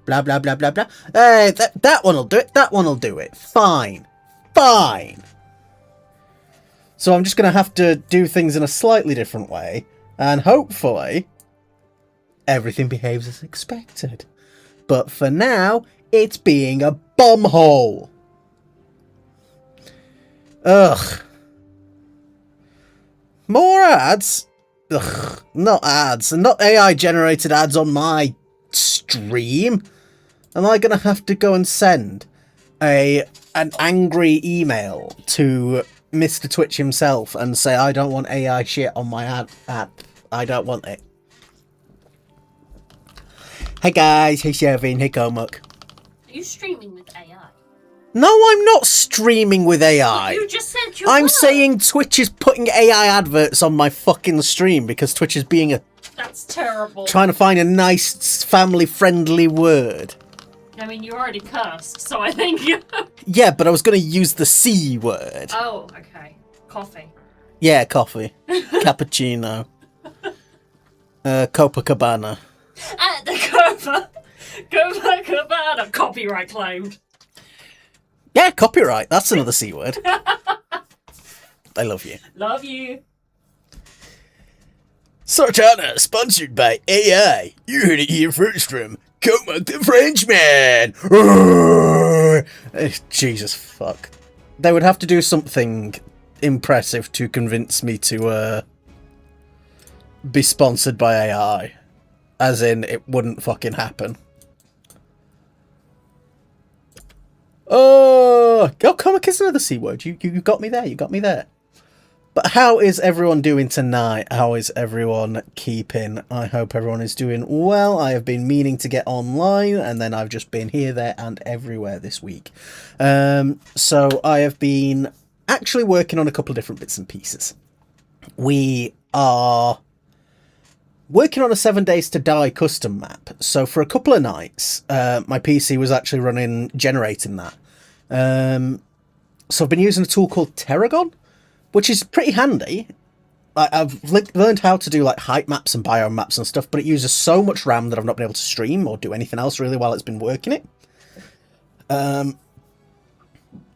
Blah, blah, blah, blah, blah. That one will do it. That one will do it. Fine. Fine. So I'm just going to have to do things in a slightly different way. And hopefully, everything behaves as expected. But for now, it's being a bumhole. Ugh. More ads? Ugh. Not ads. And not AI-generated ads on my stream. Am I going to have to go and send an angry email to Mr. Twitch himself and say, I don't want AI shit on my ad. I don't want it. Hey guys, hey Shervin, hey Comuck. Are you streaming with AI? No, I'm not streaming with AI. But you just said you I'm were. saying Twitch is putting AI adverts on my fucking stream because Twitch is being That's terrible. trying to find a nice family-friendly word. I mean, you already cursed, so I think Yeah, but I was going to use the C word. Oh, okay. Coffee. Yeah, coffee. Cappuccino. Copacabana. At the Copacabana. Copyright claimed. Yeah, copyright. That's another C word. I love you. Love you. Sartana, sponsored by AI. You heard it here first from Comuck the Frenchman. Jesus fuck. They would have to do something impressive to convince me to be sponsored by AI. As in, it wouldn't fucking happen. Oh, Comuck is another C word. You got me there. You got me there. But how is everyone doing tonight? How is everyone keeping? I hope everyone is doing well. I have been meaning to get online, and then I've just been here, there, and everywhere this week. So I have been actually working on a couple of different bits and pieces. We are working on a 7 Days to Die custom map. So for a couple of nights, my PC was actually generating that. So I've been using a tool called Terragon, which is pretty handy. I've learned how to do like height maps and biome maps and stuff, but it uses so much RAM that I've not been able to stream or do anything else really while it's been working it.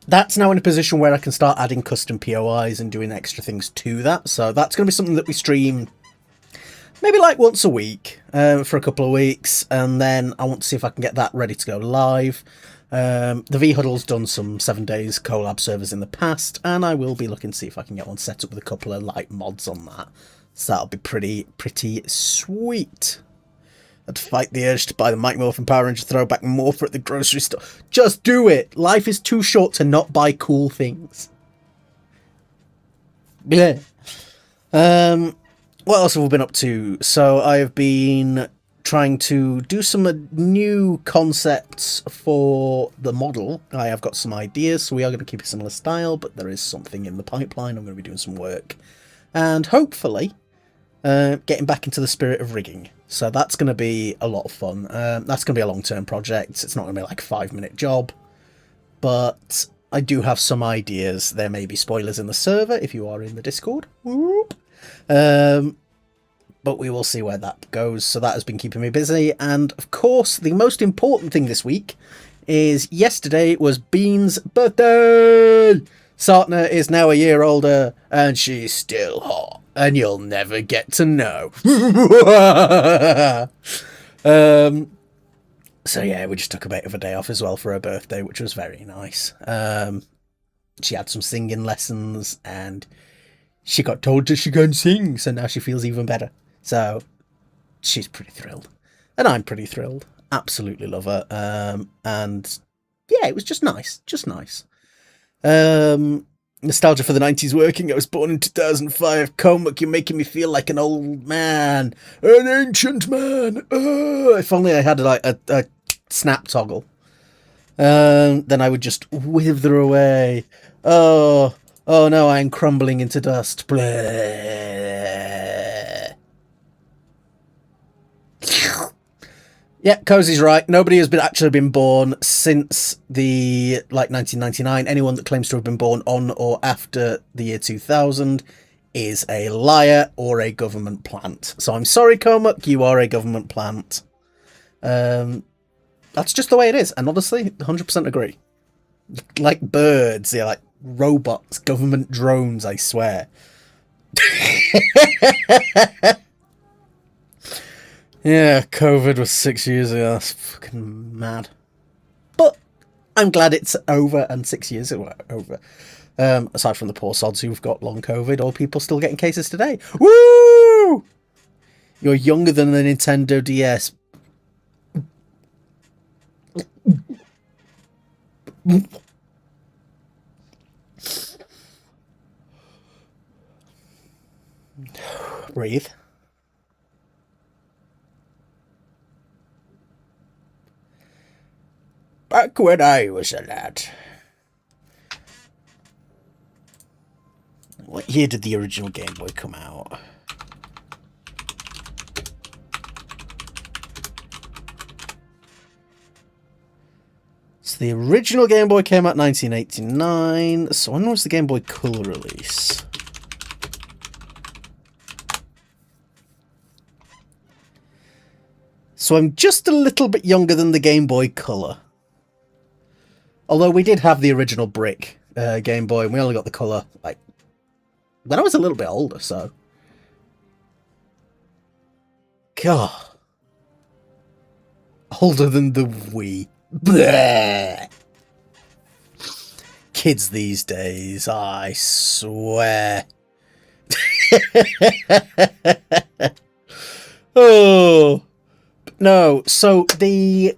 That's now in a position where I can start adding custom POIs and doing extra things to that. So that's going to be something that we stream maybe like once a week for a couple of weeks. And then I want to see if I can get that ready to go live. The V-Huddle's done some 7 days collab servers in the past, and I will be looking to see if I can get one set up with a couple of light mods on that. So that'll be pretty sweet. I'd fight the urge to buy the Mighty Morphin Power Ranger throwback morpher at the grocery store. Just do it! Life is too short to not buy cool things. Yeah. What else have we been up to? So I have been trying to do some new concepts for the model. I have got some ideas, so we are going to keep a similar style, but there is something in the pipeline. I'm going to be doing some work. And hopefully, getting back into the spirit of rigging. So that's going to be a lot of fun. That's going to be a long-term project. It's not going to be like a 5-minute job. But I do have some ideas. There may be spoilers in the server if you are in the Discord. Whoop. But we will see where that goes. So that has been keeping me busy. And of course, the most important thing this week is yesterday was Bean's birthday. Sartana is now a year older and she's still hot. And you'll never get to know. So yeah, we just took a bit of a day off as well for her birthday, which was very nice. She had some singing lessons and she got told that she can sing. So now she feels even better. So, she's pretty thrilled. And I'm pretty thrilled. Absolutely love her. And, yeah, it was just nice. Just nice. Nostalgia for the 90s working. I was born in 2005. Comuck, you're making me feel like an old man. An ancient man. If only I had, like, a snap toggle. Then I would just wither away. Oh no, I am crumbling into dust. Blah. Yeah, Cozy's right. Nobody has actually been born since the 1999. Anyone that claims to have been born on or after the year 2000 is a liar or a government plant. So I'm sorry, Comuck, you are a government plant. That's just the way it is. And honestly, 100% agree. Like birds, they're like robots, government drones, I swear. Yeah, COVID was 6 years ago. That's fucking mad. But I'm glad it's over and 6 years ago over. Aside from the poor sods who've got long COVID, or people still getting cases today. Woo! You're younger than the Nintendo DS. Breathe. Back when I was a lad. What year did the original Game Boy come out? So the original Game Boy came out in 1989. So when was the Game Boy Color release? So I'm just a little bit younger than the Game Boy Color. Although we did have the original brick Game Boy, and we only got the Color, like, when I was a little bit older, so... God. Older than the Wii. Bleh. Kids these days, I swear. Oh. No, so the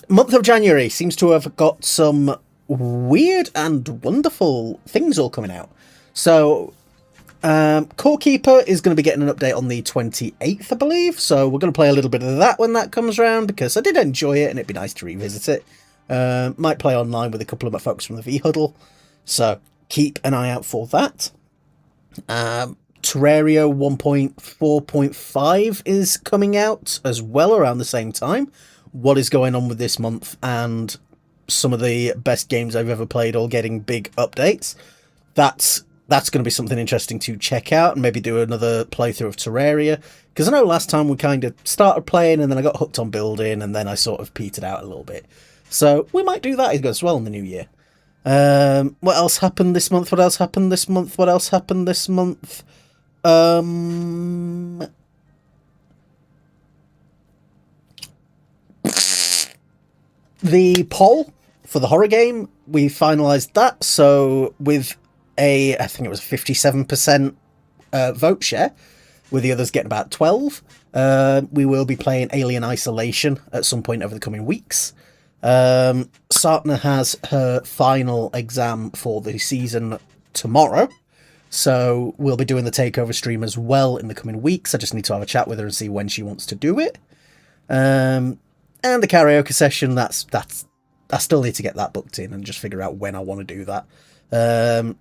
month of January seems to have got some weird and wonderful things all coming out. So, Core Keeper is going to be getting an update on the 28th, I believe. So we're going to play a little bit of that when that comes around, because I did enjoy it and it'd be nice to revisit it. Might play online with a couple of my folks from the V-Huddle. So keep an eye out for that. Terraria 1.4.5 is coming out as well around the same time. What is going on with this month, and some of the best games I've ever played all getting big updates. That's going to be something interesting to check out, and maybe do another playthrough of Terraria, because I know last time we kind of started playing and then I got hooked on building and then I sort of petered out a little bit. So we might do that as well in the new year. What else happened this month? What else happened this month? What else happened this month? The poll for the horror game, we finalised that. So with I think it was 57% vote share, with the others getting about 12. We will be playing Alien Isolation at some point over the coming weeks. Sartana has her final exam for the season tomorrow. So we'll be doing the takeover stream as well in the coming weeks. I just need to have a chat with her and see when she wants to do it. And the karaoke session, that's I still need to get that booked in and just figure out when I want to do that.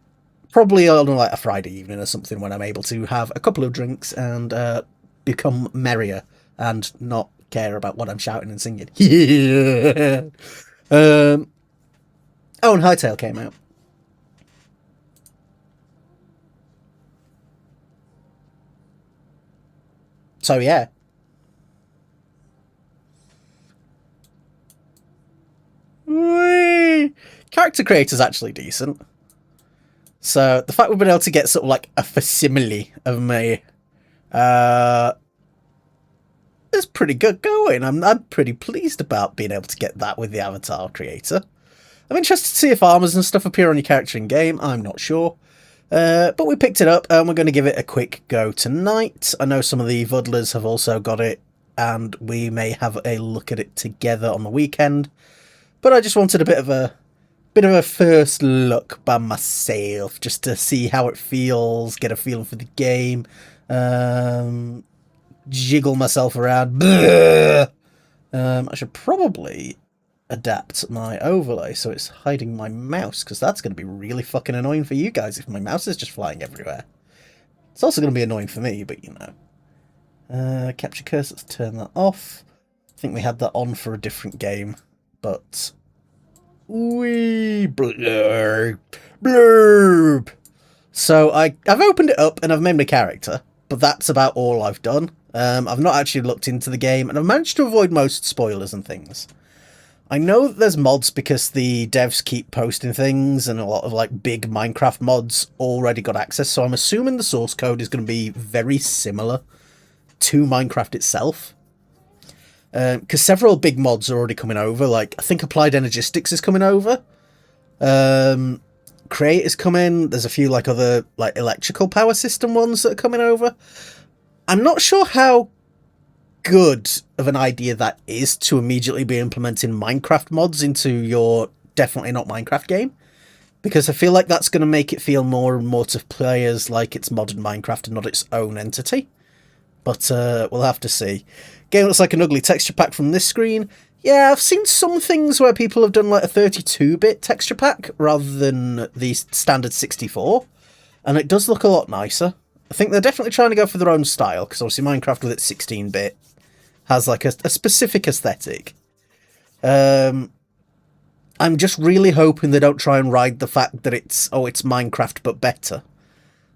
Probably on like a Friday evening or something, when I'm able to have a couple of drinks and become merrier and not care about what I'm shouting and singing. Yeah. Oh, and Hytale came out. So yeah. Whee! Character creator's actually decent. So the fact we've been able to get sort of like a facsimile of me is pretty good going. I'm pretty pleased about being able to get that with the avatar creator. I'm interested to see if armors and stuff appear on your character in game. I'm not sure. But we picked it up and we're going to give it a quick go tonight. I know some of the Vuddlers have also got it, and we may have a look at it together on the weekend. But I just wanted a bit of a first look by myself, just to see how it feels, get a feeling for the game, jiggle myself around. I should probably adapt my overlay so it's hiding my mouse, because that's going to be really fucking annoying for you guys if my mouse is just flying everywhere. It's also going to be annoying for me, but you know. Capture cursor, let's turn that off. I think we had that on for a different game, but wee blurb. So I've opened it up and I've made my character, but that's about all I've done. I've not actually looked into the game, and I've managed to avoid most spoilers and things. I know that there's mods because the devs keep posting things, and a lot of like big Minecraft mods already got access, so I'm assuming the source code is going to be very similar to Minecraft itself. Because several big mods are already coming over, like I think Applied Energistics is coming over. Create is coming, there's a few like other like electrical power system ones that are coming over. I'm not sure how good of an idea that is to immediately be implementing Minecraft mods into your definitely not Minecraft game, because I feel like that's going to make it feel more and more to players like it's modern Minecraft and not its own entity. But we'll have to see. Game looks like an ugly texture pack from this screen. Yeah, I've seen some things where people have done like a 32-bit texture pack rather than the standard 64, and it does look a lot nicer. I think they're definitely trying to go for their own style, because obviously Minecraft with its 16-bit has like a specific aesthetic. I'm just really hoping they don't try and ride the fact that it's Minecraft but better.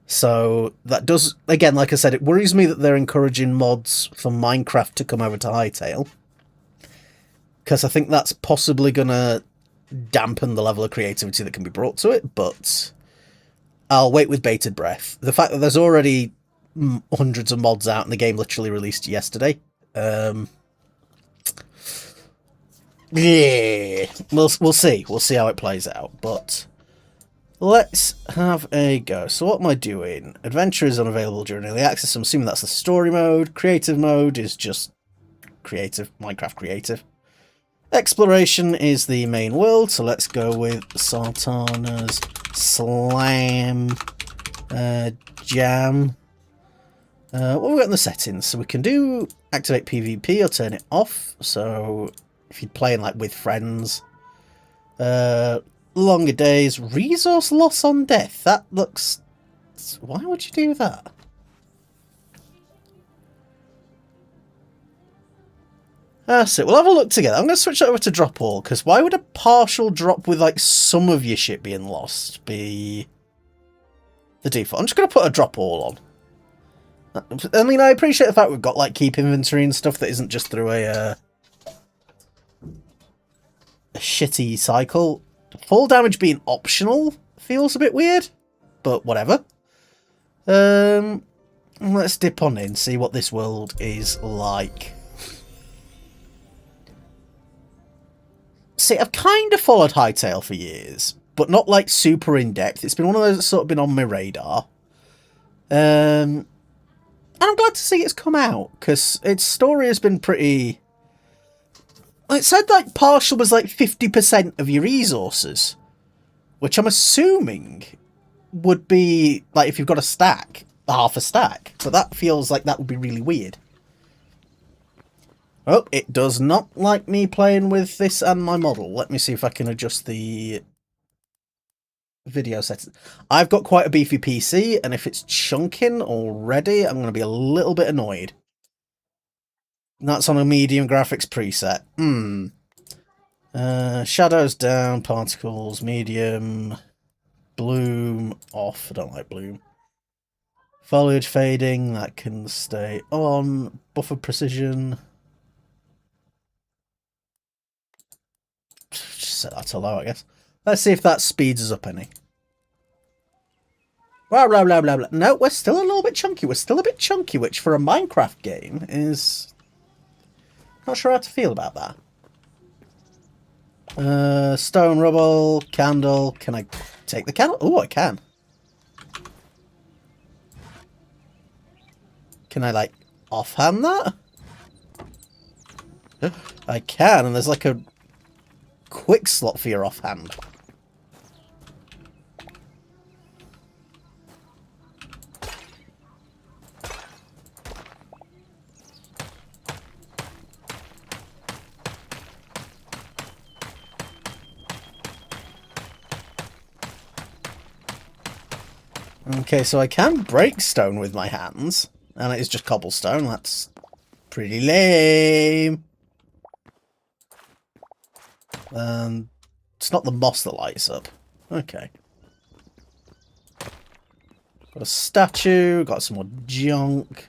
So that does, again, like I said, it worries me that they're encouraging mods for Minecraft to come over to Hytale, because I think that's possibly going to dampen the level of creativity that can be brought to it, but I'll wait with bated breath. The fact that there's already hundreds of mods out and the game literally released yesterday, yeah, we'll see. We'll see how it plays out, but let's have a go. So what am I doing? Adventure is unavailable during early access. I'm assuming that's the story mode. Creative mode is just creative, Minecraft creative. Exploration is the main world, so let's go with Sartana's Slam Jam. What have we got in the settings? So we can do activate PvP or turn it off. So if you're playing like with friends, longer days, resource loss on death. That looks... Why would you do that? That's it. We'll have a look together. I'm going to switch over to drop all, because why would a partial drop with like some of your shit being lost be the default? I'm just going to put a drop all on. I mean, I appreciate the fact we've got like keep inventory and stuff that isn't just through a shitty cycle. Fall damage being optional feels a bit weird, but whatever. Let's dip on in, see what this world is like. See, I've kind of followed Hytale for years, but not like super in depth. It's been one of those that's sort of been on my radar. And I'm glad to see it's come out, because its story has been pretty... It said like partial was like 50% of your resources, which I'm assuming would be like if you've got a stack, half a stack. But that feels like that would be really weird. Oh, it does not like me playing with this and my model. Let me see if I can adjust the video settings. I've got quite a beefy PC, and if it's chunking already, I'm going to be a little bit annoyed. That's on a medium graphics preset. Shadows down, particles, medium, bloom, off. I don't like bloom. Foliage fading, that can stay on. Buffer precision. Just set that to low, I guess. Let's see if that speeds us up any. Blah, blah, blah, blah, blah. No, we're still a little bit chunky. We're still a bit chunky, which for a Minecraft game is... Not sure how to feel about that. Stone, rubble, candle. Can I take the candle? Oh, I can. Can I, like, offhand that? I can, and there's, like, a quick slot for your offhand. Okay, so I can break stone with my hands, and it is just cobblestone. That's pretty lame. It's not the moss that lights up. Okay. Got a statue, got some more junk.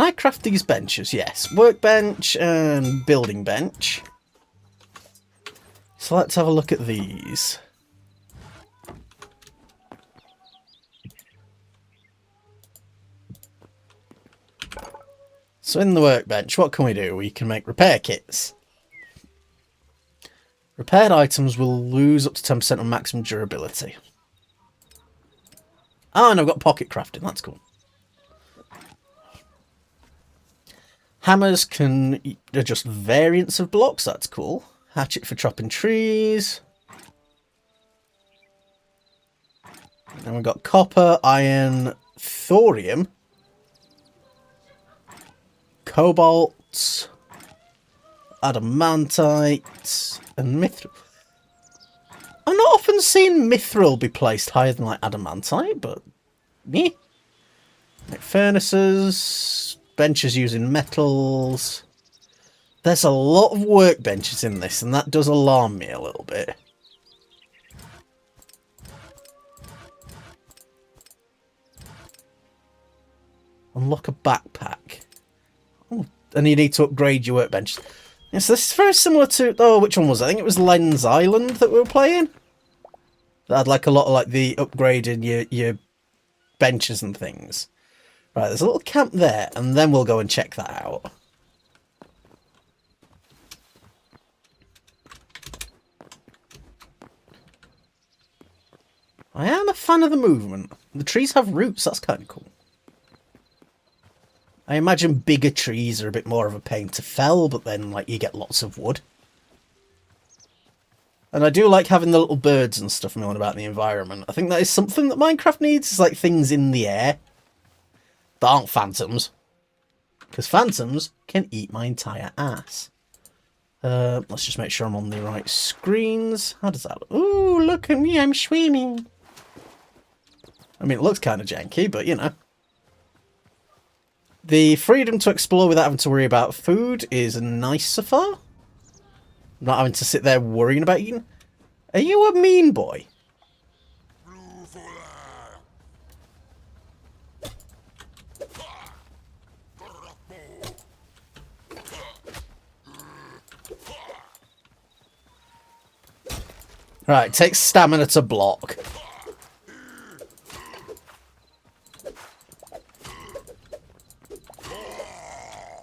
Can I craft these benches? Yes. Workbench and building bench. So let's have a look at these. So in the workbench, what can we do? We can make repair kits. Repaired items will lose up to 10% on maximum durability. Oh, and I've got pocket crafting. That's cool. Hammers can adjust variants of blocks. That's cool. Hatchet for chopping trees. And we've got copper, iron, thorium, cobalt, adamantite, and mithril. I've not often seen mithril be placed higher than like adamantite, but me. Make furnaces, benches using metals. There's a lot of workbenches in this, and that does alarm me a little bit. Unlock a backpack. Oh, and you need to upgrade your workbench. Yes, this is very similar to... Oh, which one was it? I think it was Lens Island that we were playing. That had like a lot of like the upgrading your benches and things. Right, there's a little camp there, and then we'll go and check that out. I am a fan of the movement. The trees have roots, that's kind of cool. I imagine bigger trees are a bit more of a pain to fell, but then like you get lots of wood. And I do like having the little birds and stuff milling about in the environment. I think that is something that Minecraft needs, is like things in the air that aren't phantoms. Because phantoms can eat my entire ass. Let's just make sure I'm on the right screens. How does that look? Ooh, look at me, I'm swimming. I mean, it looks kind of janky, but you know. The freedom to explore without having to worry about food is nice so far. Not having to sit there worrying about eating. Are you a mean boy? Right, takes stamina to block.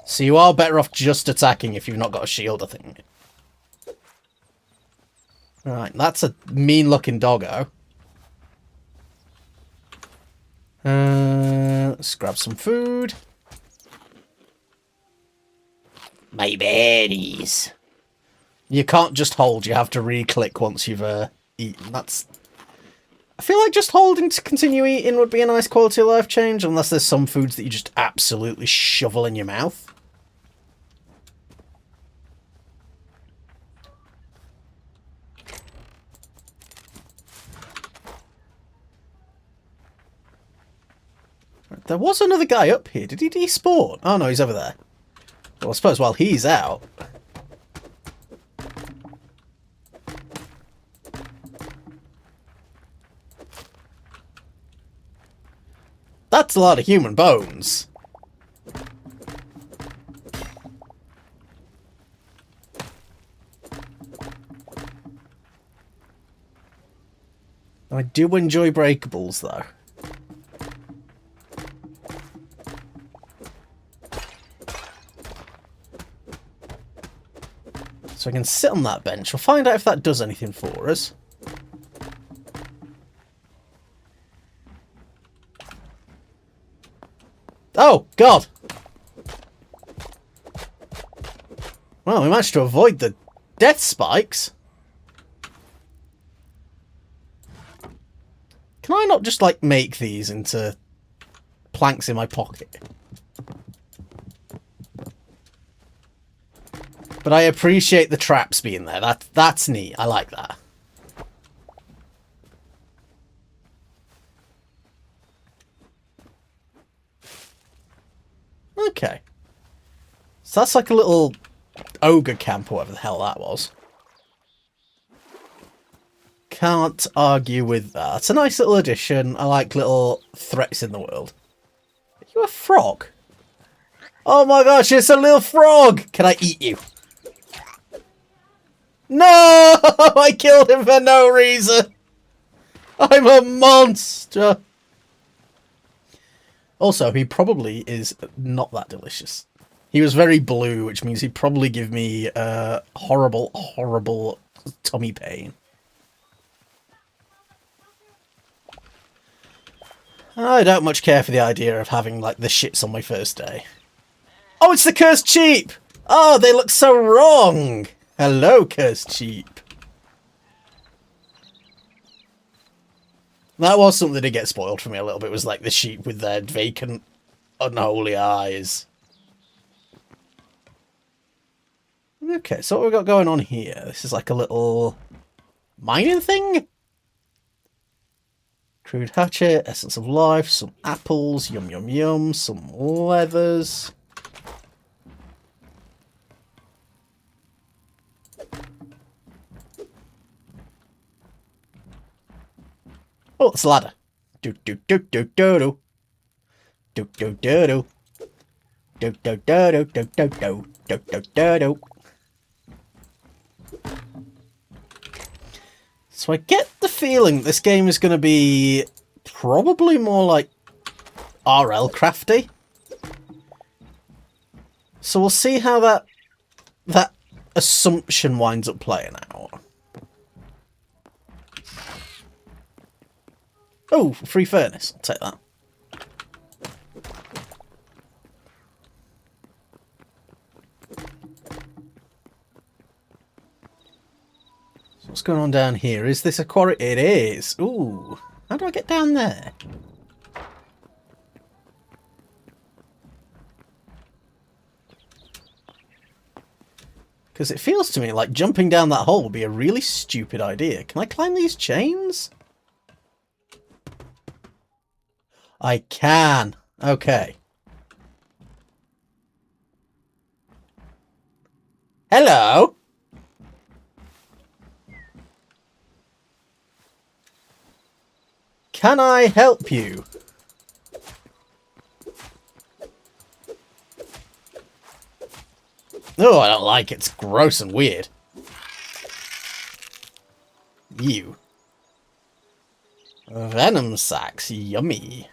So you are better off just attacking if you've not got a shield, I think. Right, that's a mean-looking doggo. Let's grab some food. My berries. You can't just hold, you have to re-click once you've eaten. That's... I feel like just holding to continue eating would be a nice quality of life change, unless there's some foods that you just absolutely shovel in your mouth. There was another guy up here. Did he despawn? Oh no, he's over there. Well, I suppose while he's out... That's a lot of human bones. I do enjoy breakables, though. So I can sit on that bench. We'll find out if that does anything for us. Oh, God! Well, we managed to avoid the death spikes. Can I not just, like, make these into planks in my pocket? But I appreciate the traps being there. That's neat. I like that. Okay. So that's like a little ogre camp or whatever the hell that was. Can't argue with that. It's a nice little addition. I like little threats in the world. Are you a frog? Oh my gosh, it's a little frog! Can I eat you? No! I killed him for no reason! I'm a monster! Also, he probably is not that delicious. He was very blue, which means he'd probably give me horrible, horrible tummy pain. I don't much care for the idea of having, like, the shits on my first day. Oh, it's the cursed sheep! Oh, they look so wrong! Hello, cursed sheep. That was something that did get spoiled for me a little bit, was like the sheep with their vacant, unholy eyes. Okay, so what we've got going on here? This is like a little mining thing? Crude hatchet, essence of life, some apples, yum yum yum, some leathers. Oh, it's a ladder. Do do do do do do. Do do do do. Do do do do do do do do do do do. So I get the feeling this game is going to be probably more like RL crafty. So we'll see how that assumption winds up playing out. Oh, free furnace. I'll take that. So what's going on down here? Is this a quarry? It is. Ooh. How do I get down there? Because it feels to me like jumping down that hole would be a really stupid idea. Can I climb these chains? I can. Okay. Hello? Can I help you? Oh, I don't like it. It's gross and weird. You. Venom sacks. Yummy.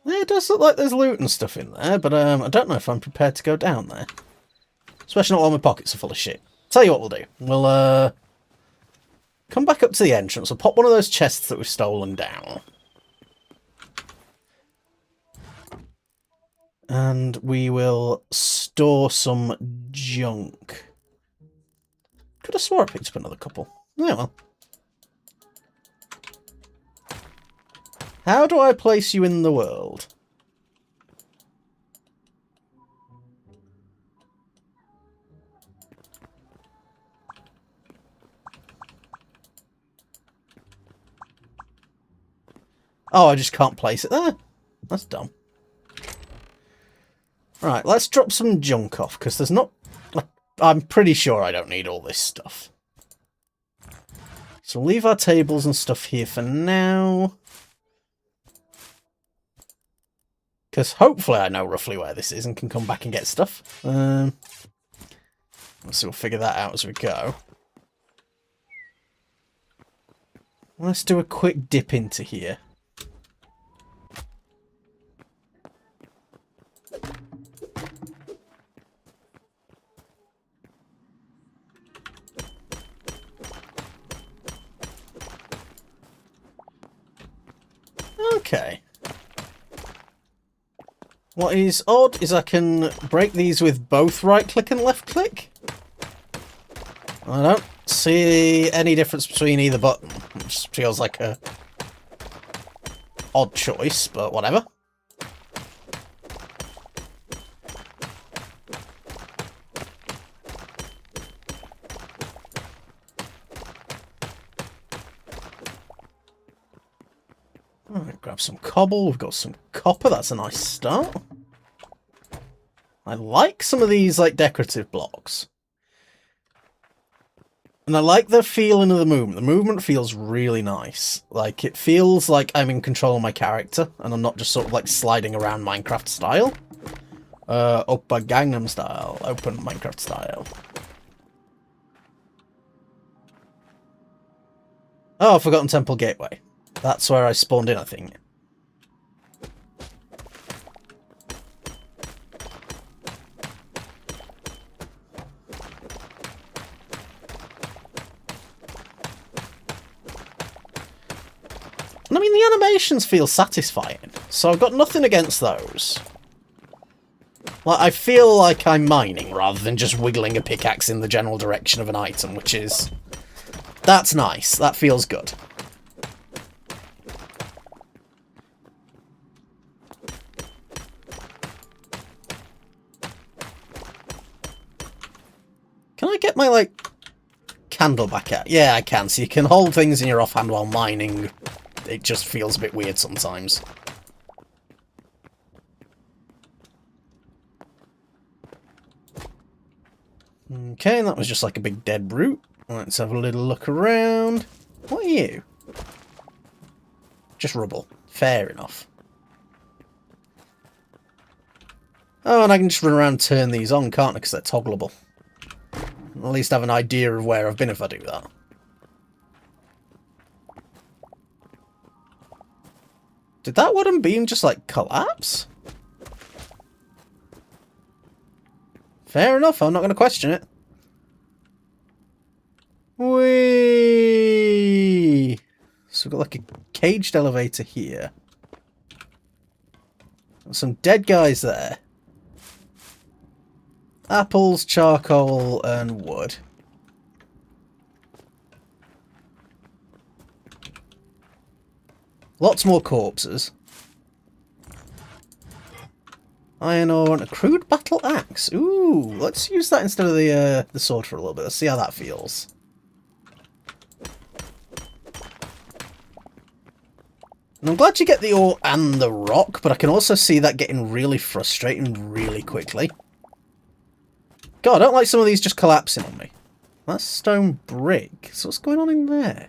It does look like there's loot and stuff in there, but I don't know if I'm prepared to go down there. Especially not while my pockets are full of shit. Tell you what we'll do. We'll come back up to the entrance. We'll pop one of those chests that we've stolen down. And we will store some junk. Could have swore I picked up another couple. Yeah, well. How do I place you in the world? Oh, I just can't place it there? That's dumb. Right, let's drop some junk off, because there's not... I'm pretty sure I don't need all this stuff. So we'll leave our tables and stuff here for now. Because hopefully I know roughly where this is and can come back and get stuff. Let's see, we'll figure that out as we go. Let's do a quick dip into here. Okay. What is odd is I can break these with both right-click and left-click. I don't see any difference between either button, which feels like a odd choice, but whatever. Alright, grab some cobble. We've got some copper. That's a nice start. I like some of these, like, decorative blocks. And I like the feeling of the movement. The movement feels really nice. Like, it feels like I'm in control of my character, and I'm not just sort of like sliding around Minecraft style. Oppa Gangnam style. Open Minecraft style. Oh, Forgotten Temple Gateway. That's where I spawned in, I think. And I mean, the animations feel satisfying, so I've got nothing against those. Like, I feel like I'm mining rather than just wiggling a pickaxe in the general direction of an item, which is... That's nice. That feels good. Can I get my, like, candle back out? Yeah, I can. So you can hold things in your offhand while mining. It just feels a bit weird sometimes. Okay, and that was just like a big dead root. Let's have a little look around. What are you? Just rubble. Fair enough. Oh, and I can just run around and turn these on, can't I? Because they're toggleable. At least have an idea of where I've been if I do that. Did that wooden beam just, like, collapse? Fair enough, I'm not going to question it. Whee! So we've got, like, a caged elevator here. Some dead guys there. Apples, charcoal, and wood. Lots more corpses. Iron ore and a crude battle axe. Ooh, let's use that instead of the sword for a little bit. Let's see how that feels. And I'm glad you get the ore and the rock, but I can also see that getting really frustrating really quickly. God, I don't like some of these just collapsing on me. That's stone brick. So what's going on in there?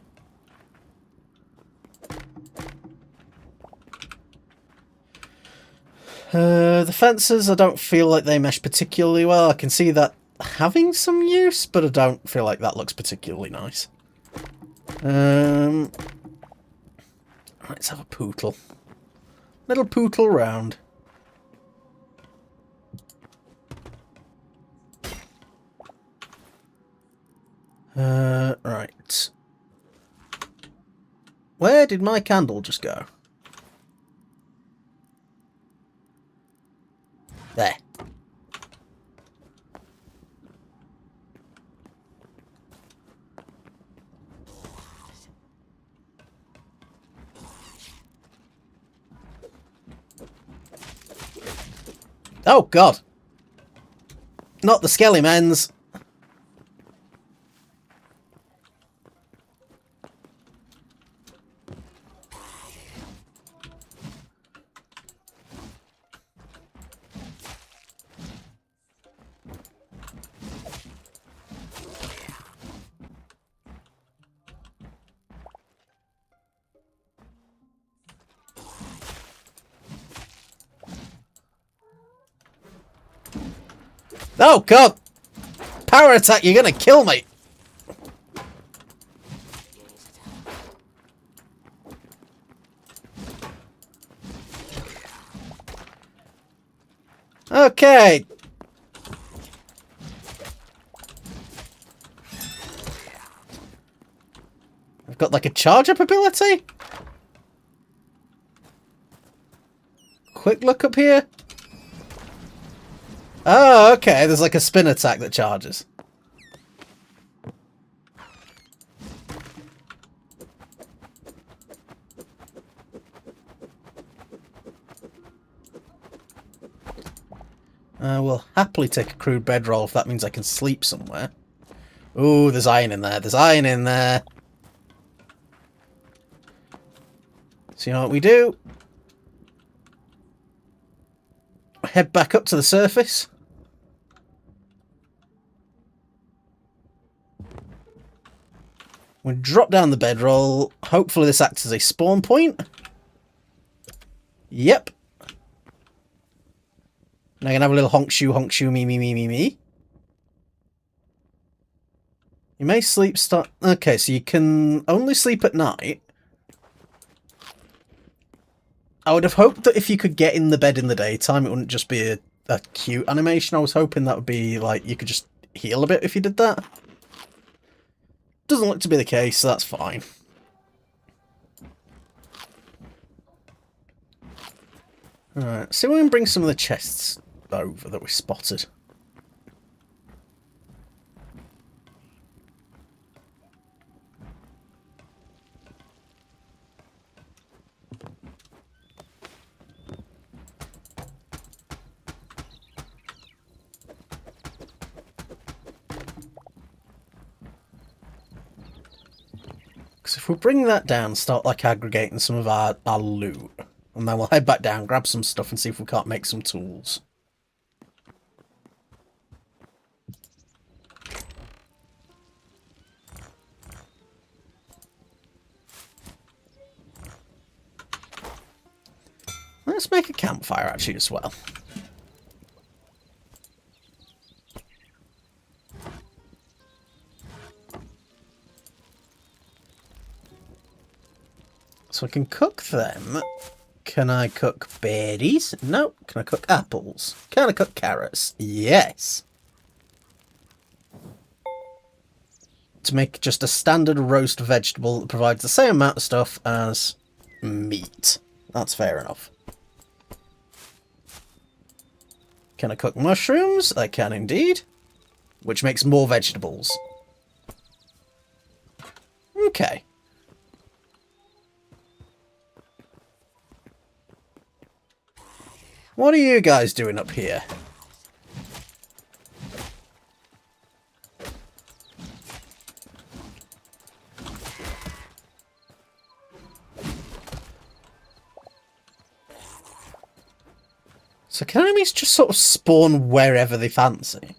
The fences, I don't feel like they mesh particularly well. I can see that having some use, but I don't feel like that looks particularly nice. Let's have a pootle. Little pootle round. Right. Where did my candle just go? There. Oh, God. Not the skelly-mens. Oh, God! Power attack, you're gonna kill me! Okay. I've got like a charge-up ability? Quick look up here. Oh, okay. There's like a spin attack that charges. I will happily take a crude bedroll if that means I can sleep somewhere. Ooh, there's iron in there. There's iron in there. So you know what we do? Head back up to the surface. We drop down the bedroll. Hopefully this acts as a spawn point. Yep. Now I can have a little honk shoe, me, me, me, me, me. You may sleep start... Okay, so you can only sleep at night. I would have hoped that if you could get in the bed in the daytime, it wouldn't just be a cute animation. I was hoping that would be, like, you could just heal a bit if you did that. Doesn't look to be the case, so that's fine. Alright, see if we can bring some of the chests over that we spotted. Because if we bring that down, start like aggregating some of our loot, and then we'll head back down, grab some stuff and see if we can't make some tools. Let's make a campfire actually as well. So I can cook them. Can I cook berries? No. Can I cook apples? Can I cook carrots? Yes. To make just a standard roast vegetable that provides the same amount of stuff as meat. That's fair enough. Can I cook mushrooms? I can indeed. Which makes more vegetables. Okay. What are you guys doing up here? So can enemies just sort of spawn wherever they fancy?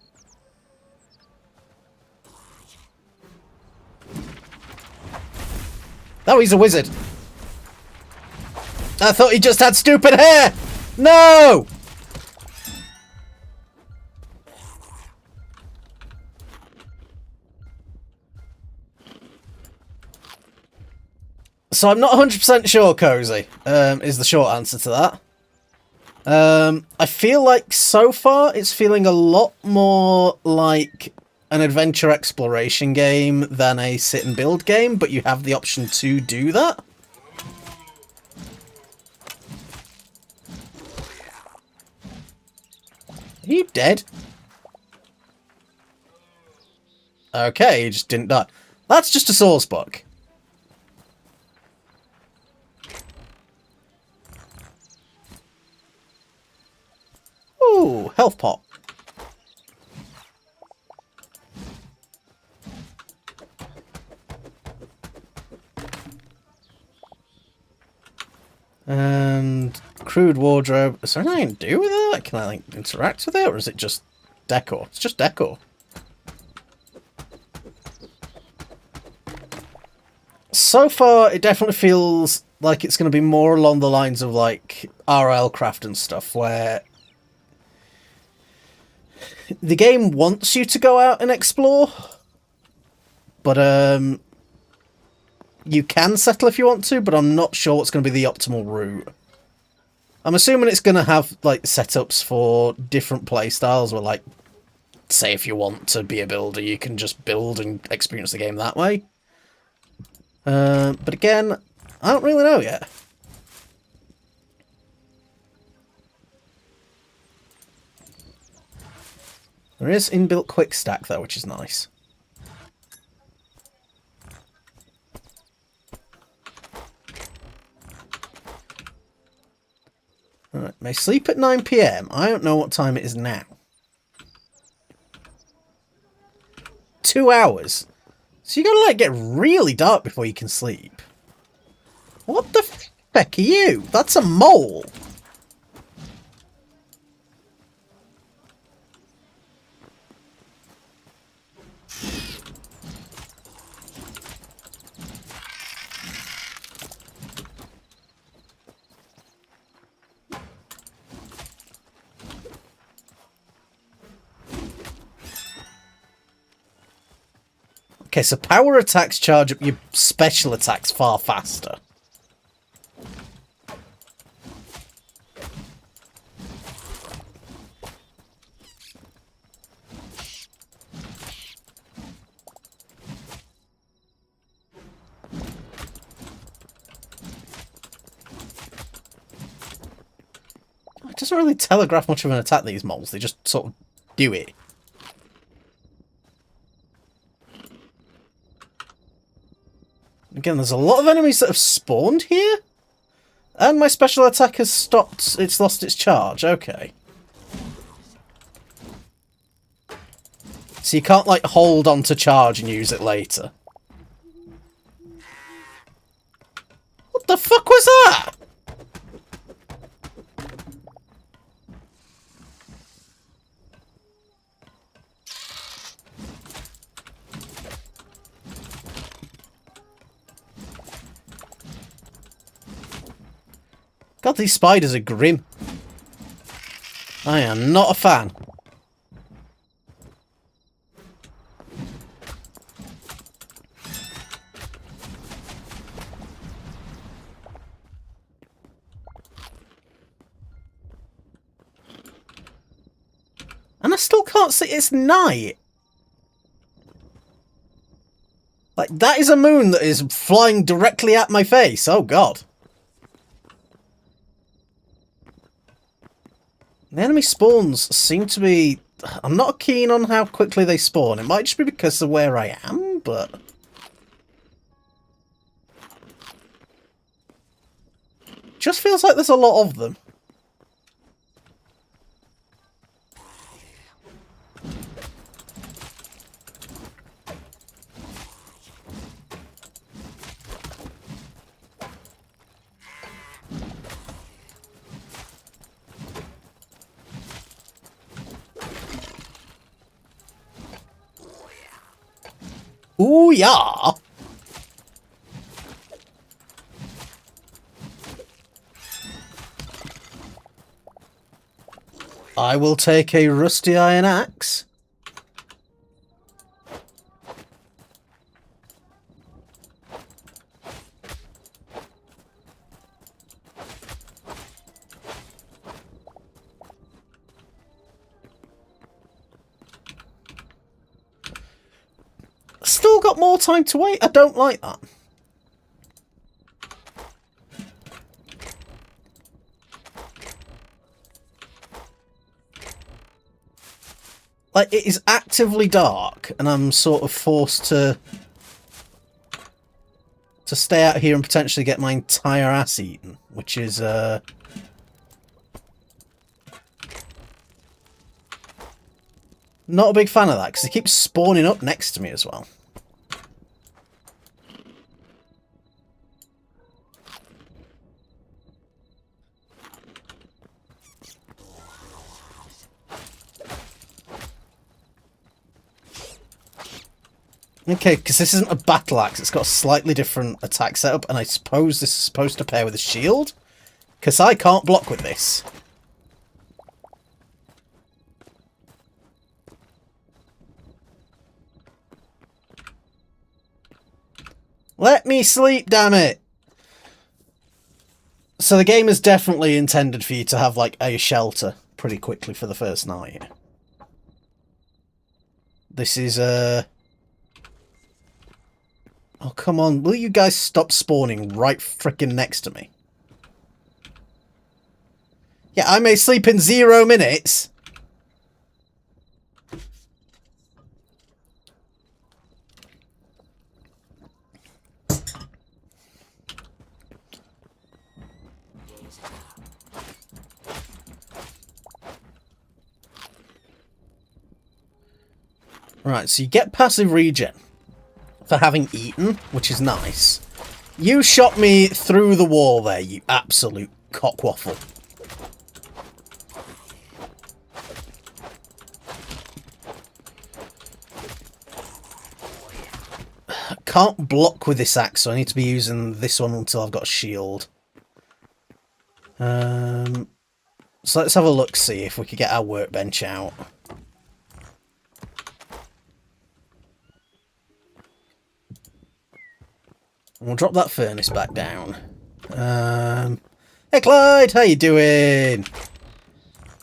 Oh, he's a wizard. I thought he just had stupid hair! No! So I'm not 100% sure, Cozy, is the short answer to that. I feel like so far it's feeling a lot more like an adventure exploration game than a sit and build game, but you have the option to do that. Are you dead? Okay, he just didn't die. That's just a source bug. Ooh, health pot. And crude wardrobe. Is there anything to do with that? Can I like interact with it, or is it just decor? It's just decor. So far, it definitely feels like it's going to be more along the lines of like RL Craft and stuff, where the game wants you to go out and explore, but you can settle if you want to, but I'm not sure what's going to be the optimal route. I'm assuming it's going to have like setups for different playstyles, where like, say if you want to be a builder, you can just build and experience the game that way. But again, I don't really know yet. There is inbuilt quick stack though, which is nice. Alright, may sleep at 9 PM. I don't know what time it is now. 2 hours. So you gotta like get really dark before you can sleep. What the feck are you? That's a mole. Okay, so power attacks charge up your special attacks far faster. It doesn't really telegraph much of an attack, these moles. They just sort of do it. Again, there's a lot of enemies that have spawned here. And my special attack has stopped. It's lost its charge. Okay. So you can't, like, hold on to charge and use it later. What the fuck was that? God, these spiders are grim. I am not a fan. And I still can't see. It's night. Like, that is a moon that is flying directly at my face. Oh, God. The enemy spawns seem to be... I'm not keen on how quickly they spawn. It might just be because of where I am, but... just feels like there's a lot of them. Ooh, yeah! I will take a rusty iron axe. Still got more time to wait. I don't like that. Like, it is actively dark, and I'm sort of forced to stay out here and potentially get my entire ass eaten, which is not a big fan of that, because they keep spawning up next to me as well. Okay, because this isn't a battle axe, it's got a slightly different attack setup, and I suppose this is supposed to pair with a shield? Because I can't block with this. Let me sleep, damn it! So the game is definitely intended for you to have, like, a shelter pretty quickly for the first night. This is, oh, come on. Will you guys stop spawning right frickin' next to me? Yeah, I may sleep in 0 minutes. Right, so you get passive regen for having eaten, which is nice. You shot me through the wall there, you absolute cockwaffle. Can't block with this axe, so I need to be using this one until I've got a shield. So let's have a look, see if we could get our workbench out. We'll drop that furnace back down. Hey Clyde, how you doing?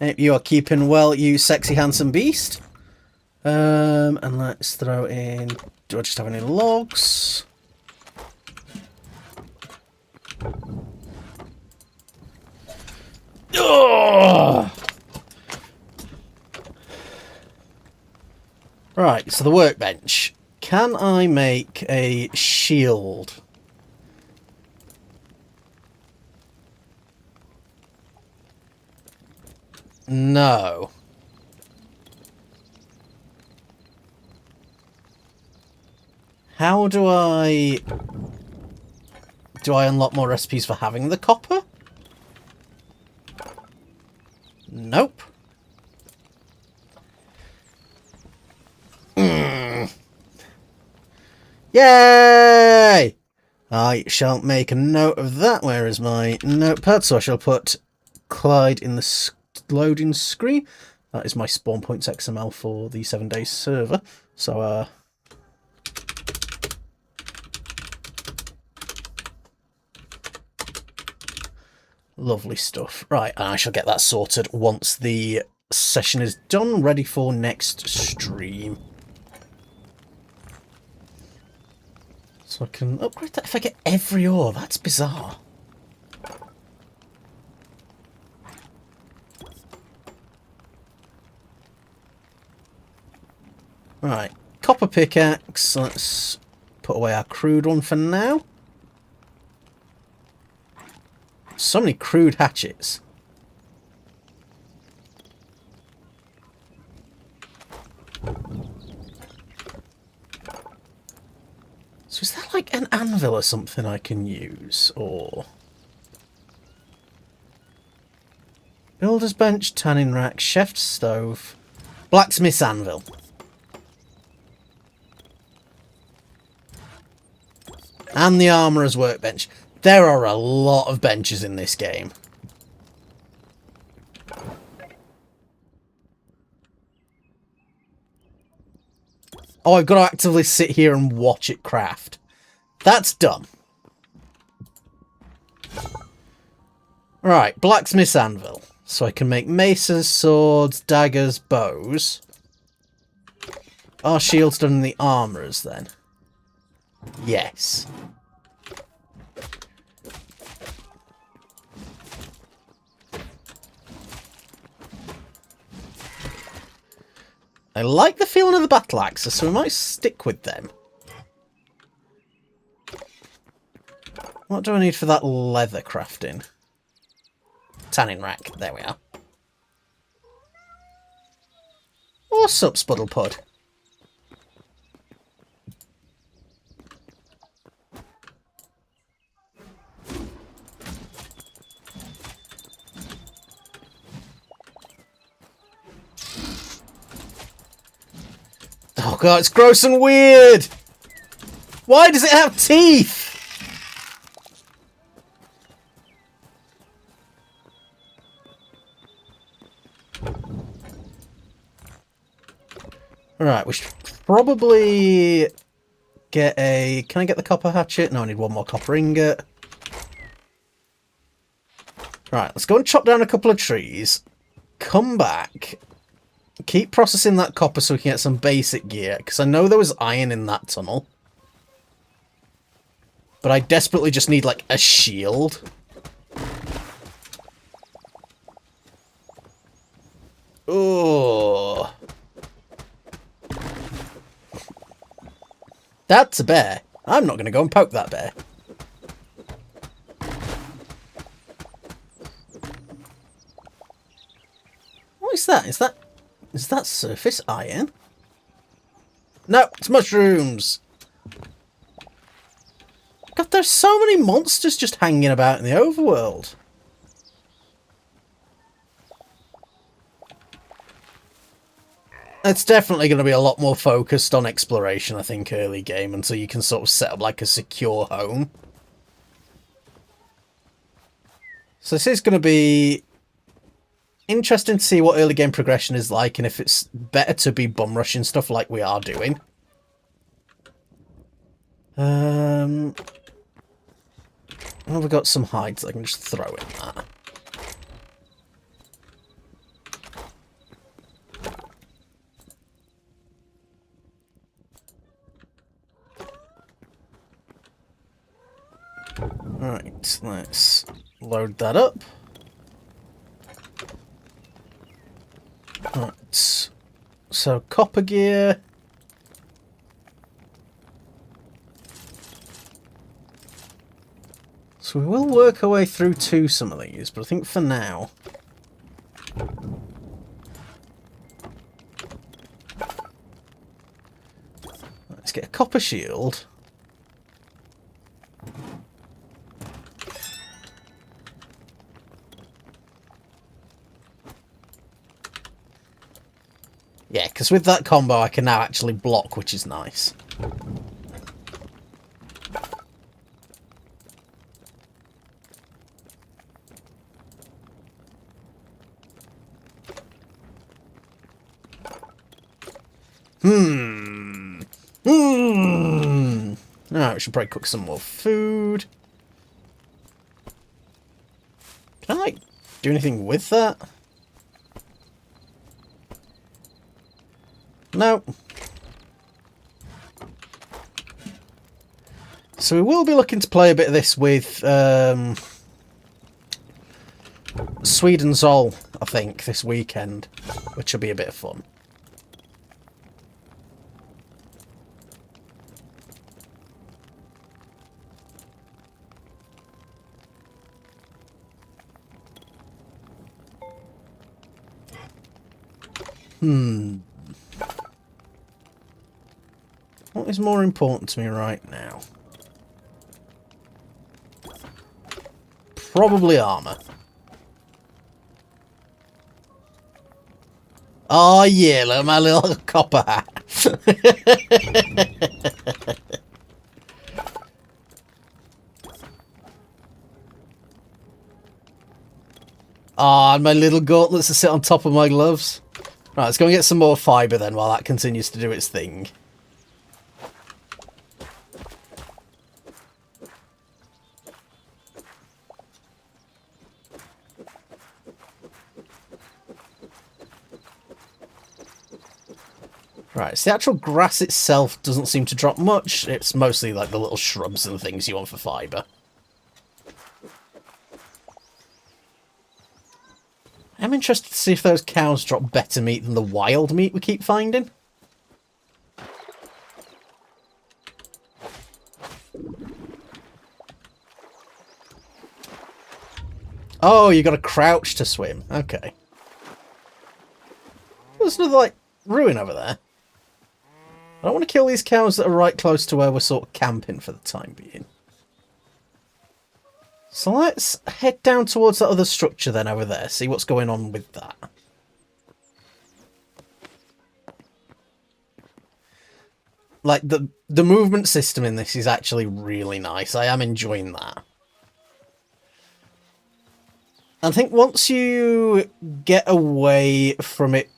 Hope you are keeping well, you sexy handsome beast. And let's throw in... Do I just have any logs? Ugh! Right, so the workbench. Can I make a shield? No. How do I... Do I unlock more recipes for having the copper? Nope. Yay! I shall make a note of that. Where is my notepad? So I shall put Clyde in the loading screen. That is my spawn points XML for the 7-day server. So, lovely stuff. Right, and I shall get that sorted once the session is done, ready for next stream. So I can upgrade that if I get every ore. That's bizarre. Right, copper pickaxe. Let's put away our crude one for now. So many crude hatchets. So is that like an anvil or something I can use? Or... Builder's bench, tanning rack, chef's stove, blacksmith's anvil. And the armourer's workbench. There are a lot of benches in this game. Oh, I've got to actively sit here and watch it craft. That's dumb. Right, blacksmith's anvil. So I can make maces, swords, daggers, bows. Are shields done in the armourers then? Yes. I like the feeling of the battle axes, so we might stick with them. What do I need for that leather crafting? Tanning rack. There we are. What's up, Spuddlepud? Oh god, it's gross and weird! Why does it have teeth? Right, we should probably get a... Can I get the copper hatchet? No, I need one more copper ingot. Right, let's go and chop down a couple of trees. Come back. Keep processing that copper so we can get some basic gear, because I know there was iron in that tunnel. But I desperately just need, like, a shield. Oh, that's a bear. I'm not going to go and poke that bear. What is that? Is that surface iron? No, it's mushrooms. God, there's so many monsters just hanging about in the overworld. It's definitely going to be a lot more focused on exploration, I think, early game, until you can sort of set up like a secure home. So this is going to be interesting to see what early game progression is like, and if it's better to be bum rushing stuff like we are doing. Oh, we've got some hides I can just throw in there. Right, let's load that up. Right, so copper gear. So we will work our way through to some of these, but I think for now... Let's get a copper shield. Yeah, because with that combo I can now actually block, which is nice. Alright, we should probably cook some more food. Can I, like, do anything with that? No. So we will be looking to play a bit of this with Sweden Zoll, I think, this weekend, which will be a bit of fun. What is more important to me right now? Probably armor. Oh yeah, look at my little copper hat. Ah, and my little gauntlets to sit on top of my gloves. Right, let's go and get some more fibre then while that continues to do its thing. Right, so the actual grass itself doesn't seem to drop much. It's mostly like the little shrubs and things you want for fibre. I'm interested to see if those cows drop better meat than the wild meat we keep finding. Oh, you got to crouch to swim. Okay. There's another, like, ruin over there. I don't want to kill these cows that are right close to where we're sort of camping for the time being. So let's head down towards that other structure then over there, see what's going on with that. Like, the movement system in this is actually really nice. I am enjoying that. I think once you get away from it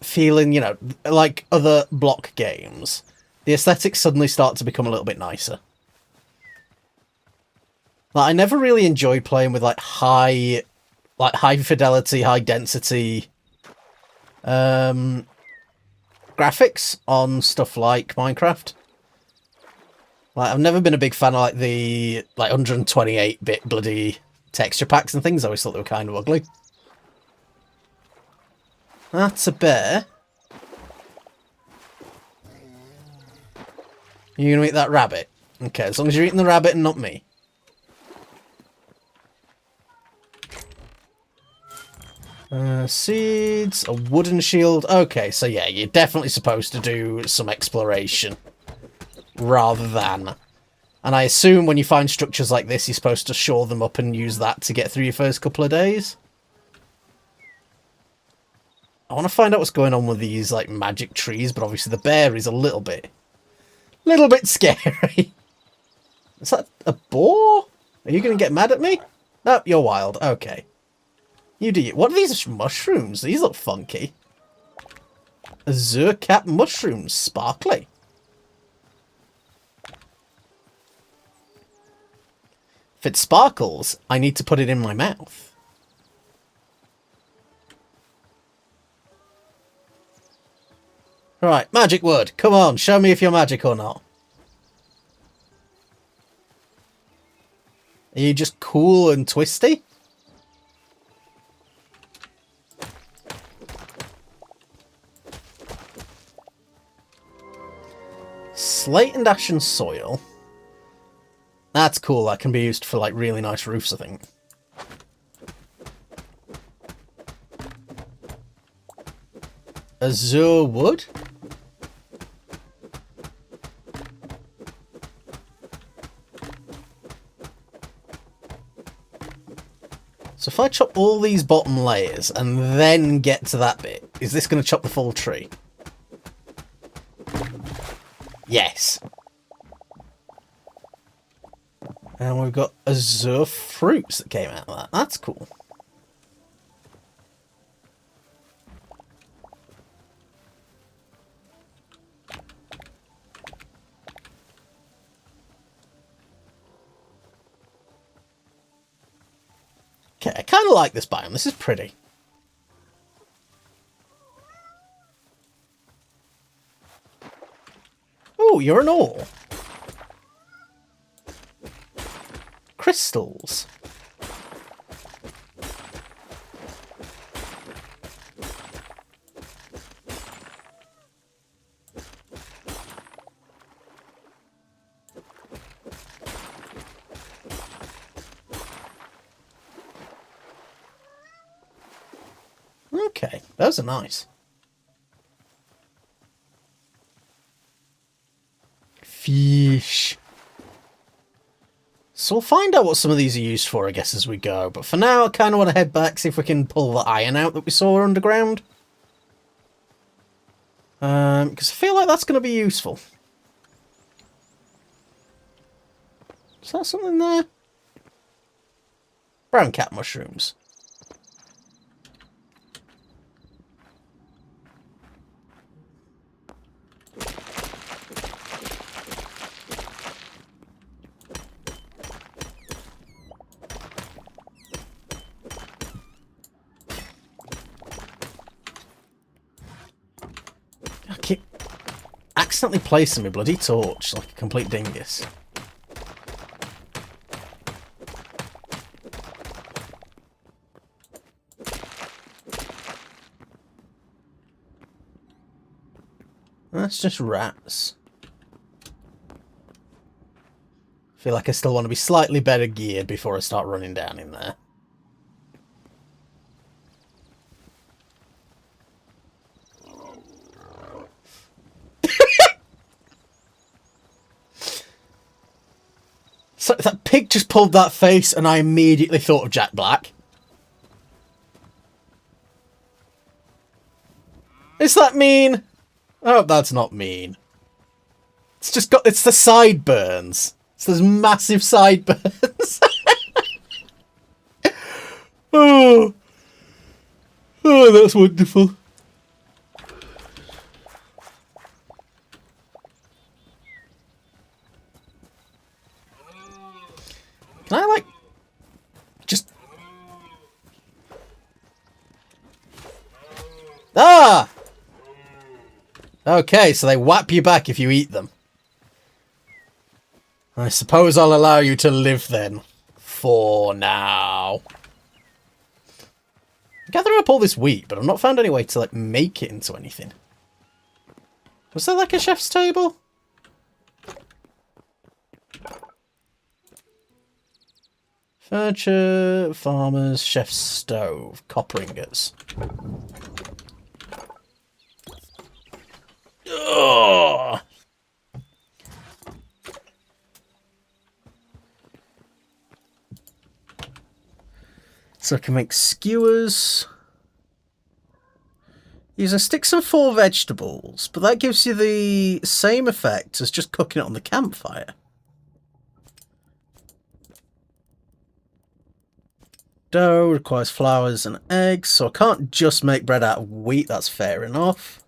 feeling, you know, like other block games, the aesthetics suddenly start to become a little bit nicer. Like, I never really enjoyed playing with high fidelity, high density graphics on stuff like Minecraft. Like, I've never been a big fan of like the 128-bit bloody texture packs and things. I always thought they were kind of ugly. That's a bear. You gonna eat that rabbit? Okay, as long as you're eating the rabbit and not me. Seeds, a wooden shield. Okay, so yeah, you're definitely supposed to do some exploration rather than... And I assume when you find structures like this, you're supposed to shore them up and use that to get through your first couple of days. I want to find out what's going on with these, like, magic trees, but obviously the bear is a little bit scary. Is that a boar? Are you going to get mad at me? No, you're wild. Okay. You do it. What are these mushrooms? These look funky. Azure cap mushrooms. Sparkly. If it sparkles, I need to put it in my mouth. Right, magic wood. Come on, show me if you're magic or not. Are you just cool and twisty? Slate and ashen soil. That's cool. That can be used for, like, really nice roofs, I think. Azure wood? So if I chop all these bottom layers and then get to that bit, is this going to chop the full tree? Yes. And we've got azure fruits that came out of that. That's cool. Okay, I kind of like this biome. This is pretty. Oh, you're an ore. Crystals. Okay, those are nice. Fish. So we'll find out what some of these are used for, I guess, as we go. But for now, I kind of want to head back, see if we can pull the iron out that we saw underground. Because I feel like that's going to be useful. Is that something there? Brown cat mushrooms. I keep accidentally placing my bloody torch like a complete dingus. That's just rats. I feel like I still want to be slightly better geared before I start running down in there. So that pig just pulled that face and I immediately thought of Jack Black. Is that mean? Oh, that's not mean. It's just got, it's the sideburns. It's those massive sideburns. Oh. Oh, that's wonderful. Can I, like, just... Ah! Okay, so they whap you back if you eat them. I suppose I'll allow you to live then. For now. Gather up all this wheat, but I've not found any way to, like, make it into anything. Was there, like, a chef's table? Furniture, farmers, chef's stove, copper ingots. Ugh. So I can make skewers. Use a sticks and 4 vegetables, but that gives you the same effect as just cooking it on the campfire. Dough requires flours and eggs, so I can't just make bread out of wheat, that's fair enough.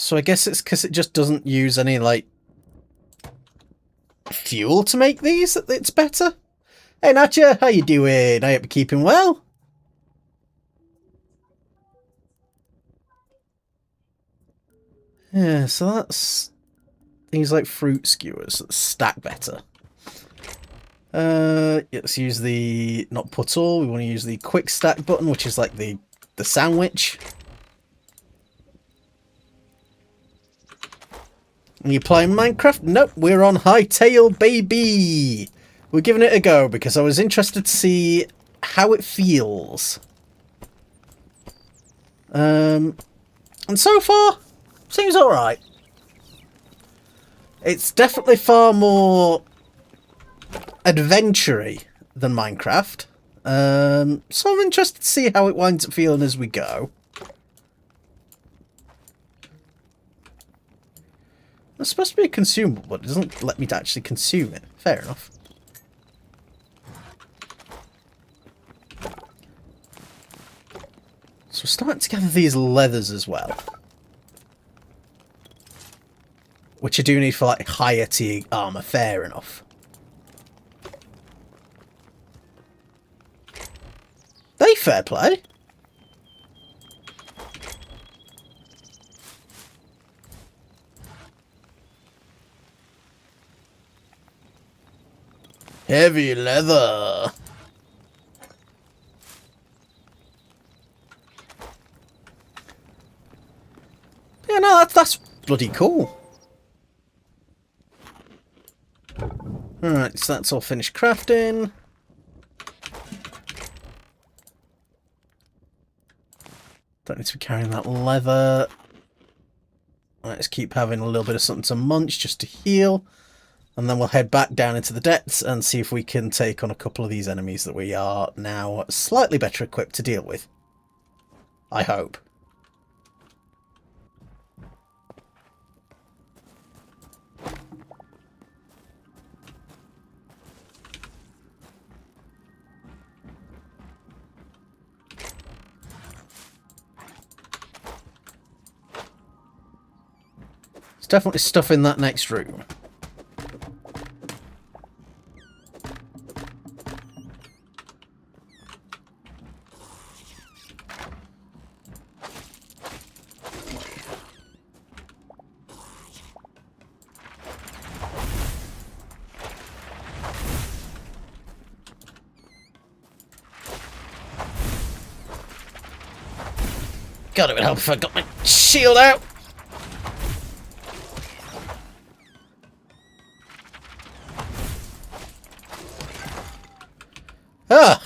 So I guess it's because it just doesn't use any, like, fuel to make these that it's better. Hey, Natcha, how you doing? I hope you're keeping well. Yeah, so that's things like fruit skewers that stack better. Let's use the, not put all, we want to use the quick stack button, which is like the sandwich. Are you playing Minecraft? Nope, we're on Hytale, baby! We're giving it a go because I was interested to see how it feels. And so far, seems alright. It's definitely far more adventure-y than Minecraft. So I'm interested to see how it winds up feeling as we go. It's supposed to be a consumable, but it doesn't let me actually consume it. Fair enough. So we're starting to gather these leathers as well. Which I do need for, like, higher tier armour. Fair enough. They fair play. Heavy leather. Yeah, no, that's bloody cool. Alright, so that's all finished crafting. Don't need to be carrying that leather. Let's keep having a little bit of something to munch just to heal. And then we'll head back down into the depths and see if we can take on a couple of these enemies that we are now slightly better equipped to deal with. I hope. There's definitely stuff in that next room. God, it would help if I got my shield out. Ah!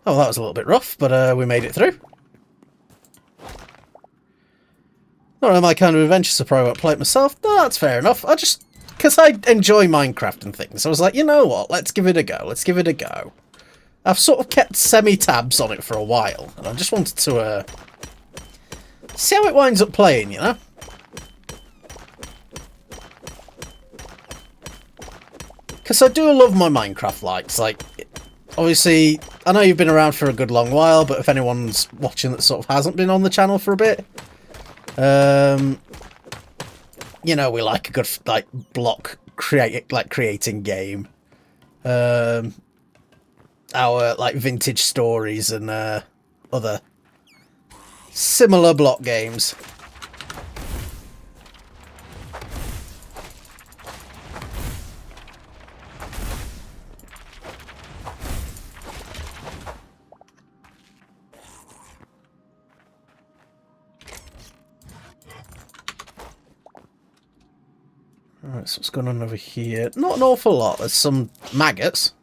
Oh, that was a little bit rough, but we made it through. Not really my kind of adventure, so probably won't play it myself. No, that's fair enough. I just... because I enjoy Minecraft and things, I was like, you know what, let's give it a go. Let's give it a go. I've sort of kept semi-tabs on it for a while, and I just wanted to see how it winds up playing, you know? Because I do love my Minecraft likes. Like, obviously, I know you've been around for a good long while, but if anyone's watching that sort of hasn't been on the channel for a bit, you know, we like a good, like, block creating game. Our, like, vintage stories and other similar block games. Alright, so what's going on over here? Not an awful lot. There's some maggots.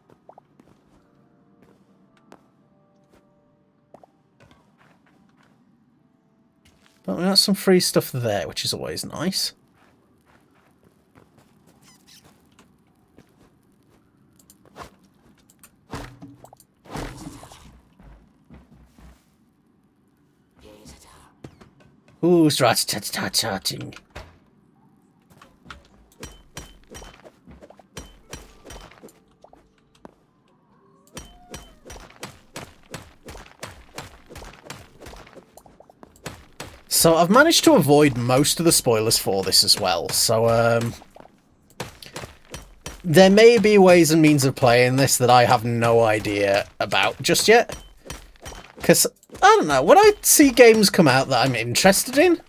But we got some free stuff there, which is always nice. Ooh, strat-tat-tat-tatting. So I've managed to avoid most of the spoilers for this as well, so there may be ways and means of playing this that I have no idea about just yet. Because, I don't know, when I see games come out that I'm interested in,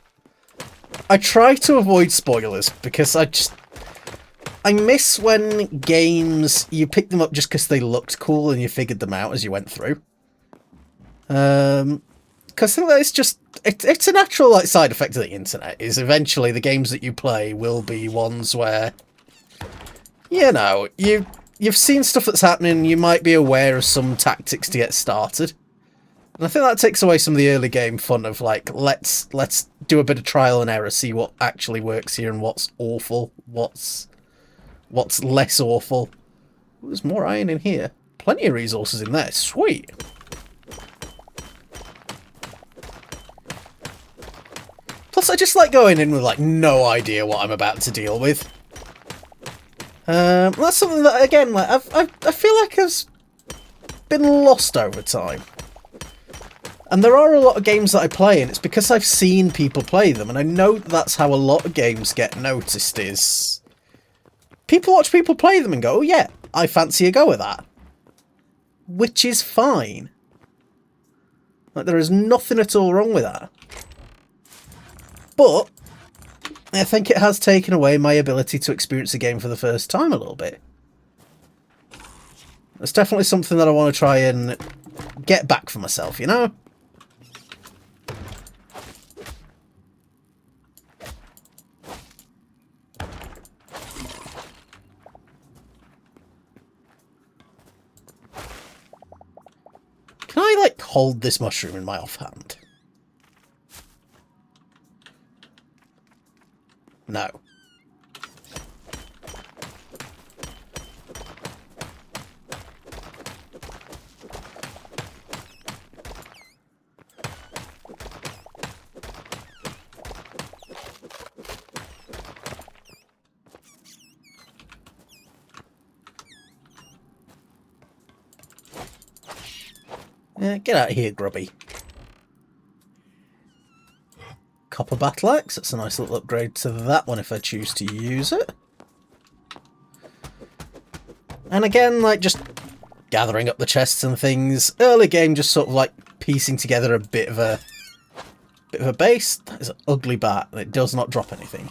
I try to avoid spoilers, because I miss when games, you pick them up just because they looked cool and you figured them out as you went through. Because I think that it's a natural like side effect of the internet, is eventually the games that you play will be ones where, you know, you've seen stuff that's happening, you might be aware of some tactics to get started. And I think that takes away some of the early game fun of like, let's do a bit of trial and error, see what actually works here and what's awful, what's less awful. Ooh, there's more iron in here. Plenty of resources in there. Sweet. Plus, I just like going in with like no idea what I'm about to deal with. That's something that, again, like I feel like has been lost over time. And there are a lot of games that I play, and it's because I've seen people play them, and I know that's how a lot of games get noticed, is people watch people play them and go, oh yeah, I fancy a go at that. Which is fine. Like, there is nothing at all wrong with that. But I think it has taken away my ability to experience a game for the first time a little bit. It's definitely something that I want to try and get back for myself, you know? Can I, like, hold this mushroom in my offhand? No. Get out of here, grubby. Copper battle axe. That's a nice little upgrade to that one if I choose to use it. And again, like, just gathering up the chests and things. Early game, just sort of like piecing together a bit of a base. That is an ugly bat, and it does not drop anything.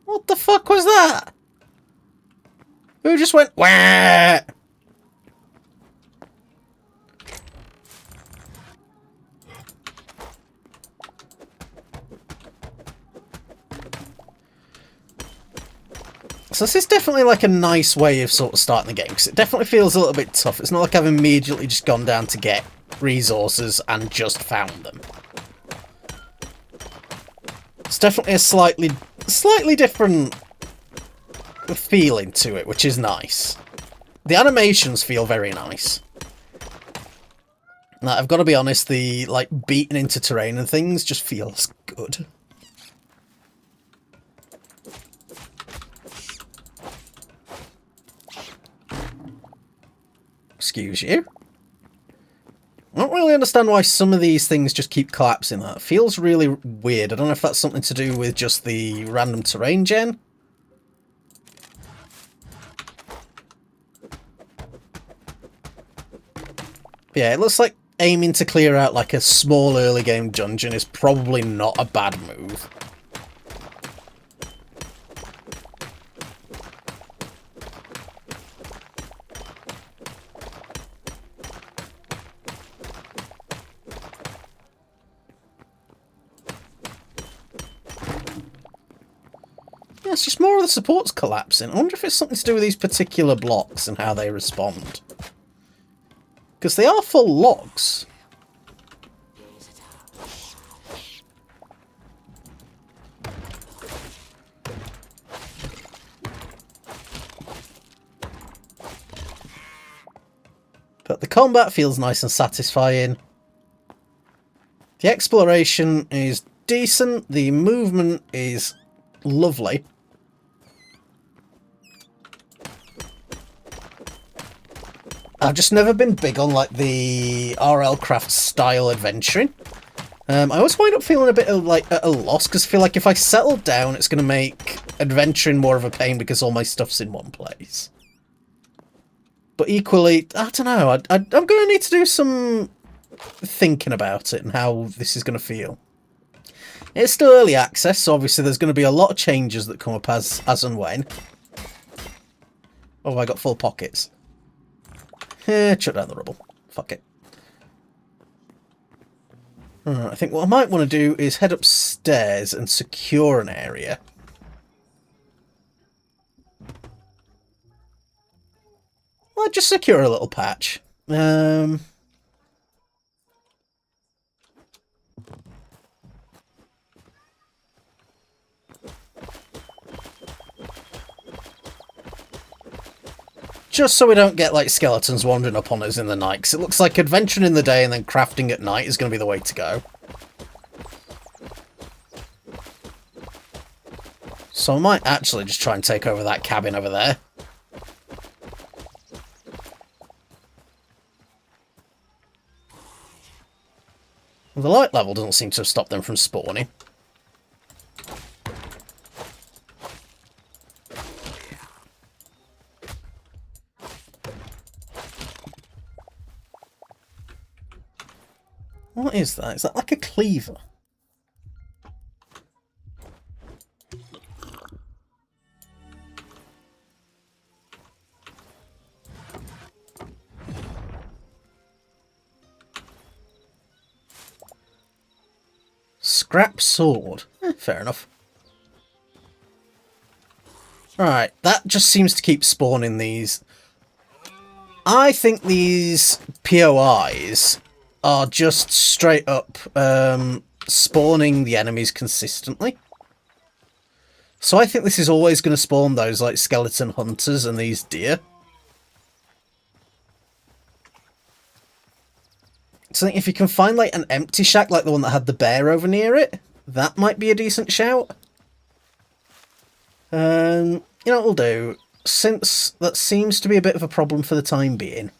What the fuck was that? Who just went wah? So this is definitely like a nice way of sort of starting the game, because it definitely feels a little bit tough. It's not like I've immediately just gone down to get resources and just found them. It's definitely a slightly different feeling to it, which is nice. The animations feel very nice. Now, I've got to be honest, the like beating into terrain and things just feels good. Excuse you. I don't really understand why some of these things just keep collapsing. That feels really weird. I don't know if that's something to do with just the random terrain gen. But yeah, it looks like aiming to clear out like a small early game dungeon is probably not a bad move. Yeah, it's just more of the supports collapsing. I wonder if it's something to do with these particular blocks and how they respond. Because they are full logs. The combat feels nice and satisfying. The exploration is decent. The movement is lovely. I've just never been big on like the RL Craft style adventuring. I always wind up feeling a bit of like at a loss because I feel like if I settle down, it's going to make adventuring more of a pain because all my stuff's in one place. But equally, I don't know. I'm going to need to do some thinking about it and how this is going to feel. It's still early access, so obviously there's going to be a lot of changes that come up as and when. Oh, I got full pockets. Chuck down the rubble. Fuck it. I think what I might want to do is head upstairs and secure an area. Well, just secure a little patch. Just so we don't get, like, skeletons wandering up on us in the night, because it looks like adventuring in the day and then crafting at night is going to be the way to go. So I might actually just try and take over that cabin over there. The light level doesn't seem to have stopped them from spawning. What is that? Is that like a cleaver? Scrap sword. Fair enough. Right, that just seems to keep spawning these. I think these POIs are just straight up spawning the enemies consistently. So I think this is always going to spawn those like skeleton hunters and these deer. So I think if you can find like an empty shack like the one that had the bear over near it, that might be a decent shout. You know what we'll do? Since that seems to be a bit of a problem for the time being,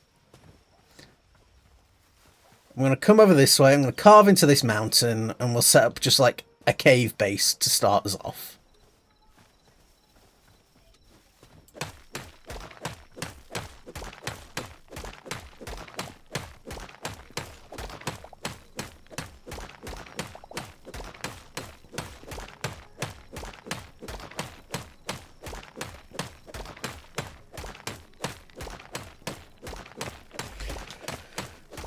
I'm going to come over this way, I'm going to carve into this mountain, and we'll set up just like a cave base to start us off.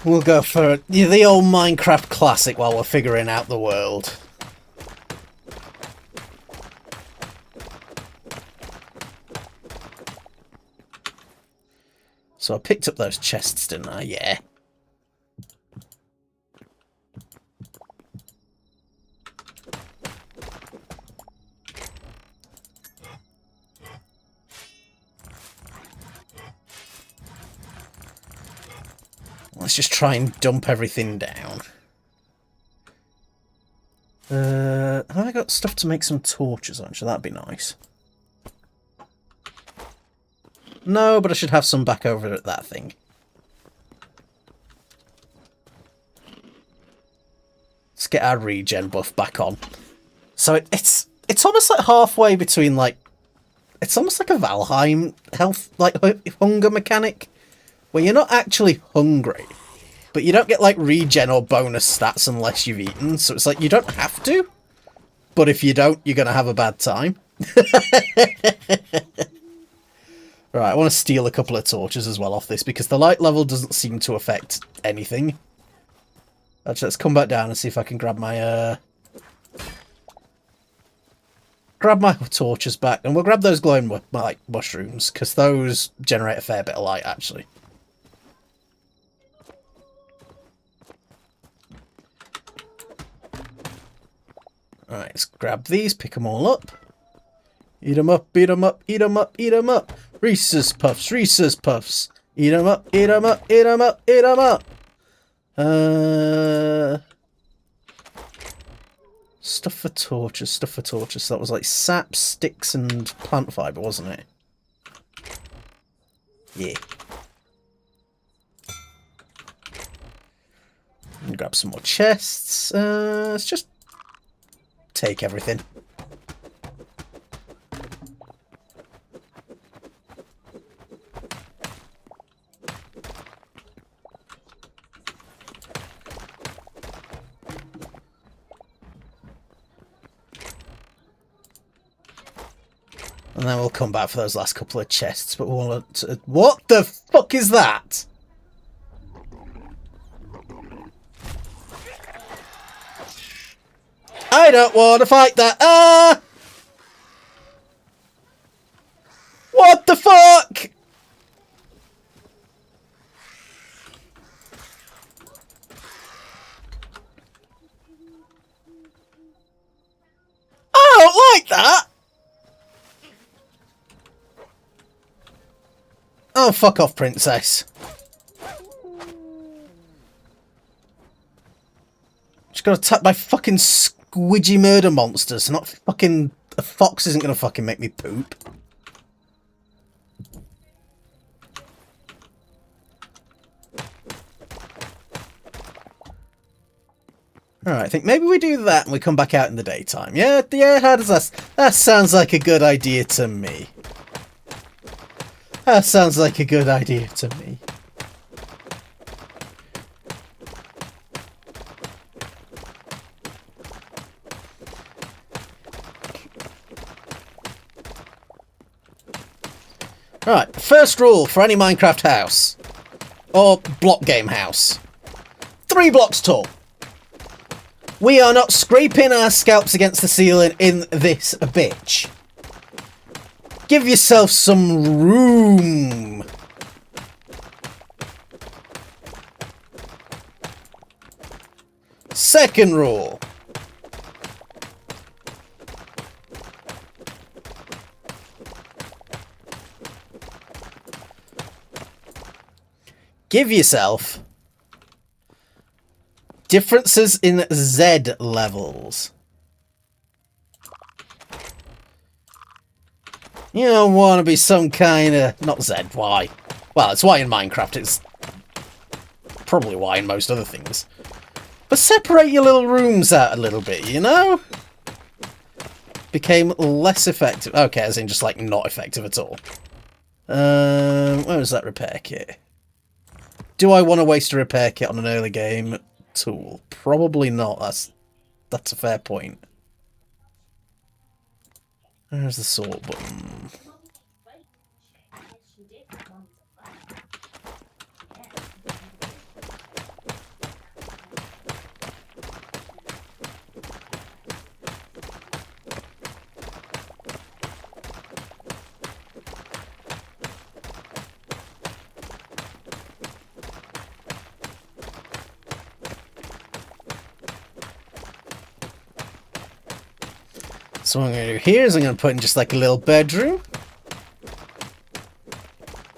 We'll go for the old Minecraft classic while we're figuring out the world. So I picked up those chests, didn't I? Yeah. Let's just try and dump everything down. Have I got stuff to make some torches, actually? That'd be nice. No, but I should have some back over at that thing. Let's get our regen buff back on. So it's almost like halfway between like... It's almost like a Valheim health, like hunger mechanic. Where you're not actually hungry, but you don't get like regen or bonus stats unless you've eaten, so it's like you don't have to, but if you don't, you're going to have a bad time. Right, I want to steal a couple of torches as well off this, because the light level doesn't seem to affect anything. Actually, let's come back down and see if I can grab my torches back, and we'll grab those glowing like mushrooms, because those generate a fair bit of light, actually. Alright, let's grab these, pick them all up. Eat them up, eat them up, eat them up, eat them up. Reese's Puffs, Reese's Puffs. Eat 'em up, eat 'em up, eat 'em up, eat 'em up. Stuff for torches, stuff for torches. That was like sap, sticks, and plant fibre, wasn't it? Yeah. Grab some more chests. Let's just take everything. And then we'll come back for those last couple of chests, but we'll want to... What the fuck is that? I don't want to fight that. Ah! What the fuck? I don't like that. Oh, fuck off, princess. Just got attacked by fucking squidgy murder monsters. Not fucking... A fox isn't gonna fucking make me poop. Alright, I think maybe we do that and we come back out in the daytime. Yeah, how does that... That sounds like a good idea to me. That sounds like a good idea to me. Right, first rule for any Minecraft house. Or block game house. 3 blocks tall. We are not scraping our scalps against the ceiling in this bitch. Give yourself some room. Second rule. Give yourself differences in Z levels. You don't want to be some kind of... Not Z, Y. Well, it's Y in Minecraft. It's probably Y in most other things. But separate your little rooms out a little bit, you know? Became less effective. Okay, as in just, like, not effective at all. Where was that repair kit? Do I want to waste a repair kit on an early game tool? Probably not. That's a fair point. There's the sort button. So what I'm going to do here is I'm going to put in just like a little bedroom.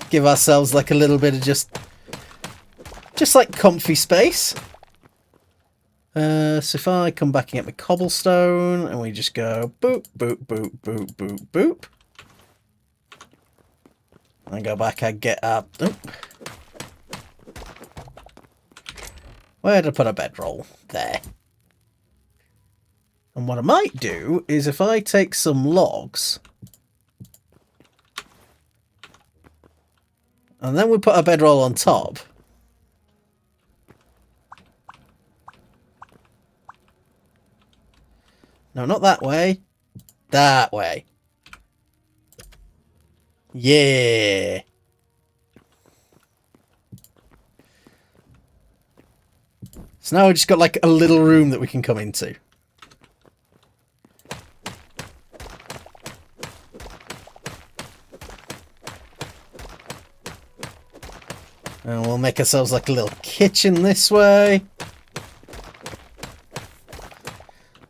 Give ourselves like a little bit of just like comfy space. So if I come back and get my cobblestone and we just go boop, boop, boop, boop, boop, boop. And go back and get up. Where did I put a bedroll? There. And what I might do is if I take some logs and then we put a bedroll on top. No, not that way. That way. Yeah. So now we've just got like a little room that we can come into. And we'll make ourselves like a little kitchen this way.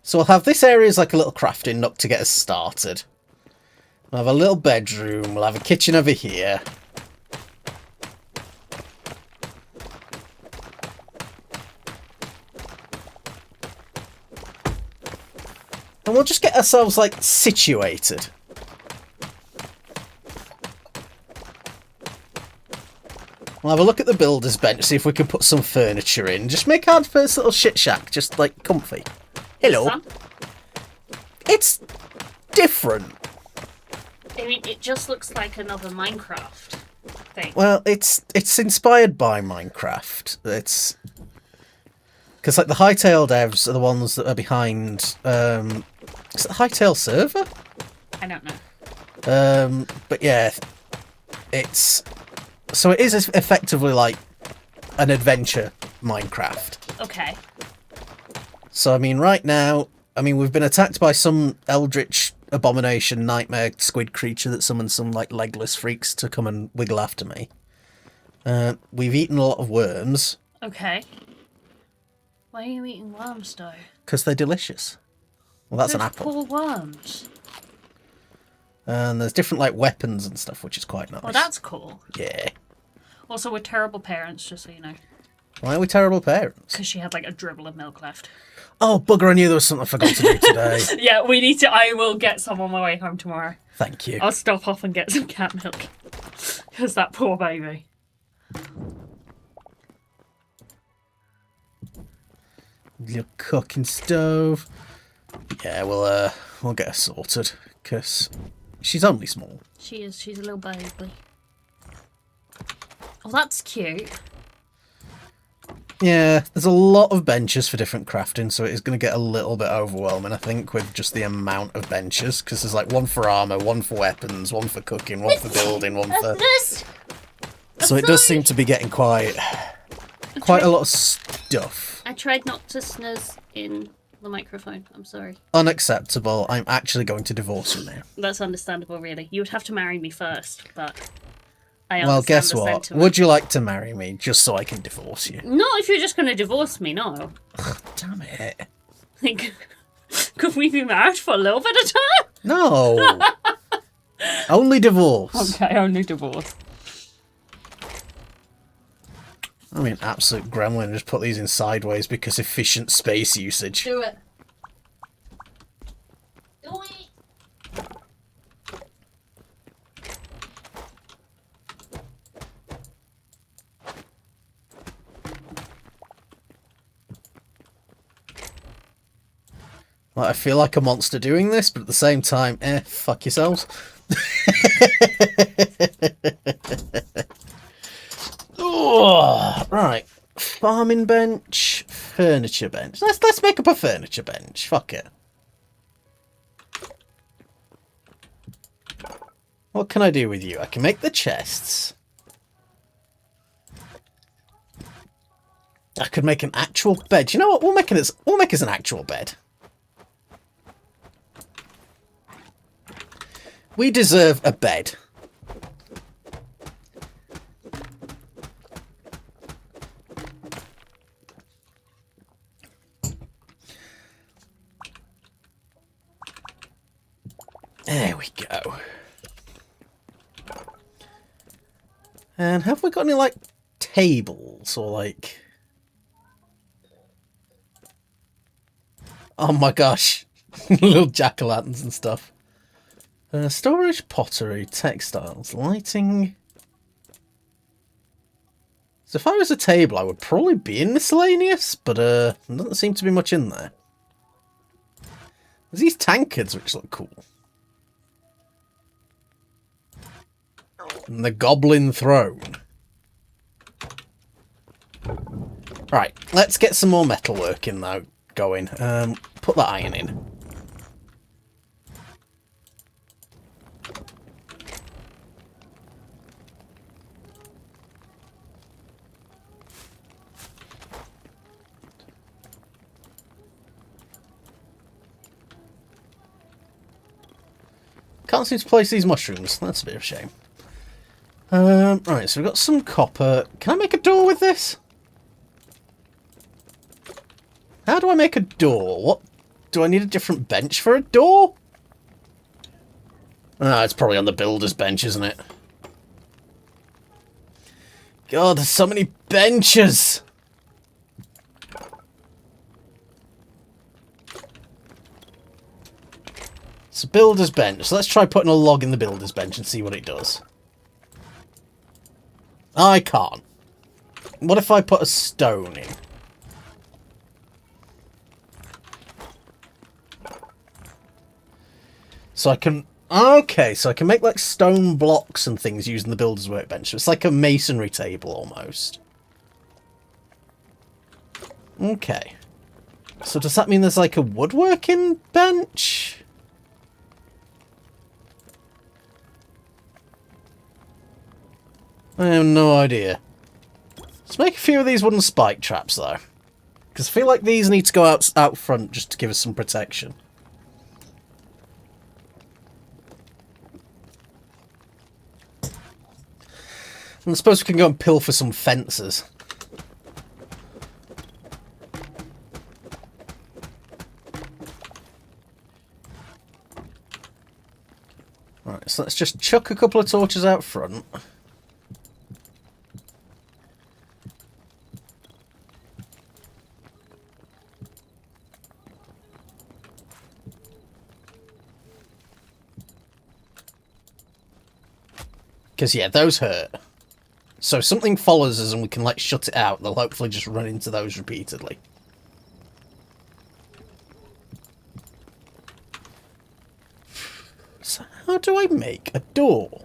So we'll have this area as like a little crafting nook to get us started. We'll have a little bedroom. We'll have a kitchen over here. we'll just get ourselves, like, situated. We'll have a look at the builder's bench, see if we can put some furniture in. Just make our first little shit shack, just, like, comfy. Hello. Fun. It's different. I mean, it just looks like another Minecraft thing. Well, it's inspired by Minecraft. It's... Because, like, the Hytale devs are the ones that are behind... is it the Hytale server? I don't know. But yeah, it's... So it is effectively like an adventure Minecraft. Okay. So, I mean, right now, we've been attacked by some eldritch abomination nightmare squid creature that summoned some, like, legless freaks to come and wiggle after me. We've eaten a lot of worms. Okay. Why are you eating worms, though? Because they're delicious. Well, that's an apple. Poor worms. And there's different, like, weapons and stuff, which is quite nice. Well, that's cool. Yeah. Also, we're terrible parents, just so you know. Why are we terrible parents? Because she had, like, a dribble of milk left. Oh, bugger, I knew there was something I forgot to do today. Yeah, we need to... I will get some on my way home tomorrow. Thank you. I'll stop off and get some cat milk. Because that poor baby. Little cooking stove. Yeah, we'll get her sorted, because she's only small. She is. She's a little baby. Oh, that's cute. Yeah, there's a lot of benches for different crafting, so it is going to get a little bit overwhelming, I think, with just the amount of benches, because there's like one for armour, one for weapons, one for cooking, one for building, one for... So it does seem to be getting quite a lot of stuff. I tried not to snooze in the microphone. I'm sorry. Unacceptable. I'm actually going to divorce you now. That's understandable, really. You would have to marry me first, but I understand Well, guess the what? sentiment. Would you like to marry me just so I can divorce you? Not if you're just going to divorce me, no. Damn it. Think, could we be married for a little bit of time? No. Only divorce. Okay, only divorce. I mean, absolute gremlin. Just put these in sideways because efficient space usage. Do it. Do it. Like, I feel like a monster doing this, but at the same time, fuck yourselves. Oh, right. Farming bench, furniture bench. Let's make up a furniture bench. Fuck it. What can I do with you? I can make the chests. I could make an actual bed. You know what? We'll make it as an actual bed. We deserve a bed. There we go. And have we got any, like, tables or, like... Oh my gosh. Little jack-o'-lanterns and stuff. Storage, pottery, textiles, lighting... So if I was a table, I would probably be in miscellaneous, but there doesn't seem to be much in there. There's these tankards which look cool. And the Goblin Throne. Right, let's get some more metalwork in now going. Put that iron in. Can't seem to place these mushrooms. That's a bit of a shame. Right, so we've got some copper. Can I make a door with this? How do I make a door? What? Do I need a different bench for a door? Ah, it's probably on the builder's bench, isn't it? God, there's so many benches! So builder's bench. So let's try putting a log in the builder's bench and see what it does. I can't. What if I put a stone in? So I can... Okay, so I can make like stone blocks and things using the builder's workbench. So it's like a masonry table almost. Okay. So does that mean there's like a woodworking bench? I have no idea. Let's make a few of these wooden spike traps though. Because I feel like these need to go out front just to give us some protection. And I suppose we can go and pilfer some fences. Right, so let's just chuck a couple of torches out front. Because, yeah, those hurt. So if something follows us and we can, like, shut it out, they'll hopefully just run into those repeatedly. So how do I make a door?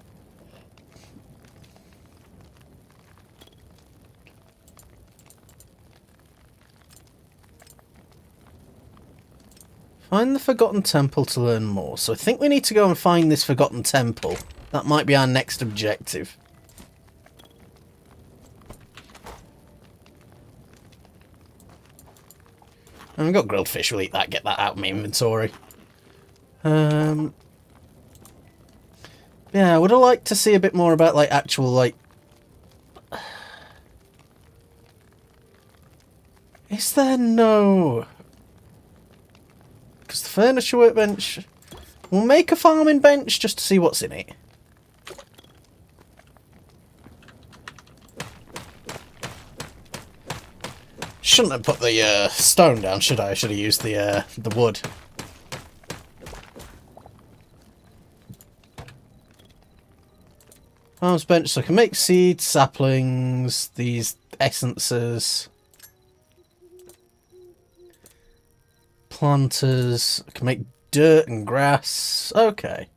Find the Forgotten Temple to learn more. So I think we need to go and find this Forgotten Temple. That might be our next objective. And we've got grilled fish, we'll eat that, get that out of my inventory. Yeah, I would have liked to see a bit more about, like, actual, like... Is there no... Because the furniture workbench... We'll make a farming bench just to see what's in it. Shouldn't have put the stone down, should I? I should have used the wood. Farm's bench, so I can make seeds, saplings, these essences, planters. I can make dirt and grass. Okay.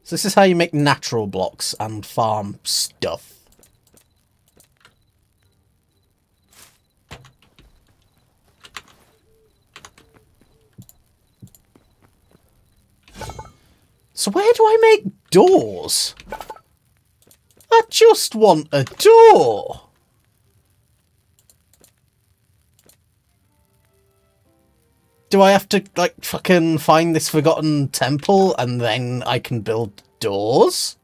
So this is how you make natural blocks and farm stuff. So where do I make doors? I just want a door. Do I have to, like, fucking find this Forgotten Temple and then I can build doors?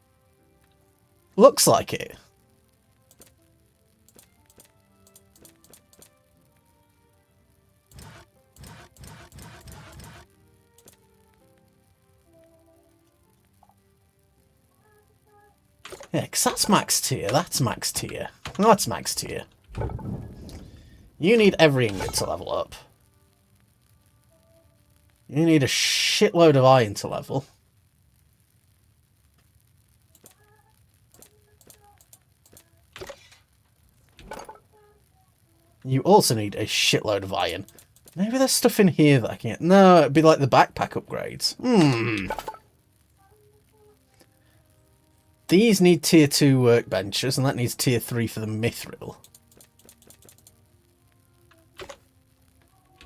Looks like it. Yeah, because that's max tier, that's max tier. That's max tier. You need every ingot to level up. You need a shitload of iron to level. You also need a shitload of iron. Maybe there's stuff in here that I can get. No, it'd be like the backpack upgrades. These need tier 2 workbenches, and that needs tier 3 for the mithril.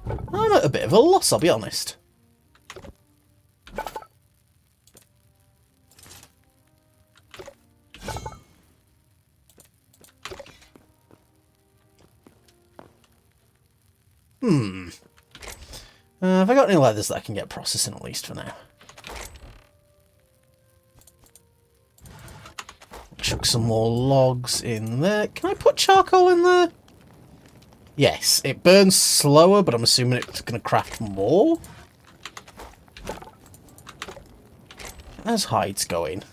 I'm at a bit of a loss, I'll be honest. Have I got any leathers that I can get processing at least for now? Chuck some more logs in there. Can I put charcoal in there? Yes, it burns slower, but I'm assuming it's going to craft more. There's hides going.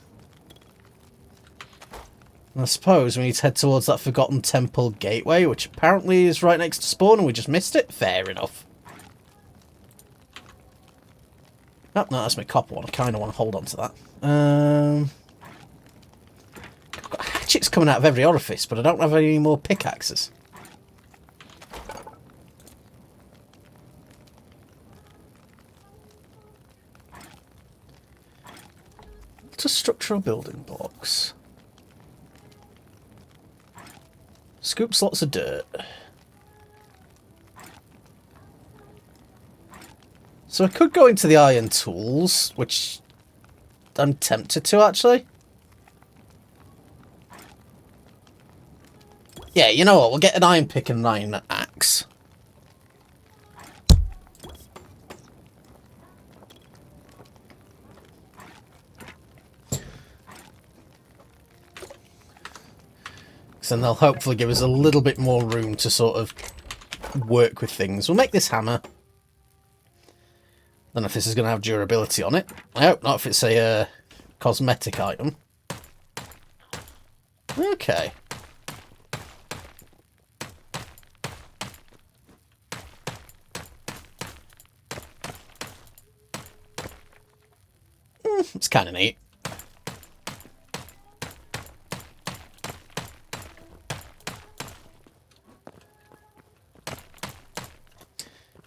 And I suppose we need to head towards that Forgotten Temple gateway, which apparently is right next to spawn and we just missed it. Fair enough. Oh, no, that's my copper one. I kind of want to hold on to that. I've got hatchets coming out of every orifice, but I don't have any more pickaxes. What's a structural building blocks? Scoops lots of dirt. So I could go into the iron tools, which I'm tempted to, actually. Yeah, you know what? We'll get an iron pick and an iron axe. So then they'll hopefully give us a little bit more room to sort of work with things. We'll make this hammer. I don't know if this is going to have durability on it. I hope not if it's a cosmetic item. Okay. It's kind of neat.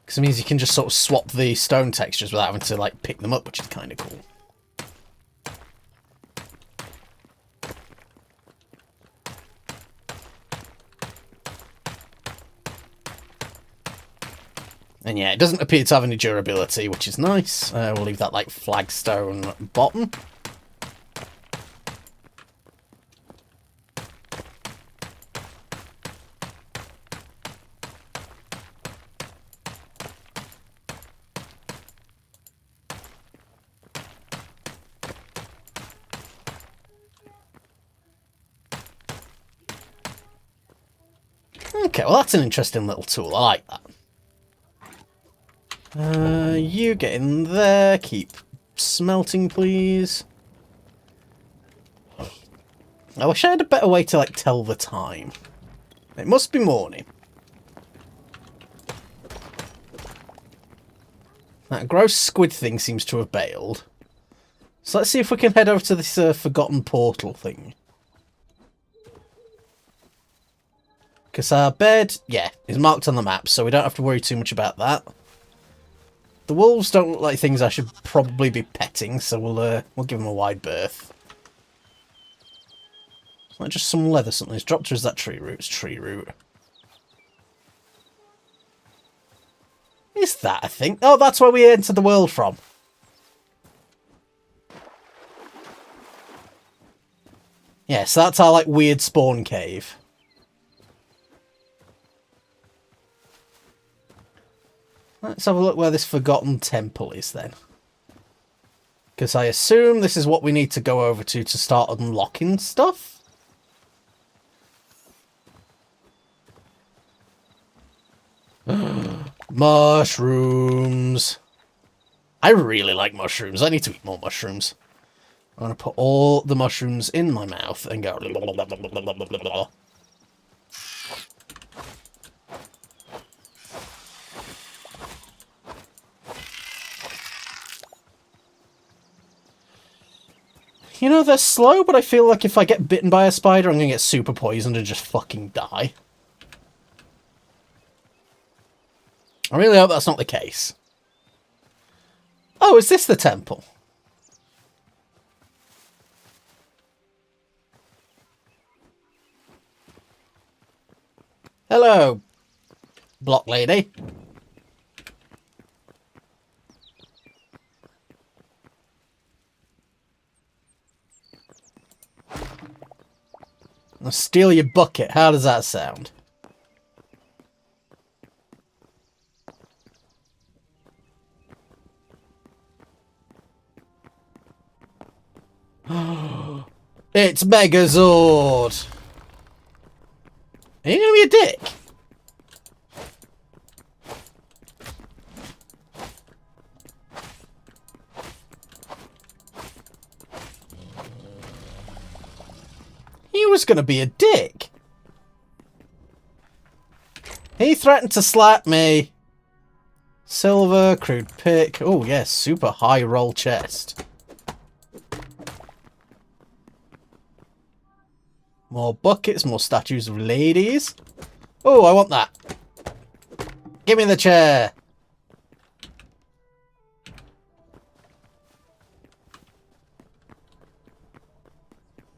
Because it means you can just sort of swap the stone textures without having to, like, pick them up, which is kind of cool. And yeah, it doesn't appear to have any durability, which is nice. We'll leave that, like, flagstone bottom. Okay, well that's an interesting little tool. I like that. You get in there. Keep smelting, please. I wish I had a better way to, like, tell the time. It must be morning. That gross squid thing seems to have bailed. So let's see if we can head over to this forgotten portal thing. Because our bed, yeah, is marked on the map, so we don't have to worry too much about that. The wolves don't look like things I should probably be petting, so we'll give them a wide berth. It's not just some leather something's dropped, or is that tree root? It's tree root. Is that a thing? Oh, that's where we entered the world from. Yes, that's our, like, weird spawn cave. Let's have a look where this forgotten temple is then. Because I assume this is what we need to go over to start unlocking stuff. Mushrooms. I really like mushrooms. I need to eat more mushrooms. I'm going to put all the mushrooms in my mouth and go... You know, they're slow, but I feel like if I get bitten by a spider, I'm going to get super poisoned and just fucking die. I really hope that's not the case. Oh, is this the temple? Hello, block lady. I'll steal your bucket. How does that sound? It's Megazord! Are you gonna be a dick? He was gonna be a dick. He threatened to slap me. Silver, crude pick. Oh, yes, super high roll chest. More buckets, more statues of ladies. Oh, I want that. Give me the chair.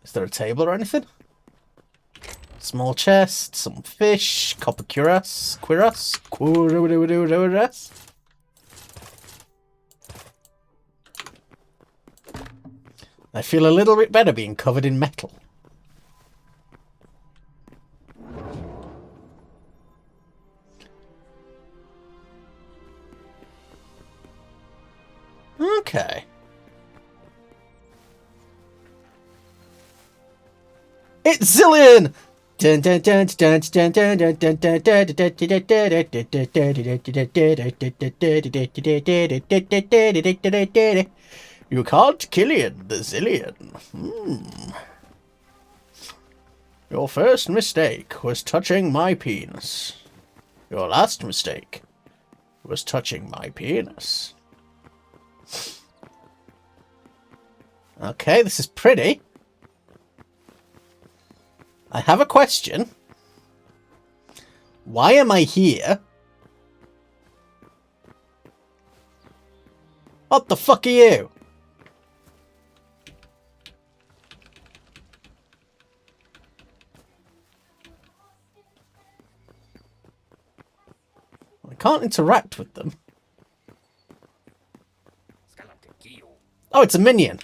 Is there a table or anything? Small chest, some fish, copper cuirass. I feel a little bit better being covered in metal. Okay. It's Zillion! You can't Killian the Zillion. Your first mistake was touching my penis. Your last mistake was touching my penis. Okay, this is pretty. I have a question. Why am I here? What the fuck are you? I can't interact with them. Oh, it's a minion.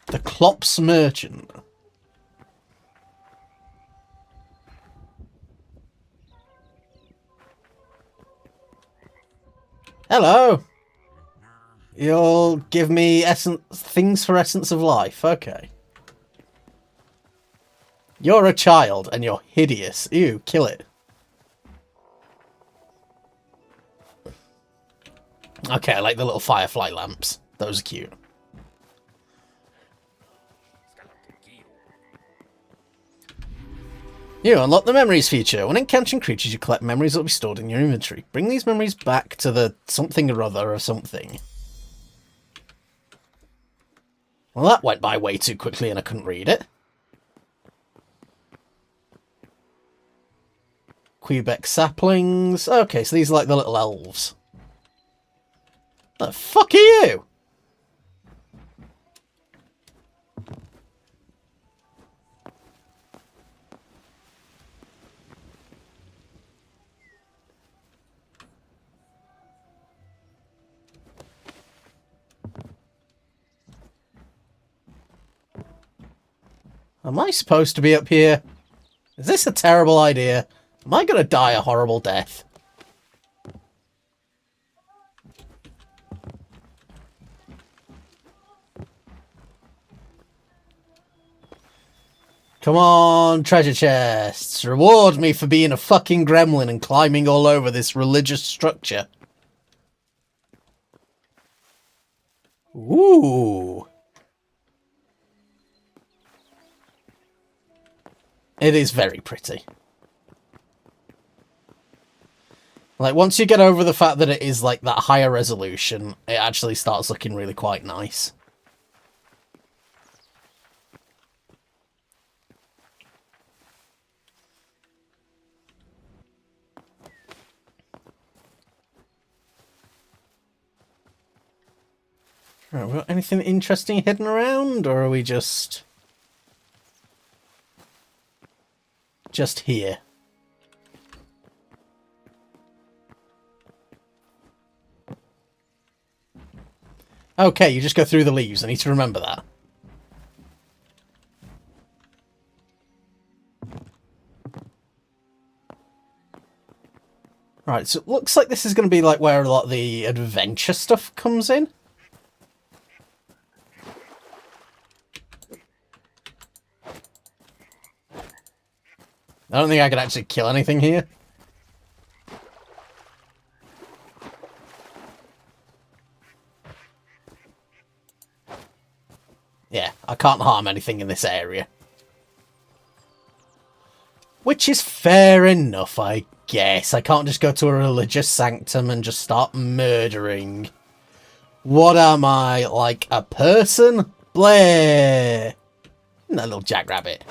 The Klops Merchant. Hello. You'll give me things for essence of life. Okay. You're a child and you're hideous. Ew, kill it. Okay, I like the little firefly lamps. Those are cute. You unlock the memories feature. When encountering creatures, you collect memories that will be stored in your inventory. Bring these memories back to the something or other or something. Well, that went by way too quickly and I couldn't read it. Quebec saplings. Okay, so these are like the little elves. The fuck are you? Am I supposed to be up here? Is this a terrible idea? Am I going to die a horrible death? Come on, treasure chests. Reward me for being a fucking gremlin and climbing all over this religious structure. Ooh. It is very pretty. Like, once you get over the fact that it is, like, that higher resolution, it actually starts looking really quite nice. Right, we got anything interesting hidden around, or are we just here? Okay, you just go through the leaves. I need to remember that. Right, so it looks like this is going to be like where a lot of the adventure stuff comes in. I don't think I can actually kill anything here. Yeah, I can't harm anything in this area. Which is fair enough, I guess. I can't just go to a religious sanctum and just start murdering. What am I, like a person? Blair! That little jackrabbit.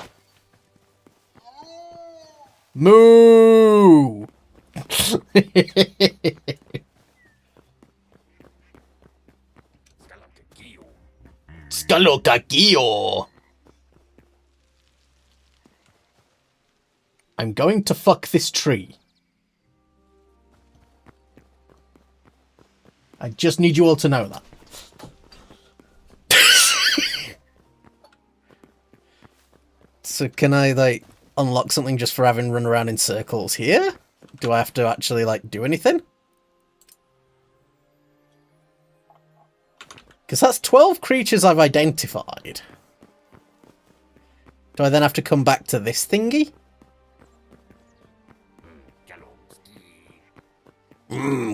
Moo! Scalocagio! I'm going to fuck this tree. I just need you all to know that. So can I, like, unlock something just for having run around in circles here? Do I have to actually, like, do anything? Because that's 12 creatures I've identified. Do I then have to come back to this thingy?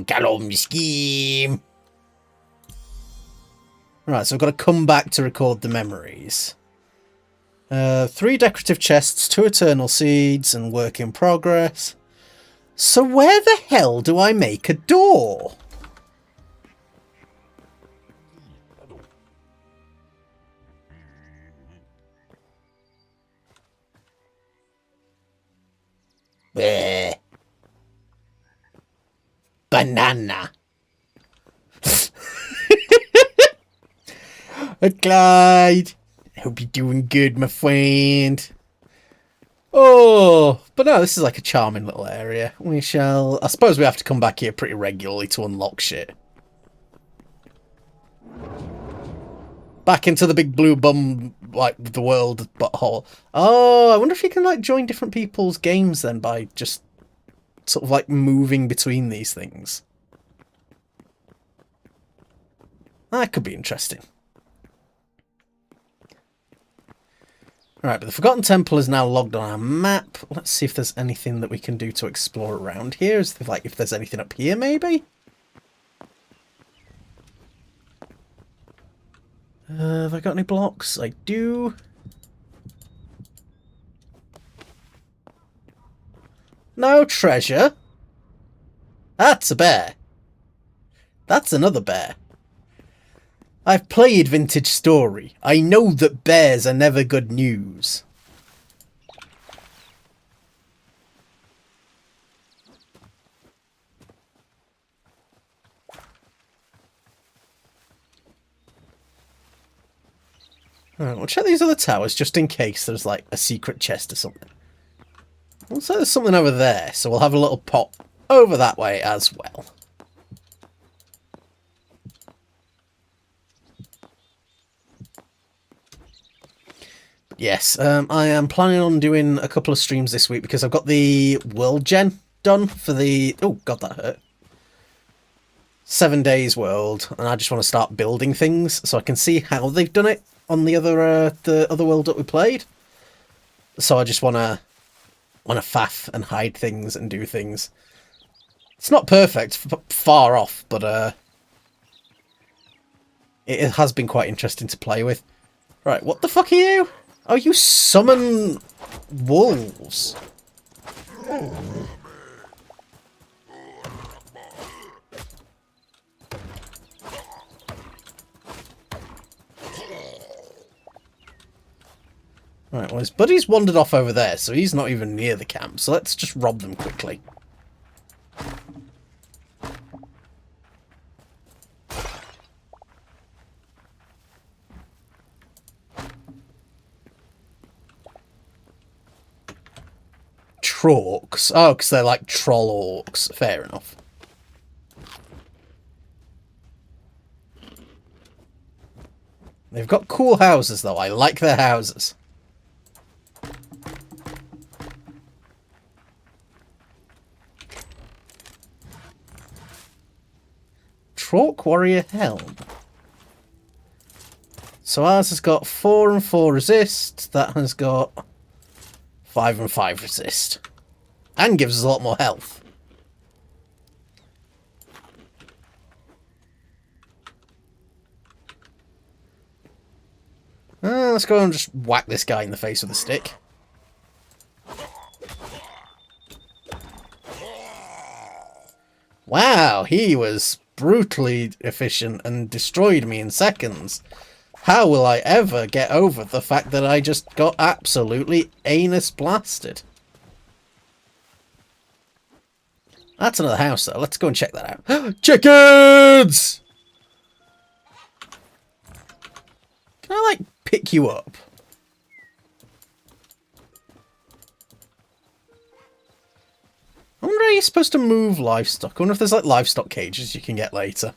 Galomski. Right, so I've got to come back to record the memories. 3 decorative chests, 2 eternal seeds, and work in progress. So where the hell do I make a door? Bleh. Banana. Clyde. I hope you're doing good, my friend. Oh, but no, this is like a charming little area. We shall... I suppose we have to come back here pretty regularly to unlock shit. Back into the big blue bum, like, the world butthole. Oh, I wonder if you can, like, join different people's games then by just sort of, like, moving between these things. That could be interesting. Alright, but the Forgotten Temple is now logged on our map. Let's see if there's anything that we can do to explore around here. Is there, like, if there's anything up here, maybe? Have I got any blocks? I do. No treasure. That's a bear. That's another bear. I've played Vintage Story. I know that bears are never good news. Alright, we'll check these other towers just in case there's like a secret chest or something. Also, there's something over there, so we'll have a little pop over that way as well. Yes, I am planning on doing a couple of streams this week because I've got the world gen done for the... Oh, God, that hurt. 7 days world, and I just want to start building things so I can see how they've done it on the other world that we played. So I just want to faff and hide things and do things. It's not perfect, far off, but it has been quite interesting to play with. Right, what the fuck are you? Oh, you summon wolves. Right, well, his buddy's wandered off over there, so he's not even near the camp, so let's just rob them quickly. Trorks. Oh, because they're like troll orcs. Fair enough. They've got cool houses, though. I like their houses. Trork Warrior Helm. So ours has got 4 and 4 resist. That has got 5 and 5 resist. And gives us a lot more health. Let's go and just whack this guy in the face with a stick. Wow, he was brutally efficient and destroyed me in seconds. How will I ever get over the fact that I just got absolutely anus blasted? That's another house, though. Let's go and check that out. Chickens! Can I, like, pick you up? I wonder how you're supposed to move livestock. I wonder if there's, like, livestock cages you can get later.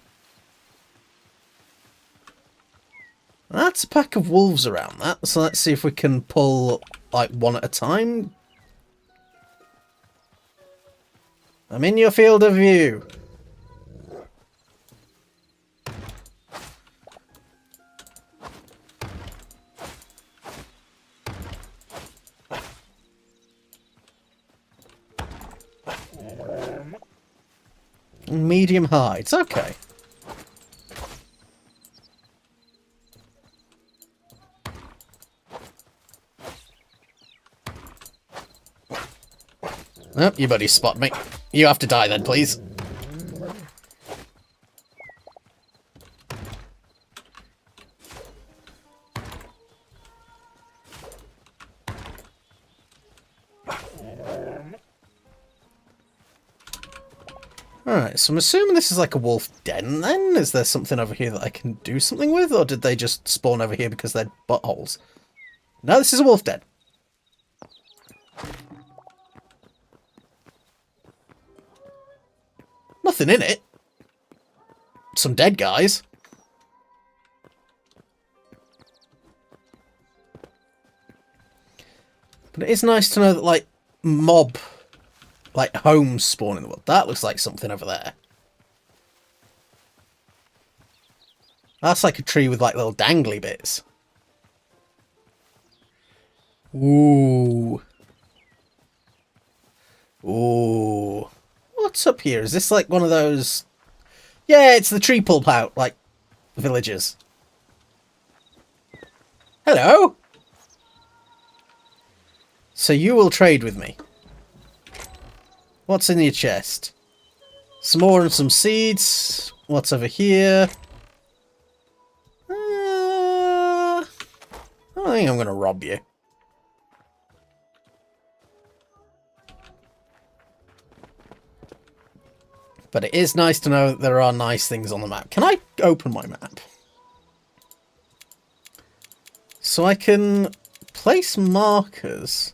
That's a pack of wolves around that, so let's see if we can pull, like, one at a time. I'm in your field of view. Medium hides, okay. Oh, your buddy spotted me. You have to die then, please. Alright, so I'm assuming this is like a wolf den then? Is there something over here that I can do something with? Or did they just spawn over here because they're buttholes? No, this is a wolf den. Nothing in it. Some dead guys. But it is nice to know that, like, mob, like, homes spawn in the world. That looks like something over there. That's like a tree with, like, little dangly bits. Ooh. Ooh. What's up here? Is this like one of those... Yeah, it's the tree pulp out, like, villages. Hello? So you will trade with me. What's in your chest? Some more and some seeds. What's over here? I think I'm going to rob you. But it is nice to know that there are nice things on the map. Can I open my map? So I can place markers.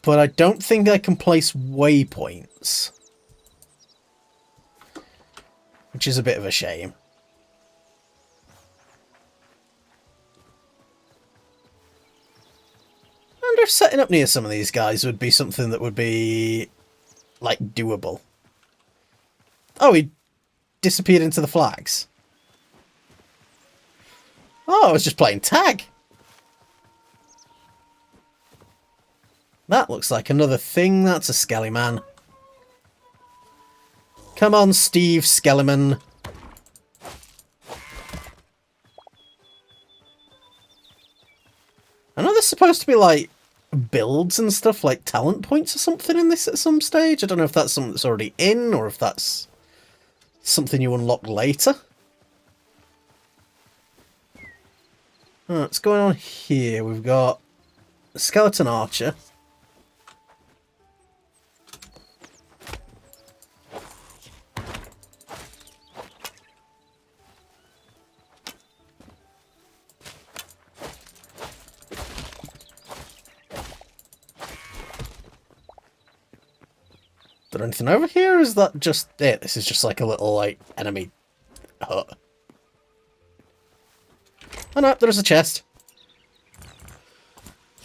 But I don't think I can place waypoints. Which is a bit of a shame. I wonder if setting up near some of these guys would be something that would be, like, doable. Oh, he disappeared into the flags. Oh, I was just playing tag. That looks like another thing. That's a skelly man. Come on, Steve Skellyman. I know there's supposed to be, like, builds and stuff, like talent points or something in this at some stage. I don't know if that's something that's already in, or if that's something you unlock later. What's going on here? We've got a skeleton archer. Is there anything over here, or is that just it? This is just like a little, like, enemy hut. Oh no, there's a chest.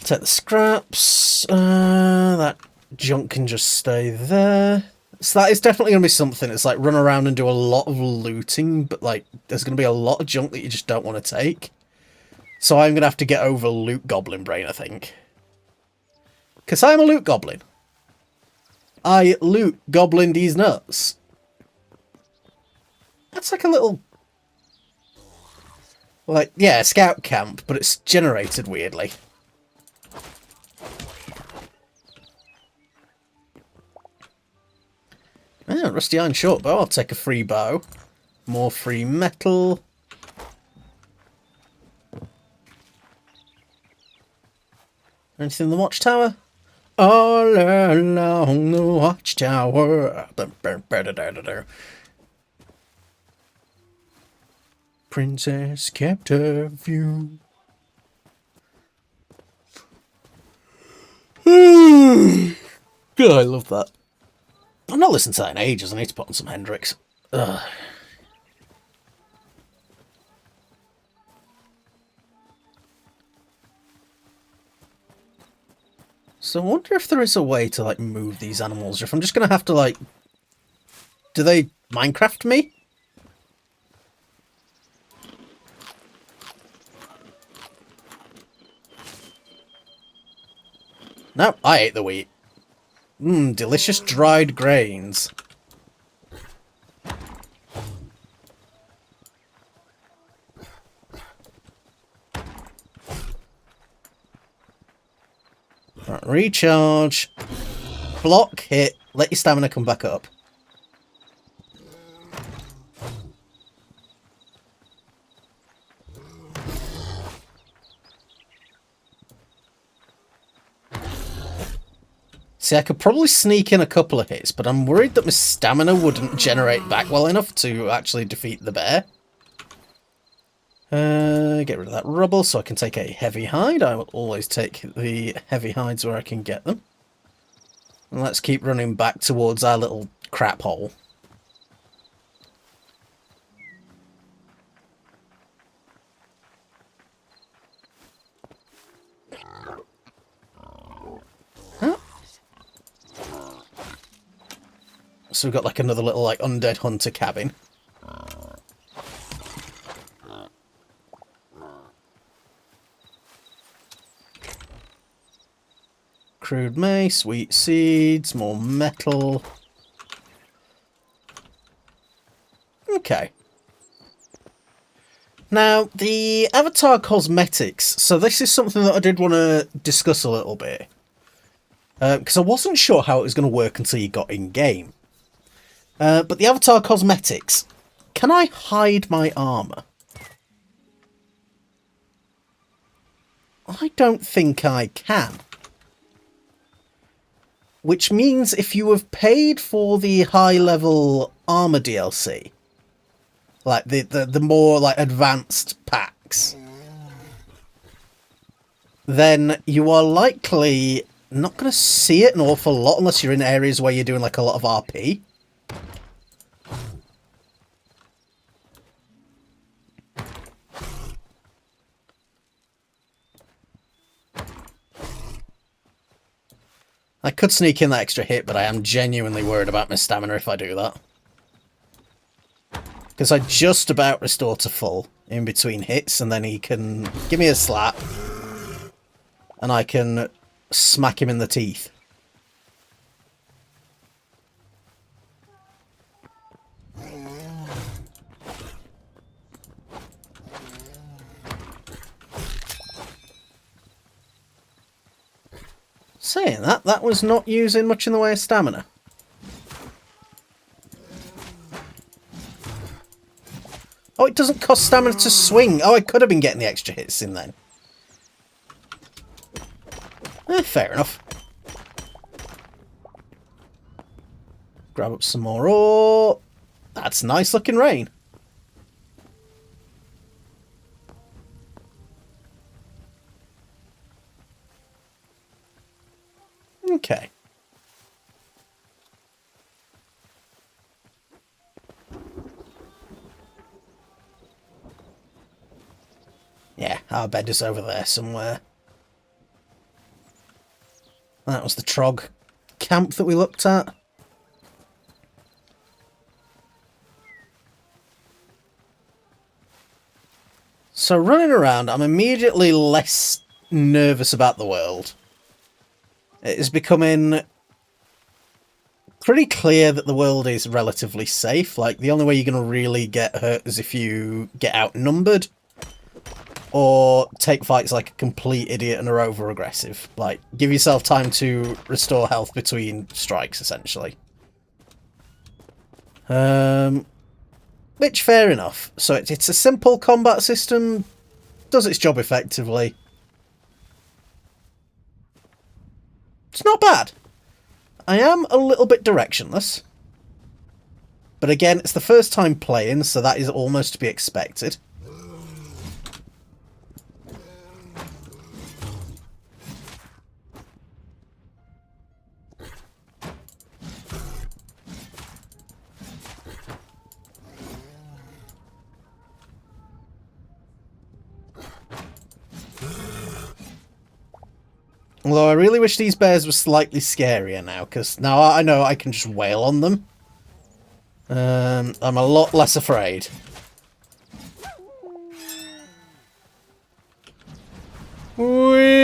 Take the scraps. That junk can just stay there. So that is definitely going to be something. It's like run around and do a lot of looting, but like there's going to be a lot of junk that you just don't want to take. So I'm going to have to get over loot goblin brain, I think. Because I'm a loot goblin. I loot goblin these nuts. That's like a little... like, yeah, scout camp, but it's generated weirdly. Yeah, rusty iron short bow. I'll take a free bow. More free metal. Anything in the watchtower? All along the watchtower. Princess kept her view. God, I love that. I've not listened to that in ages. I need to put on some Hendrix. Ugh. So I wonder if there is a way to, like, move these animals, or if I'm just going to have to, like... Do they Minecraft me? No, I ate the wheat. Mmm, delicious dried grains. Right, recharge. Block, hit, let your stamina come back up. See, I could probably sneak in a couple of hits, but I'm worried that my stamina wouldn't generate back well enough to actually defeat the bear. Get rid of that rubble so I can take a heavy hide. I will always take the heavy hides where I can get them. And let's keep running back towards our little crap hole. So we've got like another little like undead hunter cabin. Crude mace, wheat seeds, more metal. Okay. Now, the avatar cosmetics. So this is something that I did want to discuss a little bit. Because I wasn't sure how it was going to work until you got in-game. But the avatar cosmetics, can I hide my armour? I don't think I can. Which means if you have paid for the high-level armour DLC, like the more like advanced packs, then you are likely not going to see it an awful lot unless you're in areas where you're doing like a lot of RP. I could sneak in that extra hit, but I am genuinely worried about my stamina if I do that. Because I just about restore to full in between hits, and then he can give me a slap, and I can smack him in the teeth. Saying that, that was not using much in the way of stamina. Oh, it doesn't cost stamina to swing. Oh, I could have been getting the extra hits in then. Fair enough. Grab up some more ore. That's nice looking rain. Okay. Yeah, our bed is over there somewhere. That was the Trog camp that we looked at. So running around, I'm immediately less nervous about the world. It is becoming pretty clear that the world is relatively safe. Like, the only way you're going to really get hurt is if you get outnumbered or take fights like a complete idiot and are over-aggressive. Like, give yourself time to restore health between strikes, essentially. Which, fair enough. So it's a simple combat system, does its job effectively. It's not bad. I am a little bit directionless. But again, it's the first time playing, so that is almost to be expected. Although I really wish these bears were slightly scarier now, because now I know I can just wail on them. I'm a lot less afraid. Whee!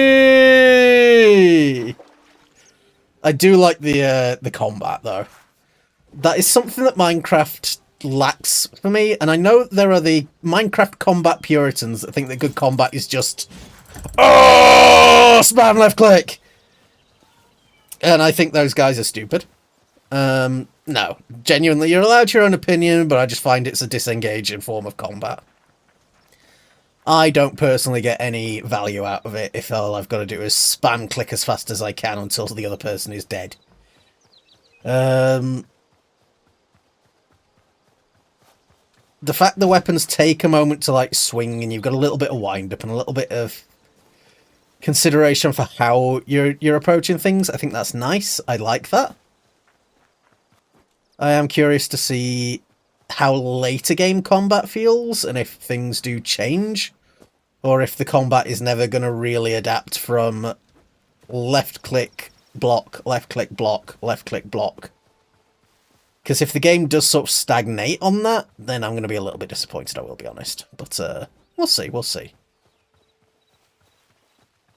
I do like the combat though. That is something that Minecraft lacks for me, and I know there are the Minecraft combat puritans that think that good combat is just spam left click, and I think those guys are stupid. No, genuinely, you're allowed your own opinion, but I just find it's a disengaging form of combat. I don't personally get any value out of it if all I've got to do is spam click as fast as I can until the other person is dead. The fact the weapons take a moment to like swing and you've got a little bit of wind up and a little bit of consideration for how you're approaching things, I think that's nice. I like that. I am curious to see how later game combat feels and if things do change, or if the combat is never going to really adapt from left click block, left click block, left click block. Because if the game does sort of stagnate on that, then I'm going to be a little bit disappointed, I will be honest. But we'll see, we'll see.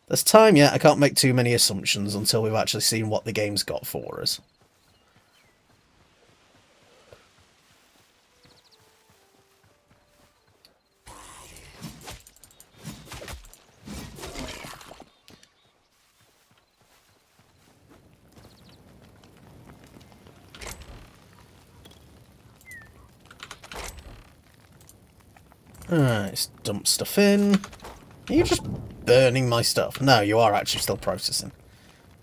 There's time yet. I can't make too many assumptions until we've actually seen what the game's got for us. Alright, let's dump stuff in. Are you just burning my stuff? No, you are actually still processing.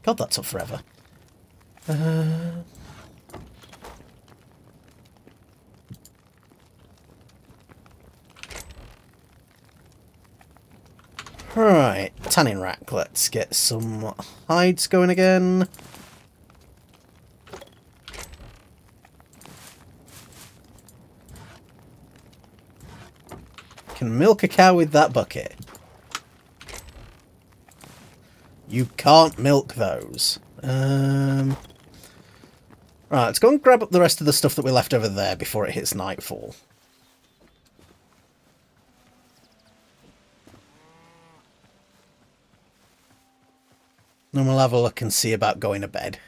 God, that took forever. Right, tanning rack. Let's get some hides going again. Can milk a cow with that bucket. You can't milk those. Right, let's go and grab up the rest of the stuff that we left over there before it hits nightfall. Then we'll have a look and see about going to bed.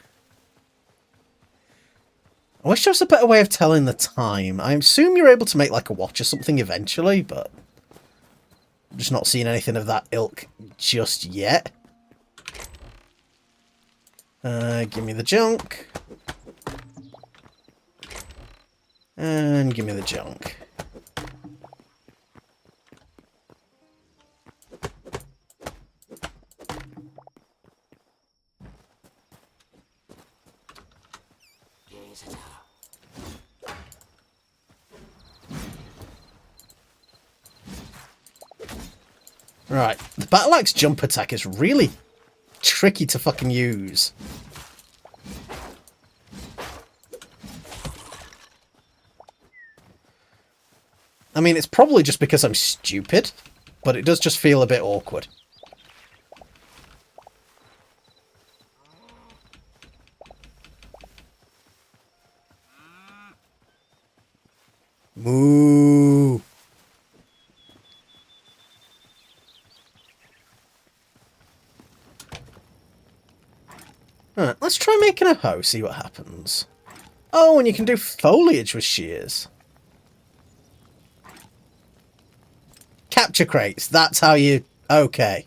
I wish there was a better way of telling the time. I assume you're able to make like a watch or something eventually, but I'm just not seeing anything of that ilk just yet. Give me the junk. And give me the junk. Right, the Battle Axe jump attack is really tricky to fucking use. I mean, it's probably just because I'm stupid, but it does just feel a bit awkward. Moo. Alright, let's try making a hoe, see what happens. Oh, and you can do foliage with shears. Capture crates, that's how you... Okay.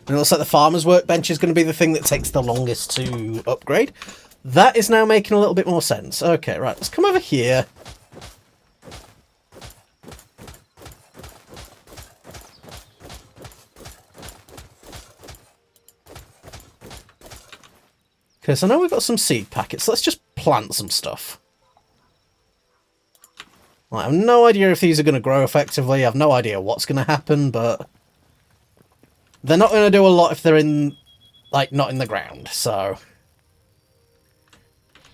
And it looks like the farmer's workbench is going to be the thing that takes the longest to upgrade. That is now making a little bit more sense. Okay, right, let's come over here. Okay, so now we've got some seed packets. Let's just plant some stuff. I have no idea if these are going to grow effectively. I have no idea what's going to happen, but they're not going to do a lot if they're in, like, not in the ground. So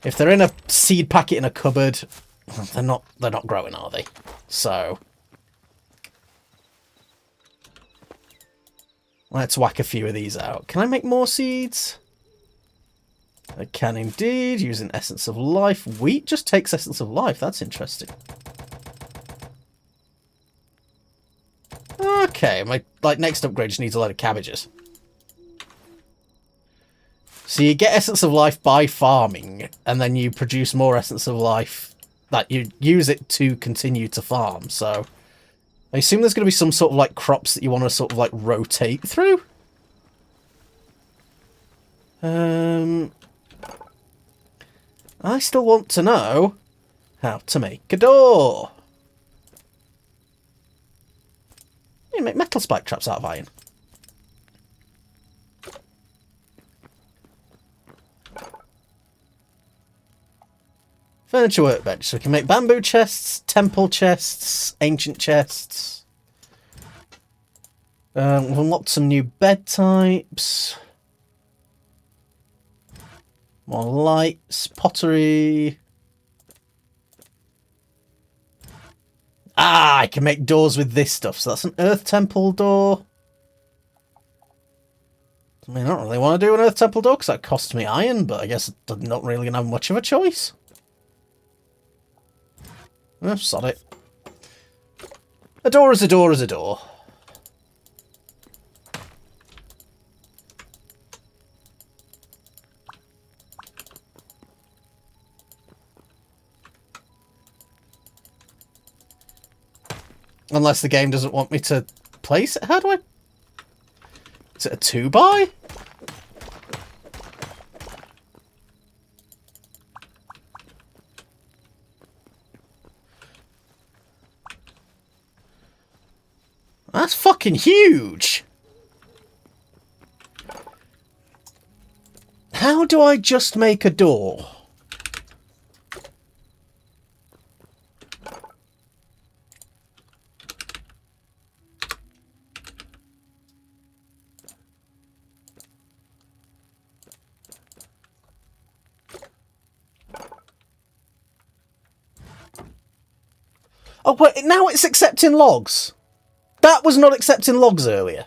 if they're in a seed packet in a cupboard, they're not growing, are they? So let's whack a few of these out. Can I make more seeds? I can indeed, using Essence of Life. Wheat just takes Essence of Life. That's interesting. Okay, my next upgrade just needs a load of cabbages. So you get Essence of Life by farming, and then you produce more Essence of Life that you use it to continue to farm. So I assume there's going to be some sort of like crops that you want to sort of like rotate through. I still want to know how to make a door. You make metal spike traps out of iron. Furniture workbench. So we can make bamboo chests, temple chests, ancient chests. We've unlocked some new bed types. More lights, pottery. Ah, I can make doors with this stuff. So that's an earth temple door. I mean, I don't really want to do an earth temple door because that costs me iron, but I guess I'm not really going to have much of a choice. Oh, sod it. A door is a door is a door. Unless the game doesn't want me to place it. How do I... Is it a 2x? That's fucking huge! How do I just make a door? Oh, but now it's accepting logs. That was not accepting logs earlier.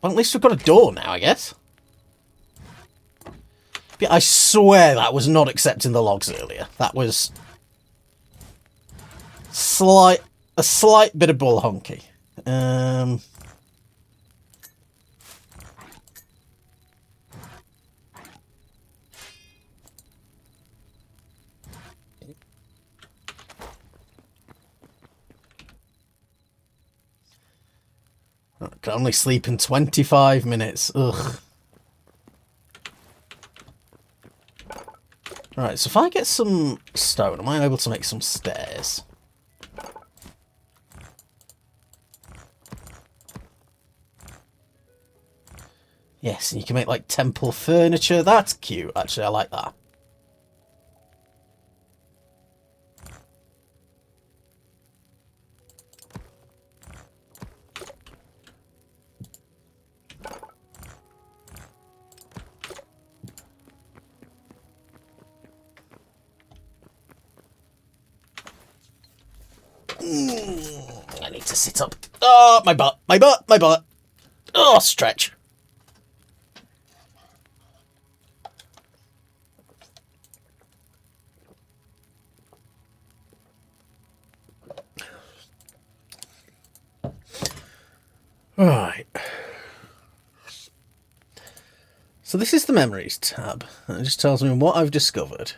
Well, at least we've got a door now, I guess. Yeah, I swear that was not accepting the logs earlier. That was a slight bit of bull honky. I can only sleep in 25 minutes. Ugh. Right, so if I get some stone, am I able to make some stairs? Yes, and you can make, like, temple furniture. That's cute, actually. I like that. I need to sit up. Oh, my butt, my butt, my butt. Oh, stretch. Right. So this is the Memories tab. And it just tells me what I've discovered.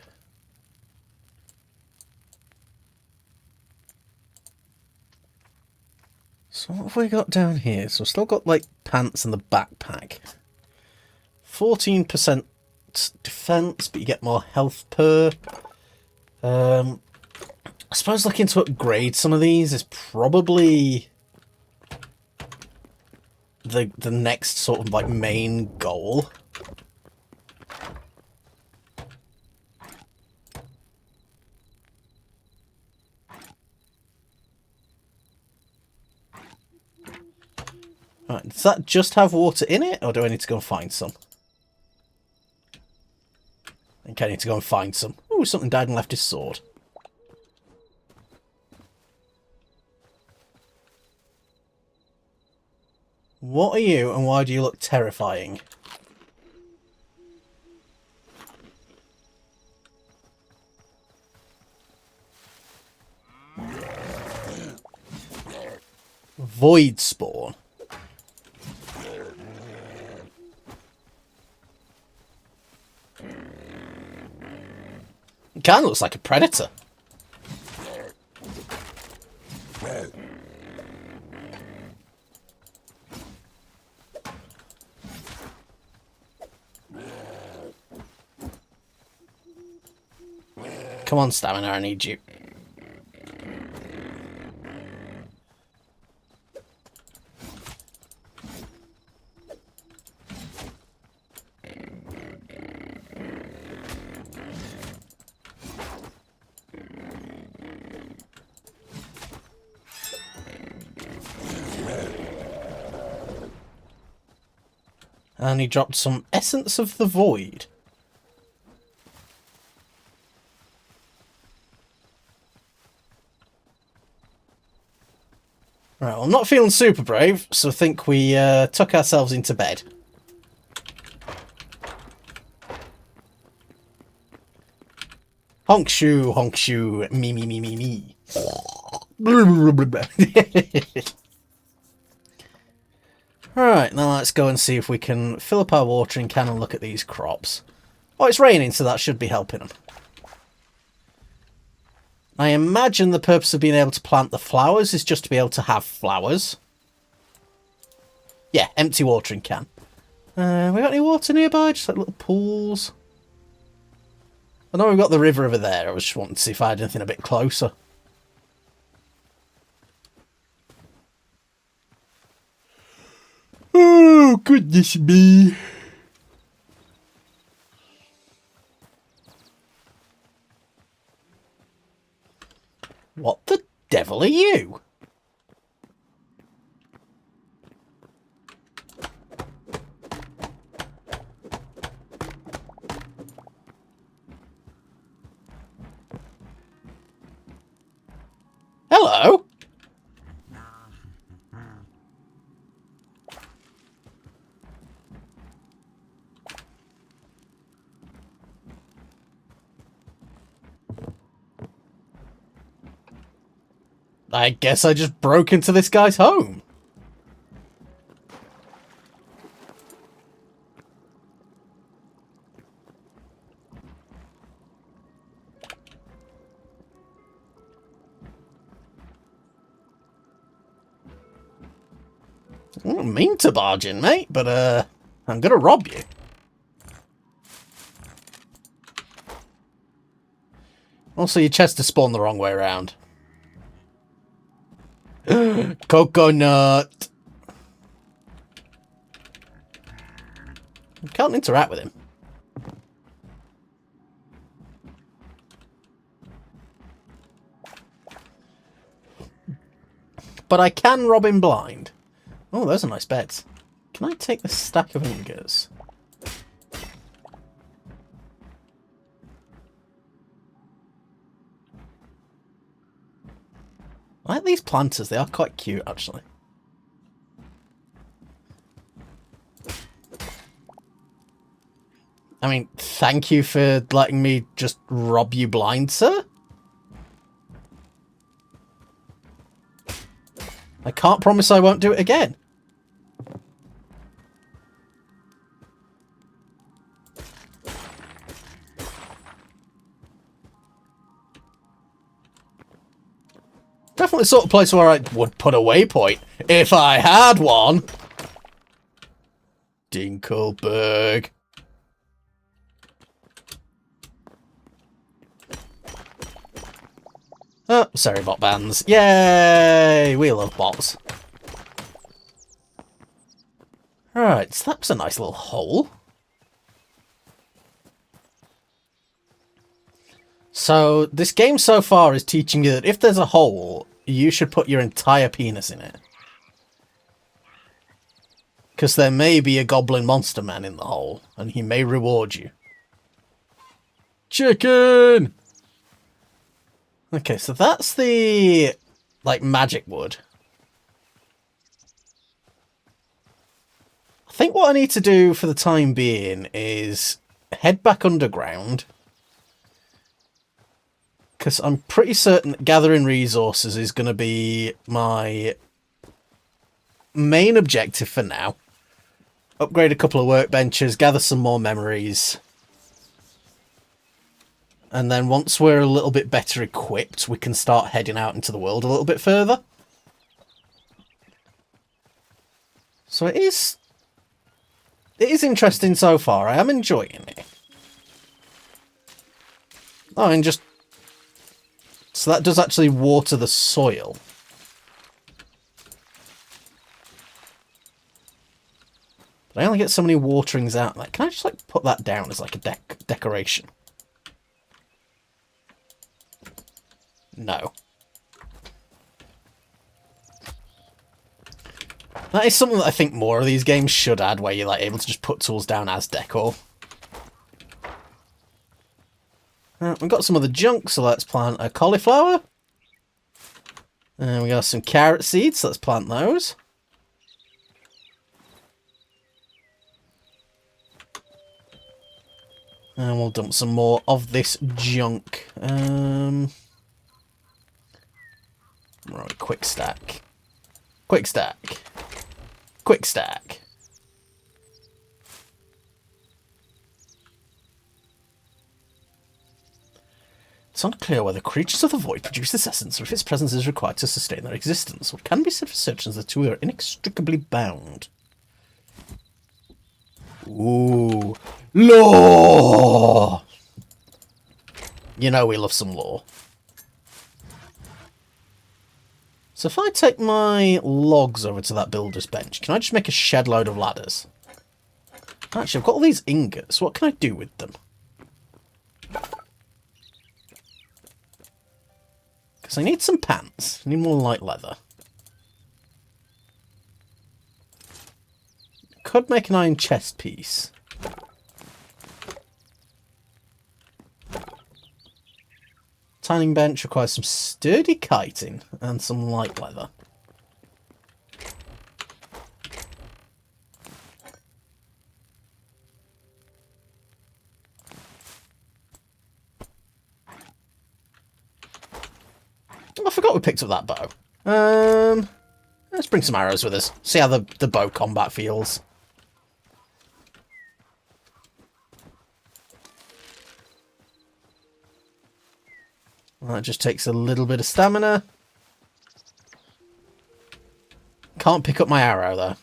So what have we got down here? So we've still got, like, pants and the backpack. 14% defense, but you get more health per. I suppose looking to upgrade some of these is probably the next sort of, like, main goal. Right, does that just have water in it, or do I need to go and find some? I think I need to go and find some. Ooh, something died and left his sword. What are you, and why do you look terrifying? Void spawn. It kind of looks like a predator. Come on, Stamina, I need you. And he dropped some Essence of the Void. Right, well, I'm not feeling super brave, so I think we tuck ourselves into bed. Honk shoe, me, me, me, me, me. Alright, now let's go and see if we can fill up our watering can and look at these crops. Oh, it's raining, so that should be helping them. I imagine the purpose of being able to plant the flowers is just to be able to have flowers. Yeah, empty watering can. We got any water nearby? Just like little pools. I know we've got the river over there. I was just wanting to see if I had anything a bit closer. Oh, goodness me. What the devil are you? Hello? I guess I just broke into this guy's home. I don't mean to barge in, mate, but I'm gonna rob you. Also, your chest is spawned the wrong way around. Coconut. I can't interact with him. But I can rob him blind. Oh, those are nice beds. Can I take the stack of ingots? I like these planters. They are quite cute, actually. I mean, thank you for letting me just rob you blind, sir. I can't promise I won't do it again. definitely the sort of place where I would put a waypoint if I had one. Dinkelberg. Oh, sorry, bot bands. Yay! We love bots. Right, so that was a nice little hole. So, this game so far is teaching you that if there's a hole, you should put your entire penis in it. Because there may be a goblin monster man in the hole, and he may reward you. Chicken! Okay, so that's the, like, magic wood. I think what I need to do for the time being is head back underground. Because I'm pretty certain that gathering resources is going to be my main objective for now. Upgrade a couple of workbenches, gather some more memories. And then once we're a little bit better equipped, we can start heading out into the world a little bit further. So it is interesting so far. I am enjoying it. Oh, and just... So that does actually water the soil. But I only get so many waterings out. Like, can I just like put that down as like a decoration? No. That is something that I think more of these games should add, where you're like able to just put tools down as decor. We've got some other junk, so let's plant a cauliflower. And we got some carrot seeds, so let's plant those. And we'll dump some more of this junk. Right, quick stack. Quick stack. Quick stack. It's unclear whether creatures of the void produce this essence or if its presence is required to sustain their existence. What can be said for certain is that the two are inextricably bound. Ooh. Lore! You know we love some lore. So if I take my logs over to that builder's bench, can I just make a shed load of ladders? Actually, I've got all these ingots. What can I do with them? Because I need some pants. I need more light leather. Could make an iron chest piece. Tanning bench requires some sturdy kiting and some light leather. I forgot we picked up that bow. Let's bring some arrows with us. See how the bow combat feels. That just takes a little bit of stamina. Can't pick up my arrow, though.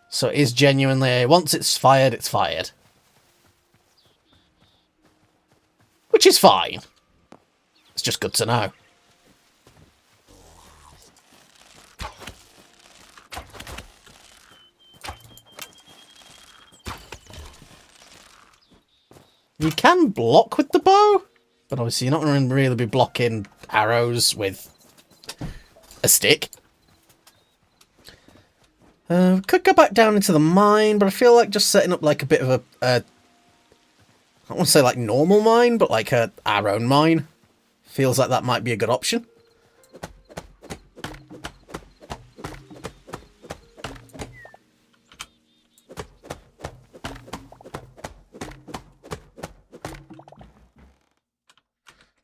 So it is genuinely... Once it's fired, it's fired. Which is fine. It's just good to know. You can block with the bow, but obviously you're not going to really be blocking arrows with a stick. Could go back down into the mine, but I feel like just setting up like a bit of a I don't want to say like normal mine, but like our own mine. Feels like that might be a good option.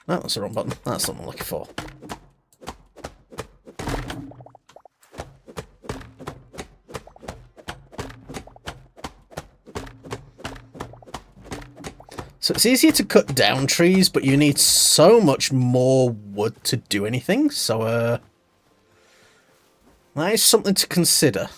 No, that's the wrong button. That's what I'm looking for. So it's easier to cut down trees, but you need so much more wood to do anything, so, that is something to consider.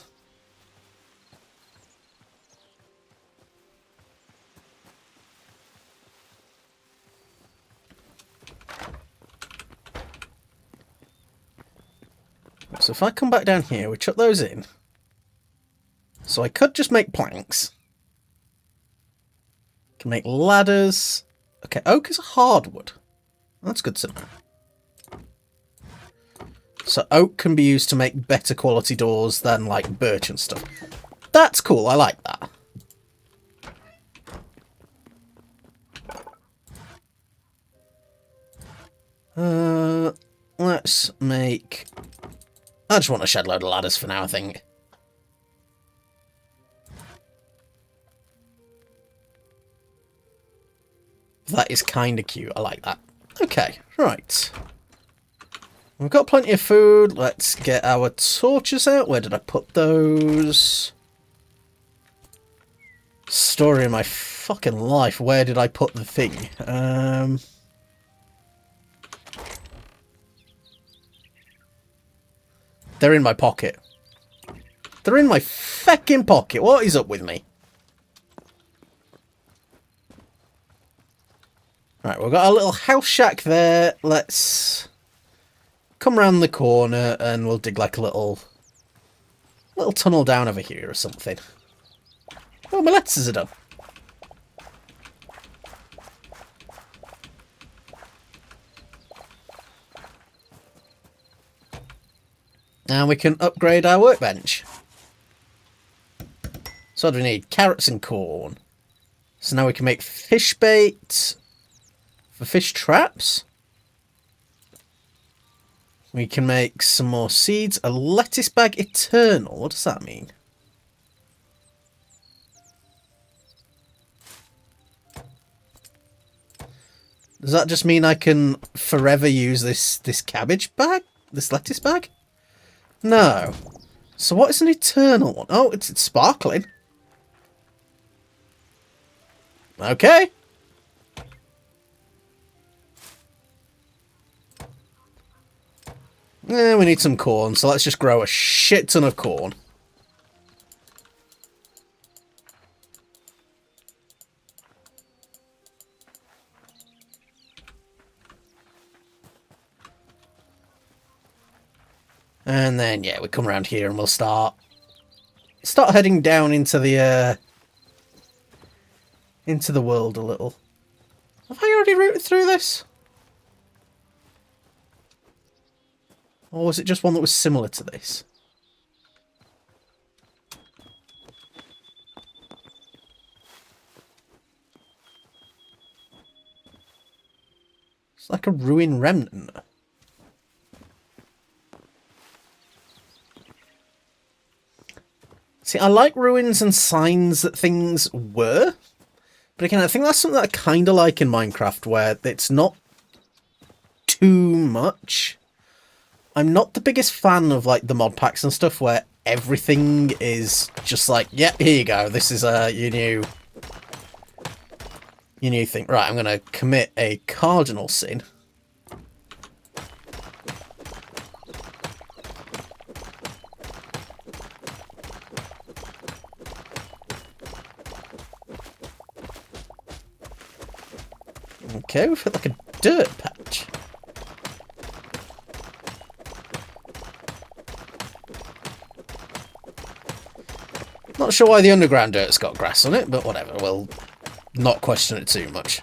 So if I come back down here, we chuck those in. So I could just make planks. Can make ladders. Okay, oak is a hardwood. That's good to know. So oak can be used to make better quality doors than like birch and stuff. That's cool, I like that. Let's make... I just want a shed load of ladders for now, I think. That is kind of cute. I like that. Okay, right. We've got plenty of food. Let's get our torches out. Where did I put those? Story of my fucking life. Where did I put the thing? They're in my pocket. They're in my feckin' pocket. What is up with me? Right, we've got a little house shack there. Let's come round the corner and we'll dig like a little tunnel down over here or something. Oh, my lettuces are done. And we can upgrade our workbench. So what do we need? Carrots and corn. So now we can make fish bait for fish traps. We can make some more seeds. A lettuce bag eternal. What does that mean? Does that just mean I can forever use this cabbage bag? This lettuce bag? No. So what is an eternal one? Oh, it's sparkling. Okay. We need some corn, so let's just grow a shit ton of corn. And then, yeah, we come around here and we'll start heading down into the world a little. Have I already routed through this? Or was it just one that was similar to this? It's like a ruin remnant. See, I like ruins and signs that things were. But again, I think that's something that I kind of like in Minecraft, where it's not too much. I'm not the biggest fan of, like, the mod packs and stuff, where everything is just like, yep, here you go, this is your new thing. Right, I'm going to commit a cardinal sin. Okay, we've hit like a dirt patch. Not sure why the underground dirt's got grass on it, but whatever, we'll not question it too much.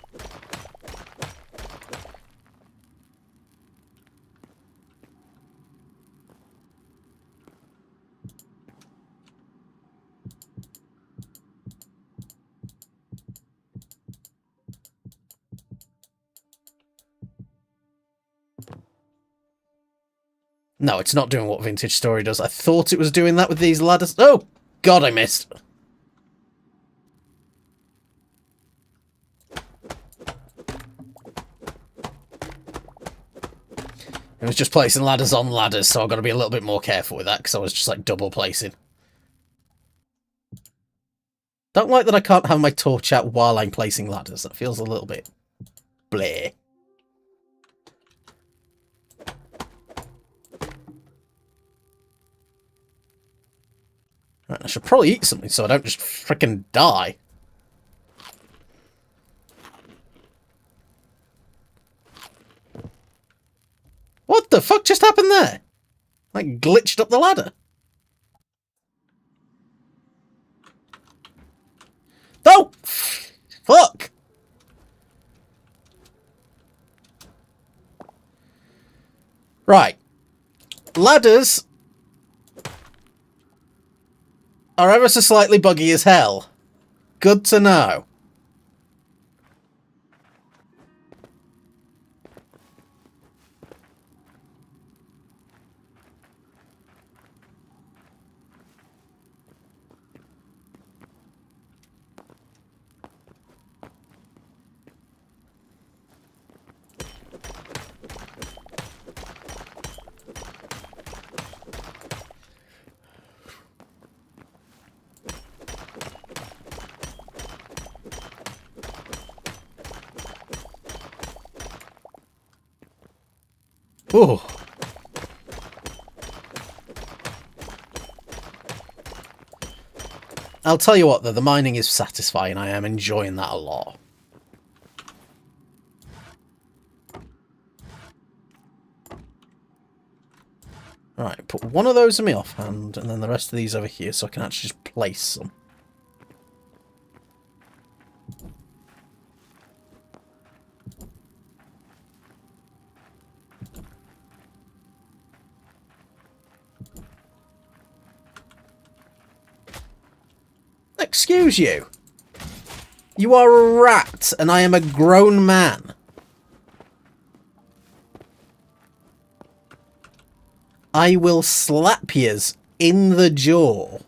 No, it's not doing what Vintage Story does. I thought it was doing that with these ladders. Oh, God, I missed. It was just placing ladders on ladders, so I've got to be a little bit more careful with that, because I was just, like, double placing. Don't like that I can't have my torch out while I'm placing ladders. That feels a little bit bleh. Right, I should probably eat something so I don't just frickin' die. What the fuck just happened there? Like, glitched up the ladder. Oh! Fuck! Right. Ladders are ever so slightly buggy as hell. Good to know. Ooh. I'll tell you what, though, the mining is satisfying. I am enjoying that a lot. Right, put one of those in my offhand, and then the rest of these over here so I can actually just place some. Excuse you. You are a rat, and I am a grown man. I will slap yous in the jaw.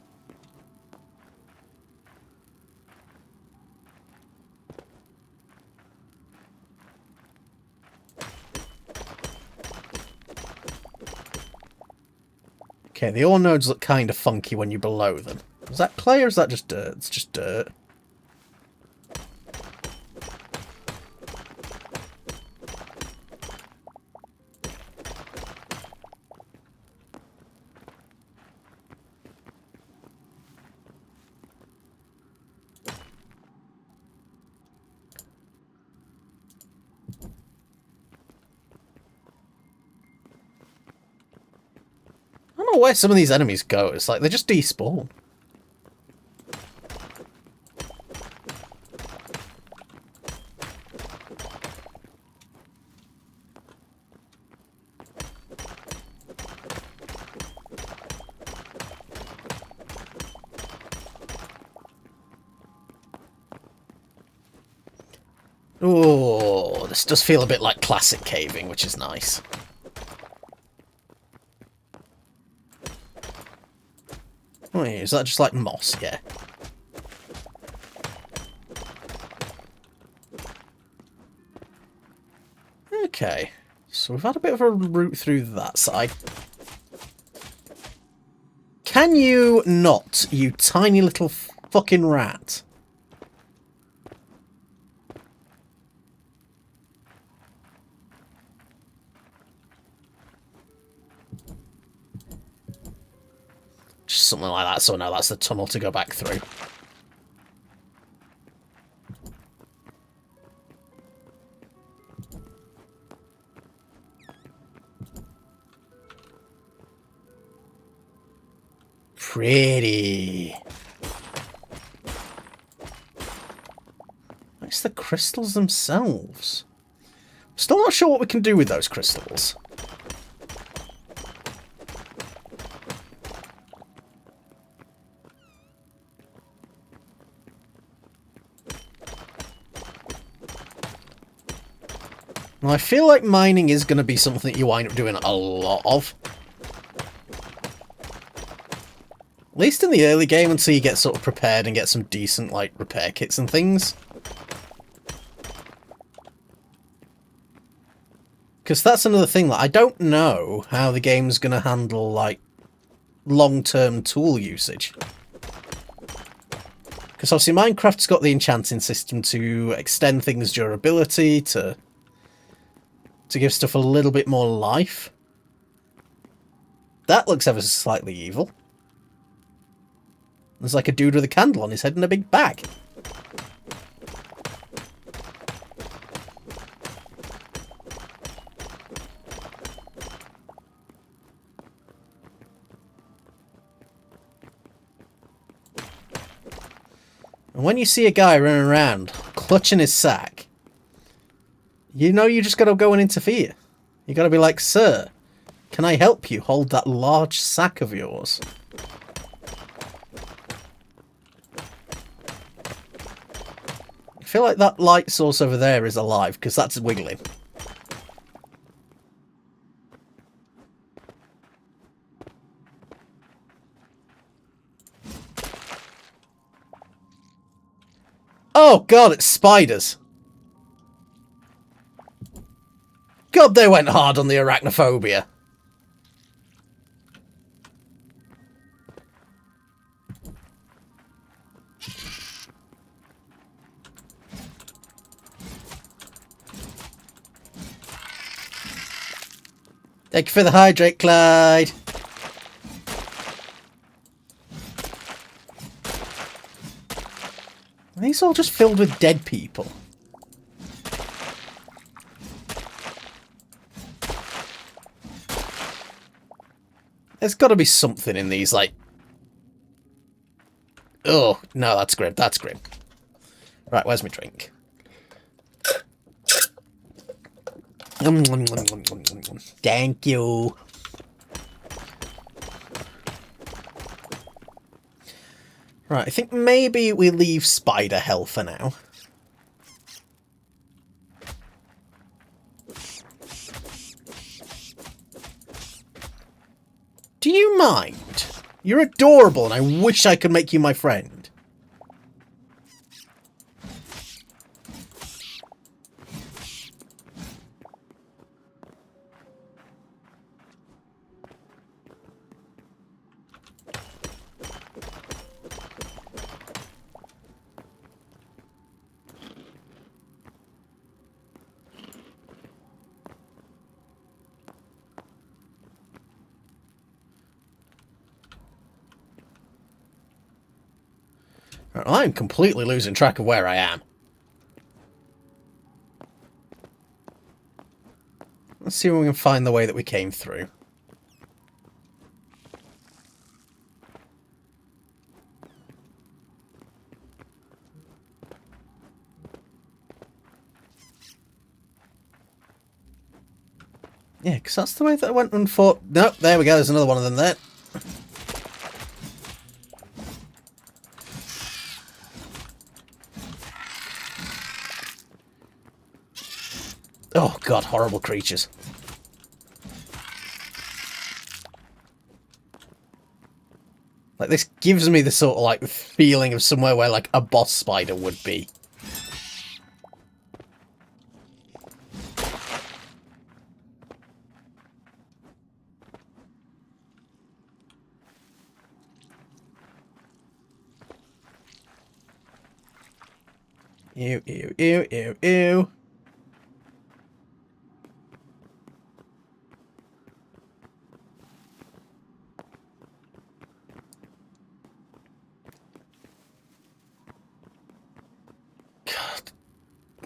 Okay, the ore nodes look kind of funky when you're below them. Is that clay or is that just dirt? It's just dirt. I don't know where some of these enemies go. It's like they just despawn. Oh, this does feel a bit like classic caving, which is nice. Oh, is that just like moss? Yeah. Okay, so we've had a bit of a route through that side. Can you not, you tiny little fucking rat? Just something like that, so no, that's the tunnel to go back through. Pretty. It's the crystals themselves. Still not sure what we can do with those crystals. Well, I feel like mining is going to be something that you wind up doing a lot of. At least in the early game until you get sort of prepared and get some decent, like, repair kits and things. Because that's another thing, that I don't know how the game's going to handle, like, long-term tool usage. Because obviously Minecraft's got the enchanting system to extend things' durability, to give stuff a little bit more life. That looks ever so slightly evil. There's like a dude with a candle on his head and a big bag. And when you see a guy running around, clutching his sack, you know you just got to go and interfere. You got to be like, sir, can I help you hold that large sack of yours? I feel like that light source over there is alive, because that's wiggling. Oh god, it's spiders. God, they went hard on the arachnophobia. Thank you for the hydrate, Clyde. Are these all just filled with dead people? There's got to be something in these, like... Oh, no, that's grim. That's grim. Right, where's my drink? Thank you. Right, I think maybe we leave Spider Hell for now. Do you mind? You're adorable and I wish I could make you my friend. I'm completely losing track of where I am. Let's see if we can find the way that we came through. Yeah, because that's the way that I went and fought... Nope, there we go, there's another one of them there. Oh god, horrible creatures. Like, this gives me the sort of, like, feeling of somewhere where, like, a boss spider would be. Ew, ew, ew, ew, ew.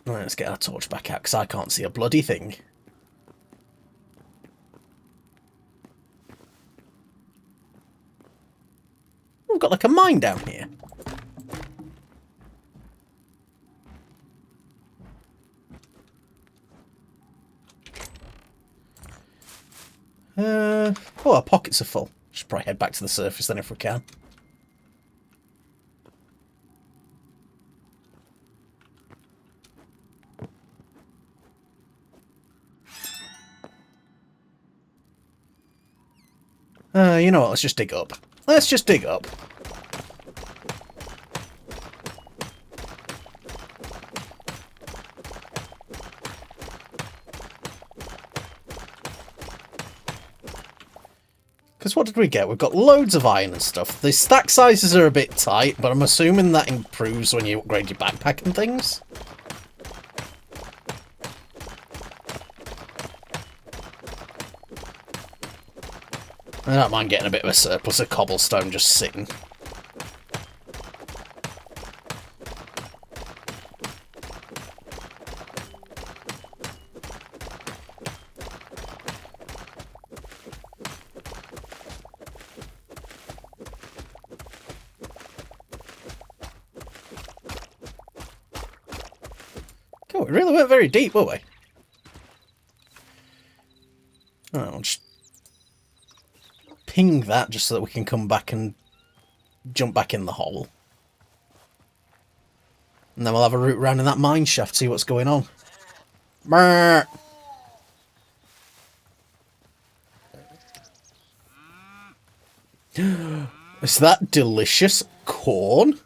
Right, let's get our torch back out, because I can't see a bloody thing. We've got like a mine down here. Oh, our pockets are full. Should probably head back to the surface then if we can. You know what, let's just dig up. Let's just dig up. Because what did we get? We've got loads of iron and stuff. The stack sizes are a bit tight, but I'm assuming that improves when you upgrade your backpack and things. I don't mind getting a bit of a surplus of cobblestone just sitting. God, we really went very deep, were we? Alright, I'll just ping that just so that we can come back and jump back in the hole. And then we'll have a route around in that mine shaft, see what's going on. Brrr. Is that delicious corn?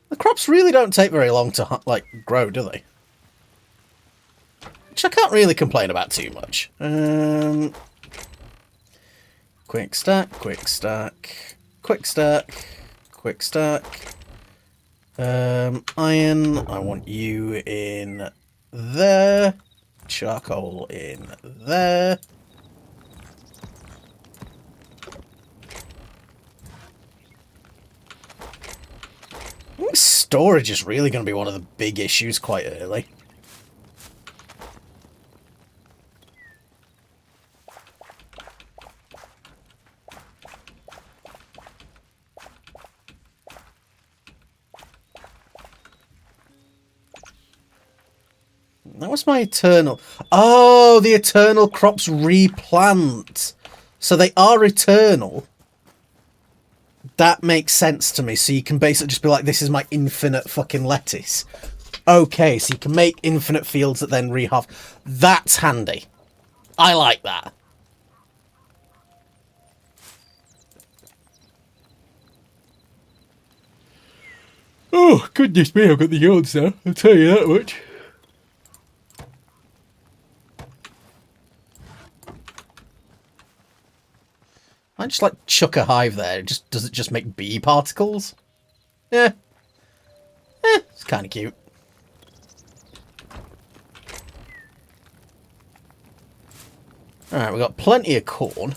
The crops really don't take very long to, like, grow, do they? Which I can't really complain about too much. Quick stack, quick stack, quick stack, quick stack. Iron, I want you in there. Charcoal in there. I think storage is really going to be one of the big issues quite early. That was my eternal... Oh, the eternal crops replant. So they are eternal. That makes sense to me. So you can basically just be like, this is my infinite fucking lettuce. Okay, so you can make infinite fields that then rehalve. That's handy. I like that. Oh, goodness me, I've got the yawns now. I'll tell you that much. I just like chuck a hive there. Does it just make bee particles? Yeah. It's kind of cute. Alright, we've got plenty of corn.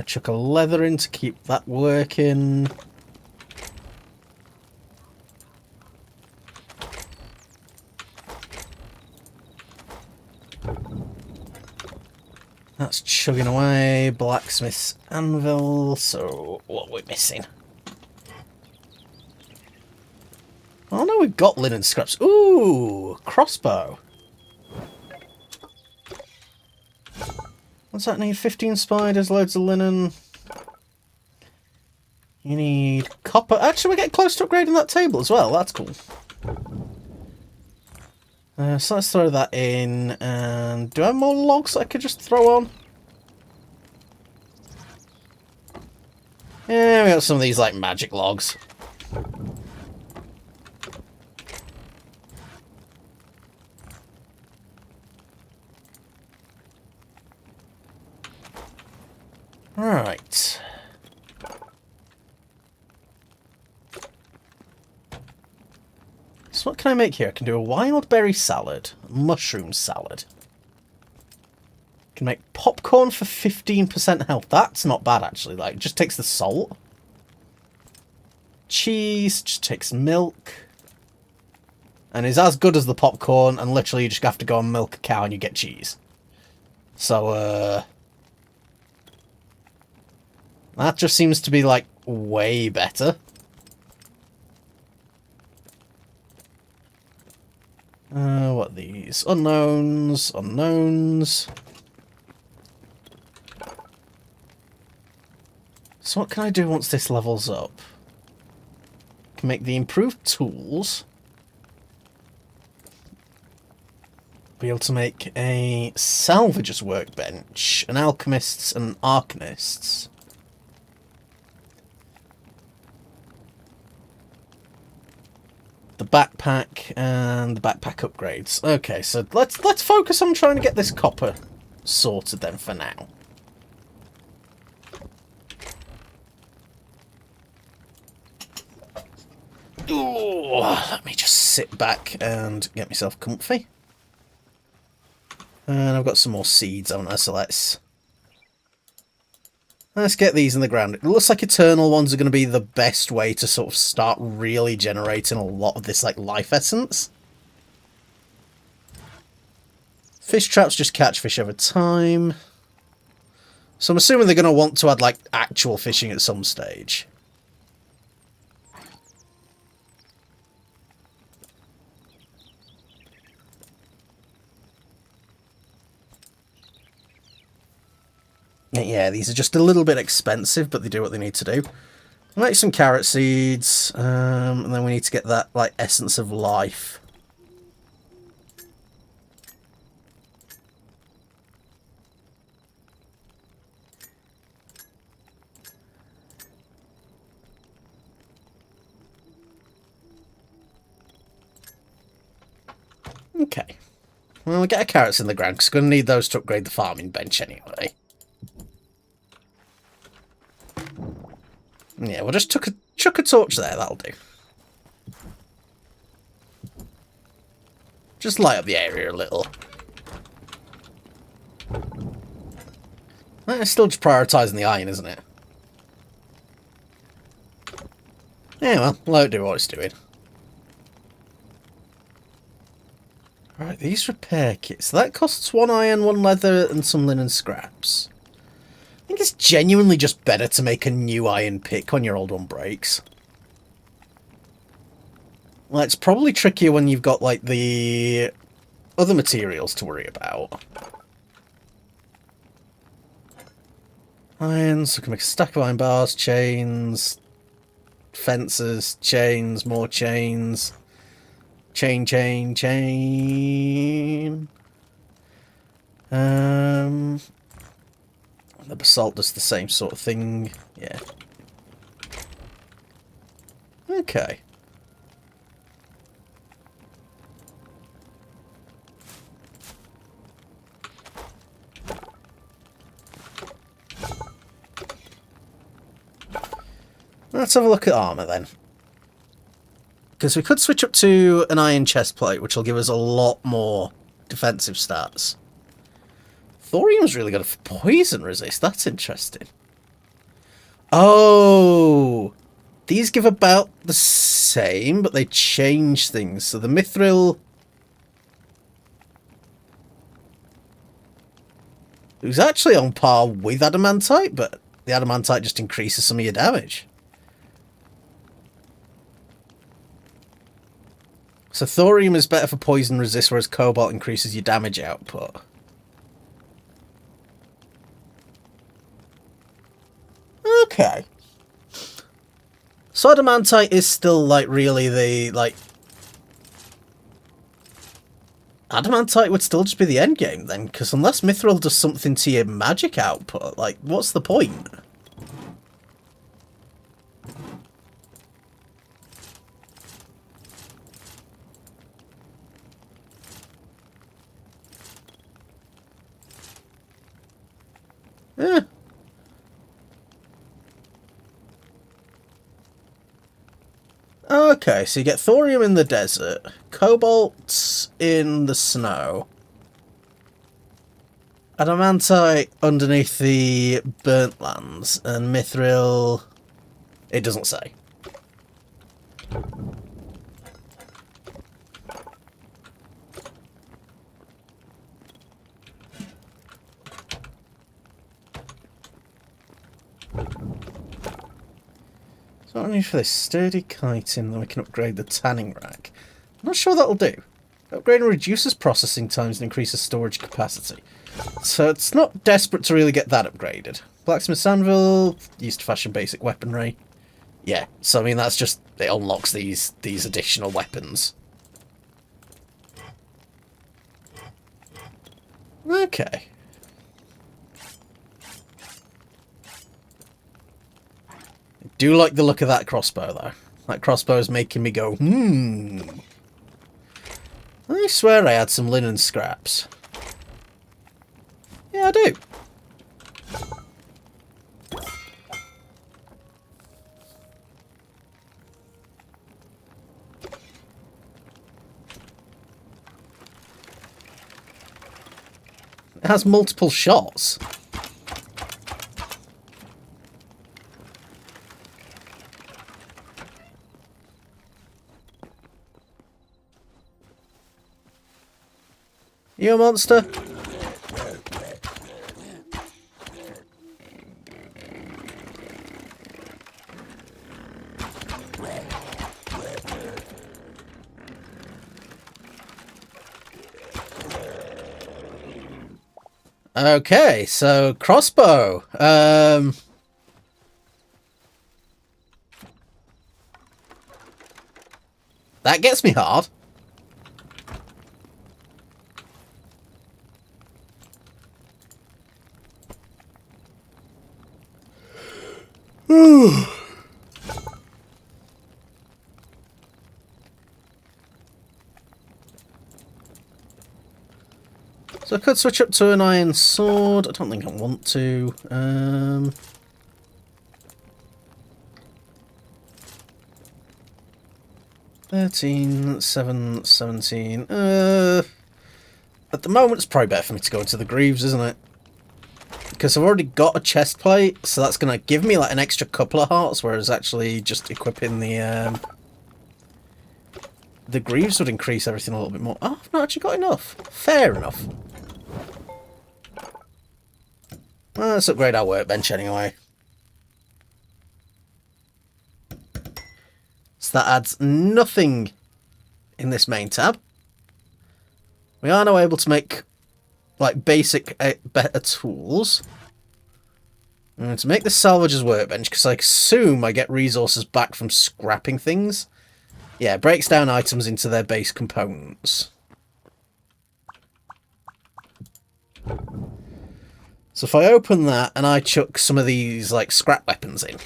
Chuck a leather in to keep that working. That's chugging away. Blacksmith's anvil. So, what are we missing? Oh no, we've got linen scraps. Ooh, crossbow. What's that need? 15 spiders, loads of linen. You need copper. Actually, we're getting close to upgrading that table as well. That's cool. So let's throw that in. And do I have more logs I could just throw on? Yeah, we got some of these like magic logs. Right. So what can I make here? I can do a wild berry salad, mushroom salad. Can make popcorn for 15% health. That's not bad actually. Like, it just takes the salt. Cheese just takes milk. And is as good as the popcorn, and literally you just have to go and milk a cow and you get cheese. So, that just seems to be, like, way better. What are these? Unknowns, unknowns. So what can I do once this levels up? I can make the improved tools. Be able to make a salvager's workbench, an alchemist's and an arcanist's. The backpack and the backpack upgrades. Okay, so let's focus on trying to get this copper sorted then for now. Ooh, let me just sit back and get myself comfy. And I've got some more seeds, haven't I? So let's get these in the ground. It looks like eternal ones are going to be the best way to sort of start really generating a lot of this like life essence. Fish traps just catch fish over time. So I'm assuming they're going to want to add like actual fishing at some stage. Yeah, these are just a little bit expensive, but they do what they need to do. Make some carrot seeds, and then we need to get that like essence of life. Okay. Well, we'll get our carrots in the ground, because we're going to need those to upgrade the farming bench anyway. Yeah, we'll just chuck a torch there, that'll do. Just light up the area a little. It's still just prioritising the iron, isn't it? Yeah, well, let it do what it's doing. Right, these repair kits. That costs 1 iron, 1 leather, and some linen scraps. I think it's genuinely just better to make a new iron pick when your old one breaks. Well, it's probably trickier when you've got, like, the other materials to worry about. Irons, we can make a stack of iron bars, chains, fences, chains, more chains. Chain. The basalt does the same sort of thing. Yeah. Okay. Let's have a look at armour then. Because we could switch up to an iron chestplate, which will give us a lot more defensive stats. Thorium's really good for poison resist. That's interesting. Oh! These give about the same, but they change things. So the mithril... it was actually on par with adamantite, but the adamantite just increases some of your damage. So thorium is better for poison resist, whereas cobalt increases your damage output. Okay. So adamantite is still, like, really the, like... adamantite would still just be the end game, then, because unless mithril does something to your magic output, like, what's the point? Eh. Okay, so you get thorium in the desert, cobalt in the snow, adamantite underneath the burnt lands, and mithril... it doesn't say. So what I need for this? Sturdy chitin, then we can upgrade the tanning rack. I'm not sure that'll do. Upgrading reduces processing times and increases storage capacity. So it's not desperate to really get that upgraded. Blacksmith's anvil, used to fashion basic weaponry. Yeah, so I mean that's just, it unlocks these additional weapons. Okay. I do like the look of that crossbow though. That crossbow's making me go, I swear I had some linen scraps. Yeah, I do. It has multiple shots. You a monster? Okay, so crossbow. That gets me hard. So I could switch up to an iron sword. I don't think I want to. 13, 7, 17. At the moment, it's probably better for me to go into the Greaves, isn't it? Because I've already got a chest plate, so that's going to give me like an extra couple of hearts, whereas actually just equipping the Greaves would increase everything a little bit more. Oh, I've not actually got enough. Fair enough. Well, let's upgrade our workbench anyway. So that adds nothing in this main tab. We are now able to make like basic better tools. And to make the salvager's workbench, because I assume I get resources back from scrapping things. Yeah, it breaks down items into their base components. So if I open that and I chuck some of these like scrap weapons in.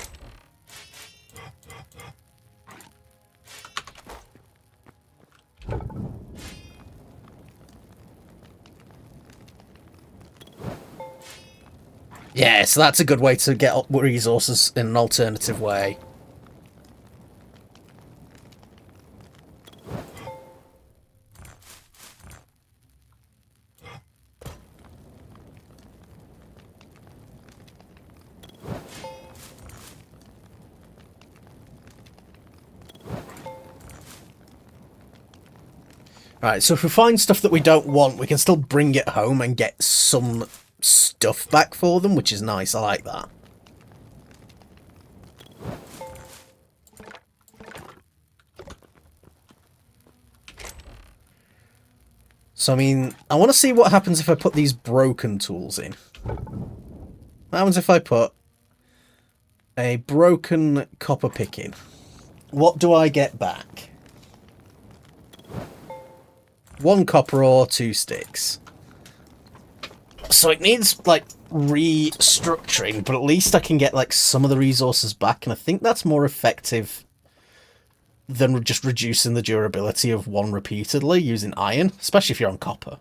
Yeah, so that's a good way to get resources in an alternative way. Alright, so if we find stuff that we don't want, we can still bring it home and get some stuff back for them, which is nice. I like that. So, I mean, I want to see what happens if I put these broken tools in. What happens if I put a broken copper pick in? What do I get back? 1 copper ore, 2 sticks. So it needs, like, restructuring, but at least I can get, like, some of the resources back, and I think that's more effective than just reducing the durability of one repeatedly using iron, especially if you're on copper.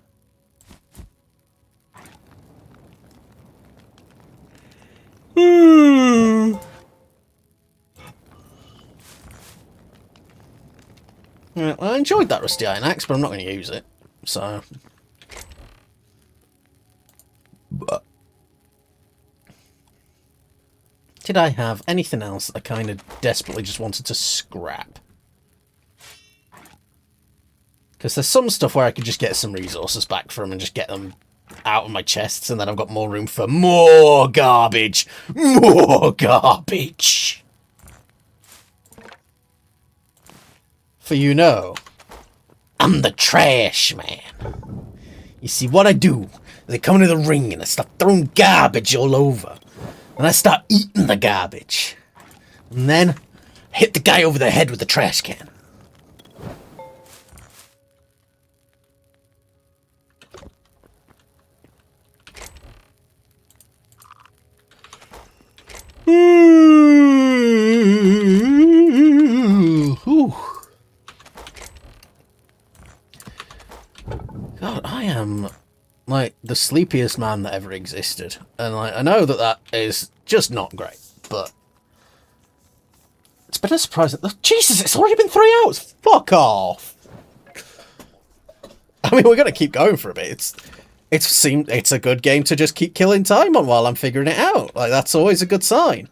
Yeah, well, I enjoyed that rusty iron axe, but I'm not going to use it, so... But... Did I have anything else I kind of desperately just wanted to scrap? Because there's some stuff where I could just get some resources back from and just get them out of my chests, and then I've got more room for more garbage! More garbage! For you know, I'm the trash man. You see, what I do is I come into the ring and I start throwing garbage all over. And I start eating the garbage. And then I hit the guy over the head with the trash can. the sleepiest man that ever existed. And I know that that is just not great, but it's been a surprise. Jesus, it's already been 3 hours. Fuck off. I mean, we're going to keep going for a bit. It's a good game to just keep killing time on while I'm figuring it out. Like, that's always a good sign.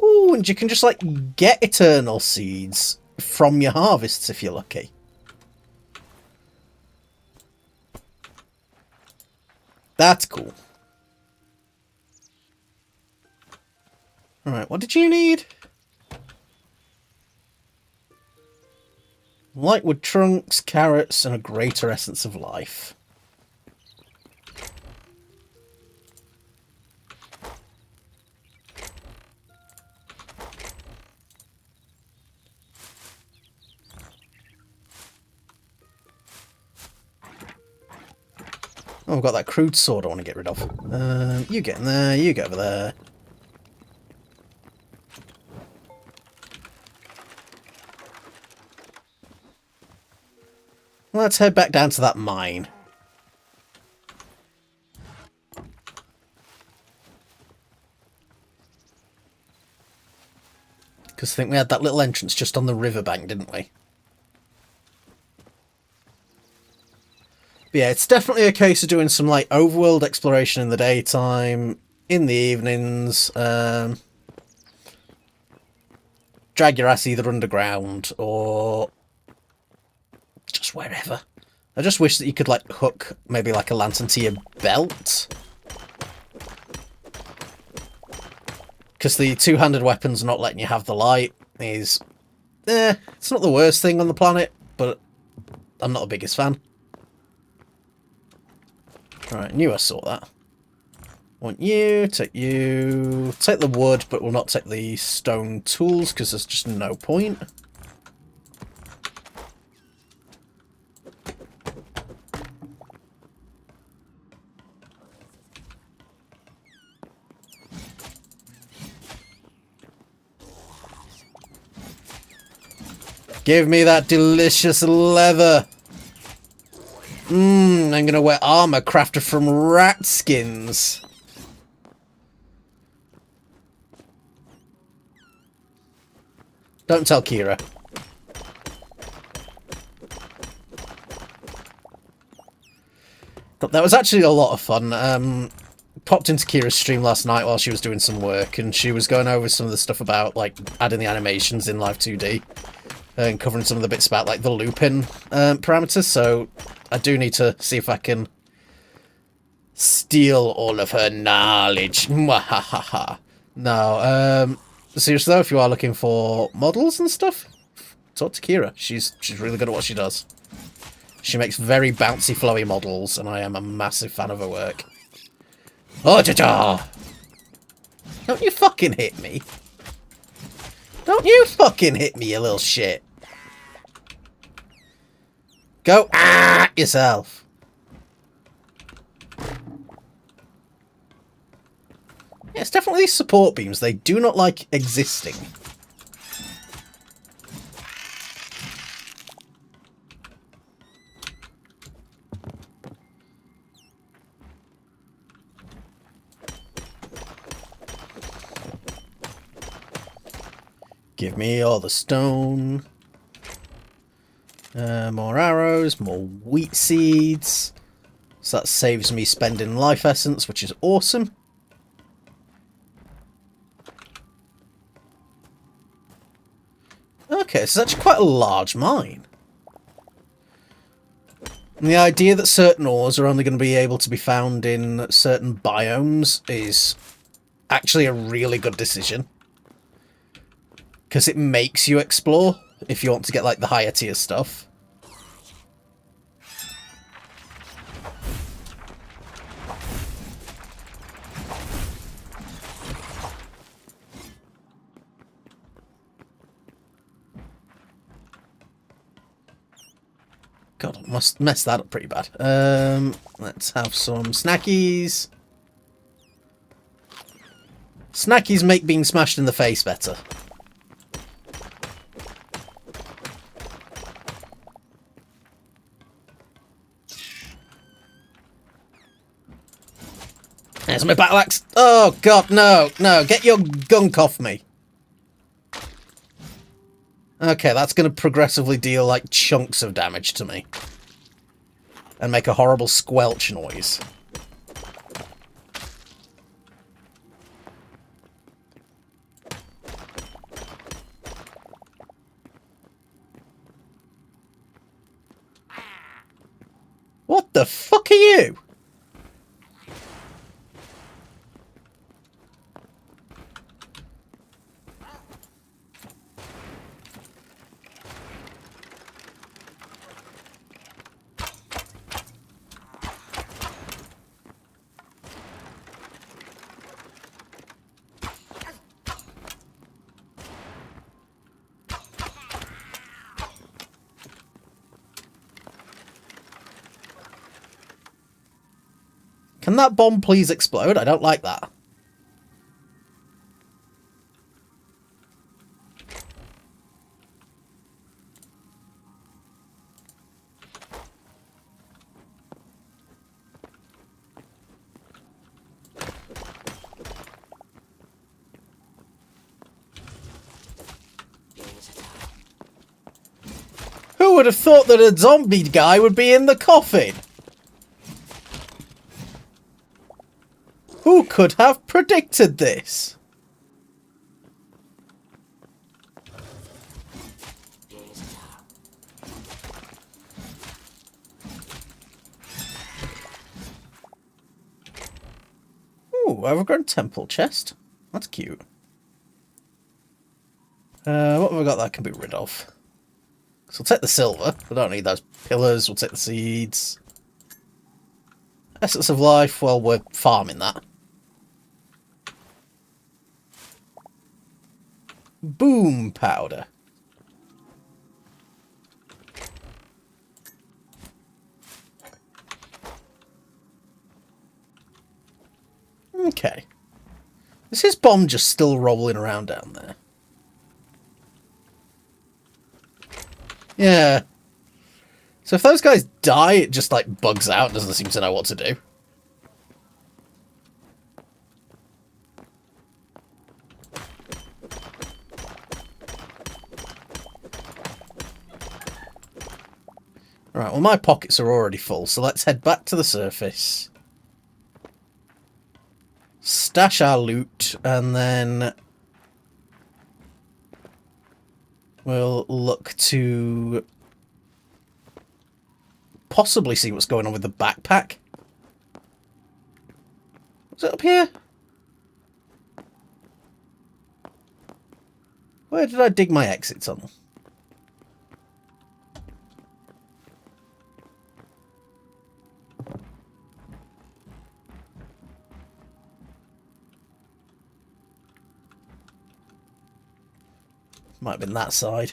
Ooh, and you can just, like, get eternal seeds from your harvests if you're lucky. That's cool. Alright, what did you need? Lightwood trunks, carrots, and a greater essence of life. Oh, I've got that crude sword I want to get rid of. You get in there, you get over there. Let's head back down to that mine. Because I think we had that little entrance just on the riverbank, didn't we? But yeah, it's definitely a case of doing some like overworld exploration in the daytime, in the evenings. Drag your ass either underground or just wherever. I just wish that you could like hook maybe like a lantern to your belt. Because the two-handed weapons not letting you have the light is... it's not the worst thing on the planet, but I'm not the biggest fan. Alright, knew I saw that. Want you, take the wood, but we'll not take the stone tools, because there's just no point. Give me that delicious leather. I'm gonna wear armor crafted from rat skins. Don't tell Kira. But that was actually a lot of fun. Popped into Kira's stream last night while she was doing some work, and she was going over some of the stuff about like adding the animations in Live 2D. And covering some of the bits about like the looping parameters, so I do need to see if I can steal all of her knowledge. Mwahaha. No, seriously though, if you are looking for models and stuff, talk to Kira. She's really good at what she does. She makes very bouncy, flowy models, and I am a massive fan of her work. Oh, ja-ja! Don't you fucking hit me! Don't you fucking hit me, you little shit. Go yourself. Yeah, it's definitely these support beams. They do not like existing. Give me all the stone. More arrows, more wheat seeds. So that saves me spending life essence, which is awesome. Okay, this is actually quite a large mine. And the idea that certain ores are only going to be able to be found in certain biomes is actually a really good decision. Because it makes you explore if you want to get like the higher tier stuff. God, I must mess that up pretty bad. Let's have some snackies. Snackies make being smashed in the face better. There's my battle axe. Oh god, no, no, get your gunk off me. Okay, that's going to progressively deal like chunks of damage to me. And make a horrible squelch noise. What the fuck are you? Can that bomb please explode? I don't like that. Who would have thought that a zombie guy would be in the coffin? Who could have predicted this? Ooh, overgrown temple chest. That's cute. What have I got that I can be rid of? So we'll take the silver. We don't need those pillars. We'll take the seeds. Essence of life. Well, we're farming that. Boom powder. Okay. Is his bomb just still rolling around down there? Yeah. So if those guys die, it just like bugs out and doesn't seem to know what to do. Right, well my pockets are already full, so let's head back to the surface. Stash our loot, and then we'll look to possibly see what's going on with the backpack. Was it up here? Where did I dig my exit tunnel? Might have been that side.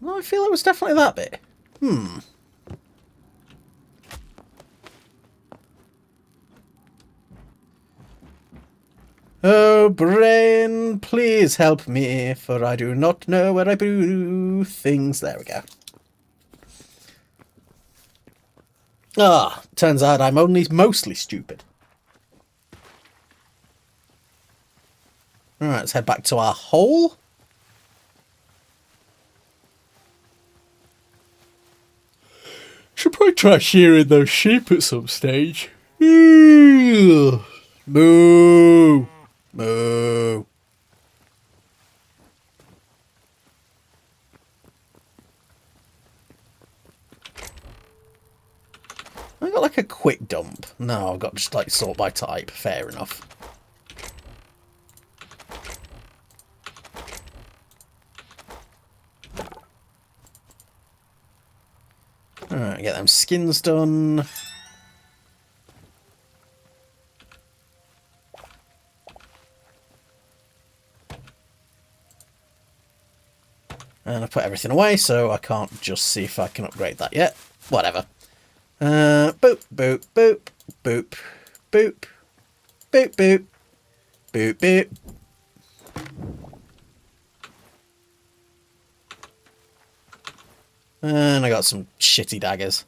Well, I feel it was definitely that bit. Oh, brain, please help me, for I do not know where I do things. There we go. Ah, turns out I'm only mostly stupid. Alright, let's head back to our hole. Should probably try shearing those sheep at some stage. Moo! Moo! I got like a quick dump. No, I've got just like sort by type. Fair enough. Alright, get them skins done. And I put everything away, so I can't just see if I can upgrade that yet. Whatever. Boop, boop, boop, boop, boop, boop, boop, boop, boop. And I got some shitty daggers.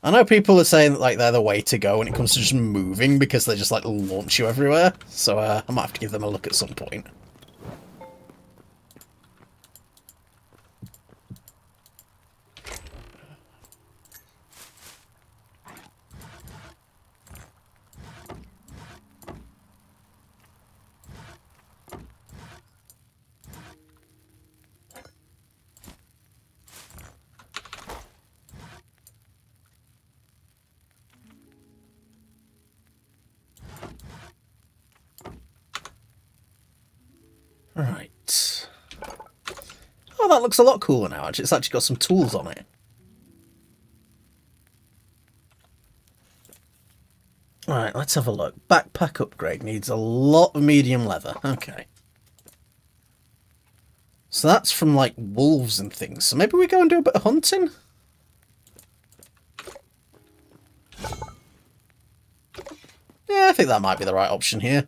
I know people are saying that like they're the way to go when it comes to just moving because they just like launch you everywhere. So I might have to give them a look at some point. Right. Oh, that looks a lot cooler now, actually. It's actually got some tools on it. Alright, let's have a look. Backpack upgrade needs a lot of medium leather. Okay. So that's from, like, wolves and things. So maybe we go and do a bit of hunting? Yeah, I think that might be the right option here.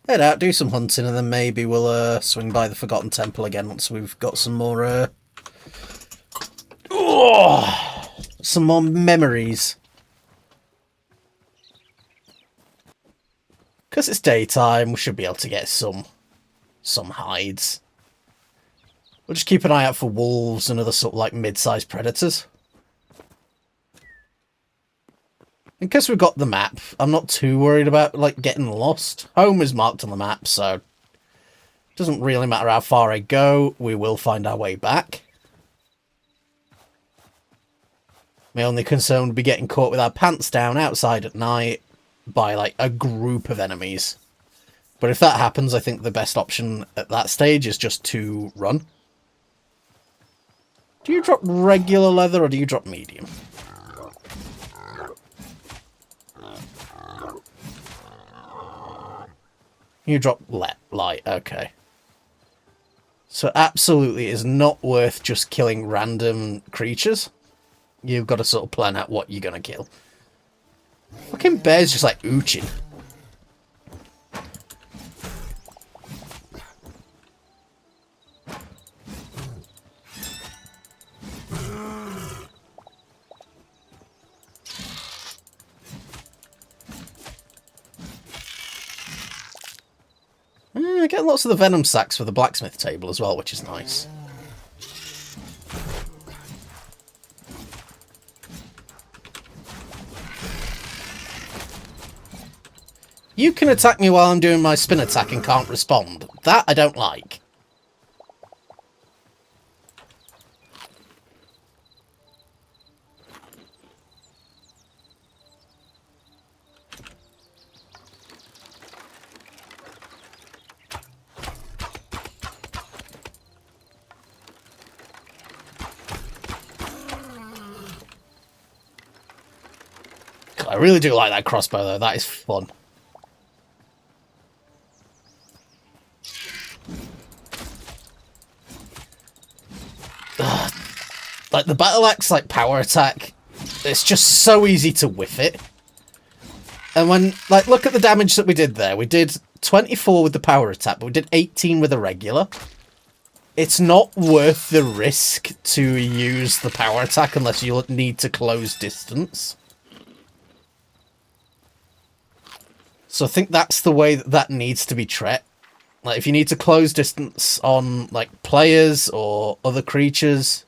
Head out, do some hunting, and then maybe we'll swing by the Forgotten Temple again once we've got some more some more memories. Because it's daytime, we should be able to get some hides. We'll just keep an eye out for wolves and other sort of like mid-sized predators. In case we've got the map, I'm not too worried about, like, getting lost. Home is marked on the map, so it doesn't really matter how far I go, we will find our way back. My only concern would be getting caught with our pants down outside at night by, like, a group of enemies. But if that happens, I think the best option at that stage is just to run. Do you drop regular leather or do you drop medium? You drop light, okay. So absolutely is not worth just killing random creatures. You've got to sort of plan out what you're going to kill. Fucking bear's just like ooching. Getting lots of the venom sacks for the blacksmith table as well, which is nice. You can attack me while I'm doing my spin attack and can't respond. That I don't like. I really do like that crossbow though, that is fun. Ugh. Like the battle axe, like power attack, it's just so easy to whiff it. And when, like, look at the damage that we did there. We did 24 with the power attack, but we did 18 with the regular. It's not worth the risk to use the power attack unless you need to close distance. So I think that's the way that needs to be treated. Like, if you need to close distance on, like, players or other creatures...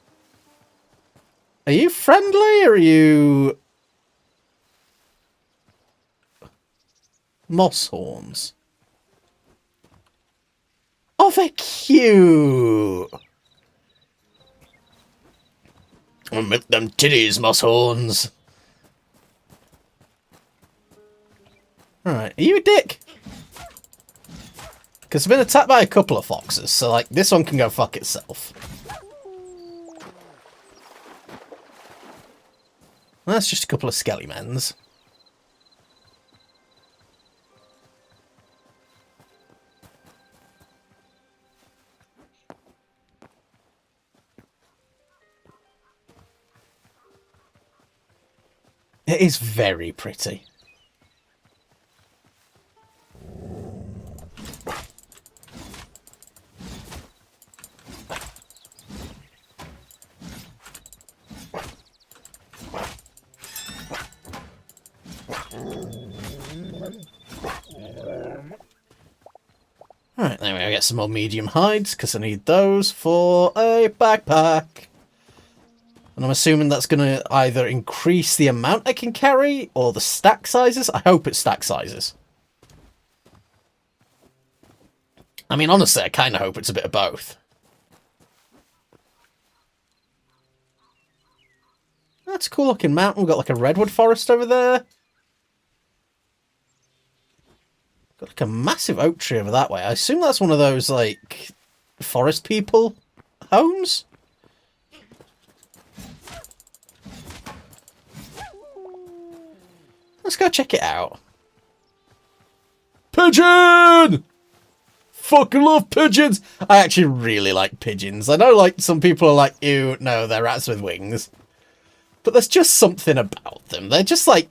Are you friendly, or are you... moss horns? Oh, they're cute! Admit them titties, moss horns. Alright, are you a dick? Because I've been attacked by a couple of foxes, so, like, this one can go fuck itself. That's just a couple of skelly-mens. It is very pretty. Alright, then we get some more medium hides, because I need those for a backpack. And I'm assuming that's going to either increase the amount I can carry, or the stack sizes. I hope it's stack sizes. I mean, honestly, I kind of hope it's a bit of both. That's a cool looking mountain. We've got like a redwood forest over there. Got like a massive oak tree over that way. I assume that's one of those, like, forest people homes? Let's go check it out. Pigeon! Fucking love pigeons! I actually really like pigeons. I know, like, some people are like, ew, no, they're rats with wings. But there's just something about them. They're just, like,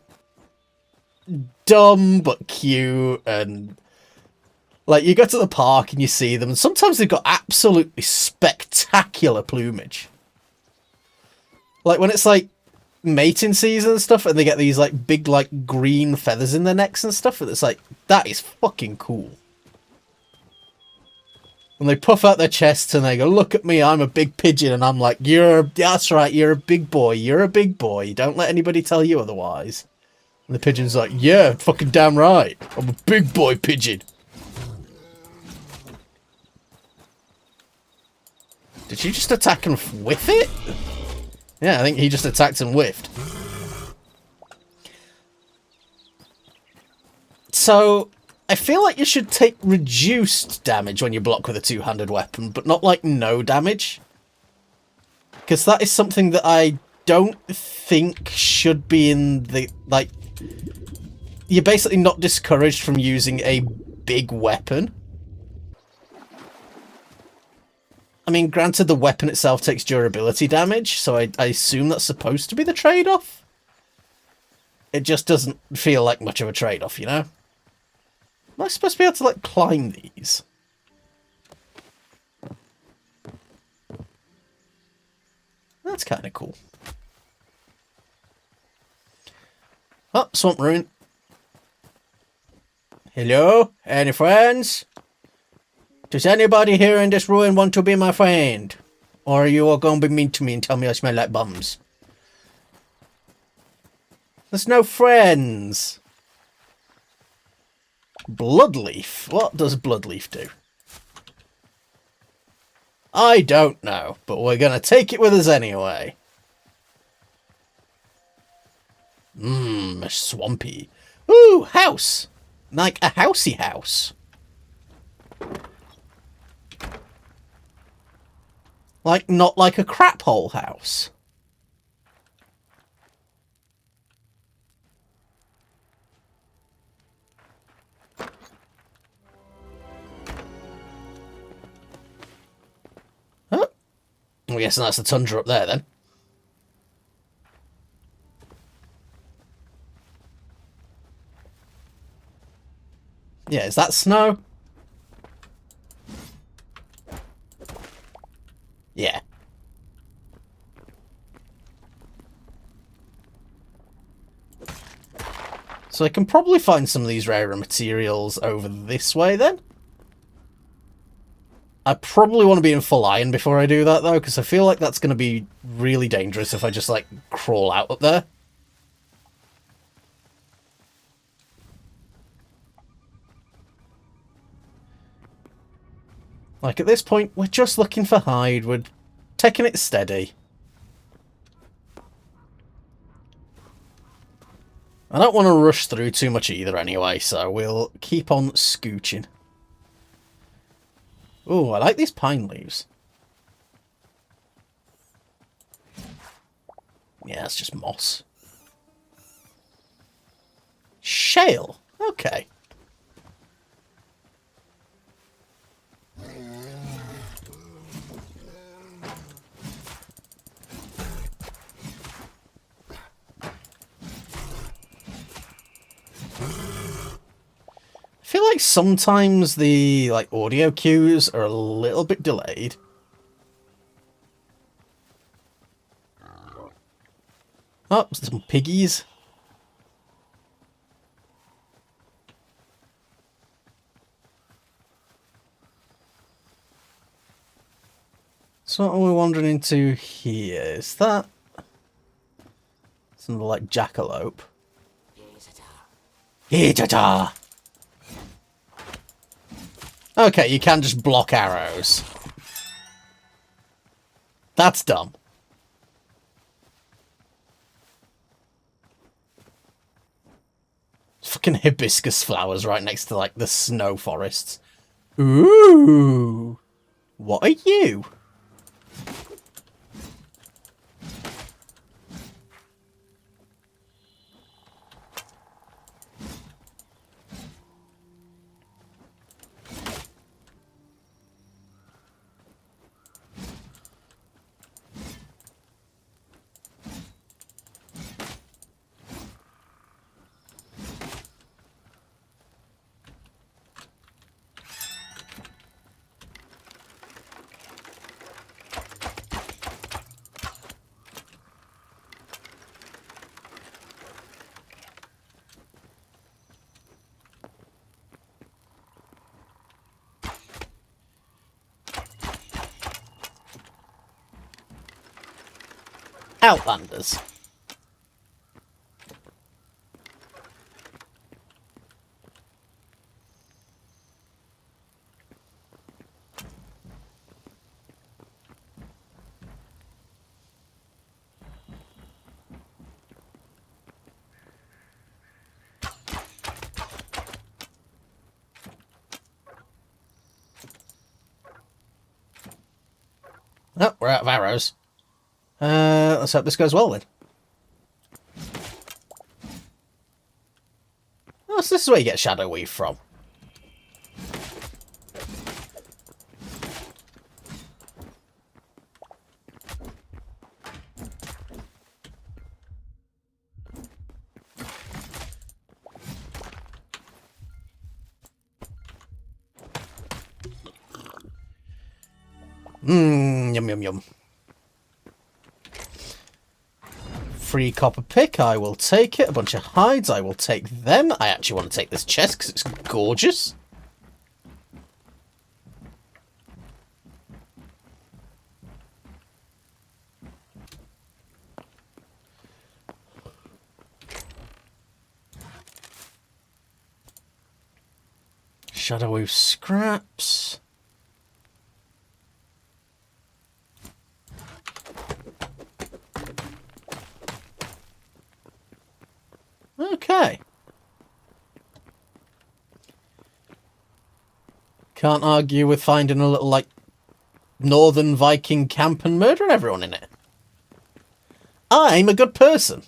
dumb but cute, and like you go to the park and you see them, and sometimes they've got absolutely spectacular plumage. Like when it's like mating season and stuff, and they get these like big like green feathers in their necks and stuff, and it's like, that is fucking cool. When they puff out their chests and they go, look at me, I'm a big pigeon, and I'm like, that's right, you're a big boy, you're a big boy, don't let anybody tell you otherwise. And the pigeon's like, yeah, fucking damn right. I'm a big boy pigeon. Did you just attack and whiff it? Yeah, I think he just attacked and whiffed. So, I feel like you should take reduced damage when you block with a two-handed weapon, but not like no damage. Because that is something that I don't think should be in the, like, you're basically not discouraged from using a big weapon. I mean, granted, the weapon itself takes durability damage, so I assume that's supposed to be the trade-off. It just doesn't feel like much of a trade-off, you know? Am I supposed to be able to, like, climb these? That's kind of cool. Oh, Swamp Ruin. Hello? Any friends? Does anybody here in this ruin want to be my friend? Or are you all going to be mean to me and tell me I smell like bums? There's no friends. Bloodleaf. What does Bloodleaf do? I don't know, but we're going to take it with us anyway. Swampy. Ooh, house. Like a housey house. Like, not like a crap hole house. Oh. I'm guessing that's the tundra up there then. Yeah, is that snow? Yeah. So I can probably find some of these rarer materials over this way then. I probably want to be in full iron before I do that though, because I feel like that's going to be really dangerous if I just like crawl out up there. Like, at this point, we're just looking for hide. We're taking it steady. I don't want to rush through too much either anyway, so we'll keep on scooching. Ooh, I like these pine leaves. Yeah, it's just moss. Shale. Okay. like sometimes the audio cues are a little bit delayed. Oh, some piggies. So what are we wandering into here? Is that something like jackalope? Hytale. Okay, you can just block arrows. That's dumb. Fucking hibiscus flowers right next to the snow forests. Ooh. What are you? Outlanders. Oh, we're out of arrows. Let's hope this goes well then. Oh, so this is where you get Shadow Weave from. Yum yum yum. Free copper pick, I will take it. A bunch of hides, I will take them. I actually want to take this chest because it's gorgeous. Shadow Weave scraps. Okay. Can't argue with finding a little, northern Viking camp and murdering everyone in it. I'm a good person.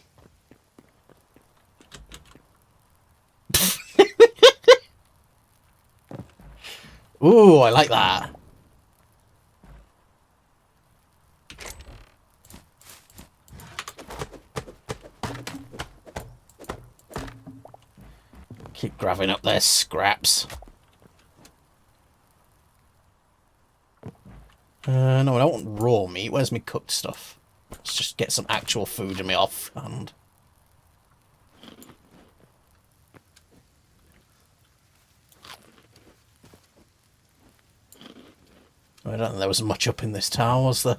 Ooh, I like that. Keep grabbing up their scraps. No, I don't want raw meat. Where's my cooked stuff? Let's just get some actual food in me offhand. I don't think there was much up in this tower, was there?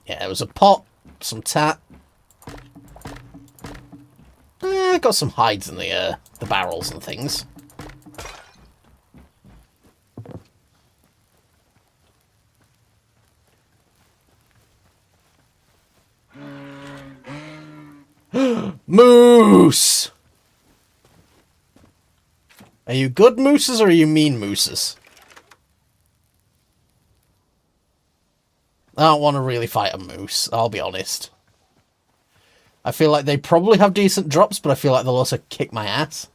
Yeah, there was a pot, some tat. Got some hides in the barrels and things. Moose! Are you good mooses or are you mean mooses? I don't want to really fight a moose, I'll be honest. I feel like they probably have decent drops, but I feel like they'll also kick my ass.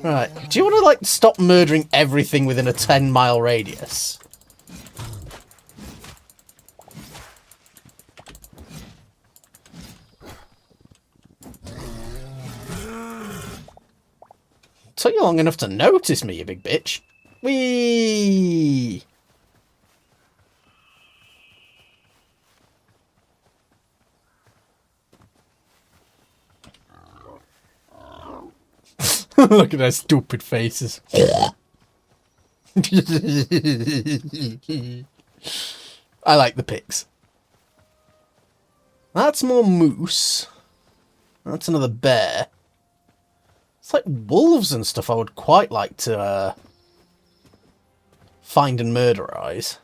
Right, do you want to, stop murdering everything within a 10-mile radius? Took you long enough to notice me, you big bitch. Whee! Look at their stupid faces. I like the pigs. That's more moose. That's another bear. It's like wolves and stuff I would quite like to find and murderize.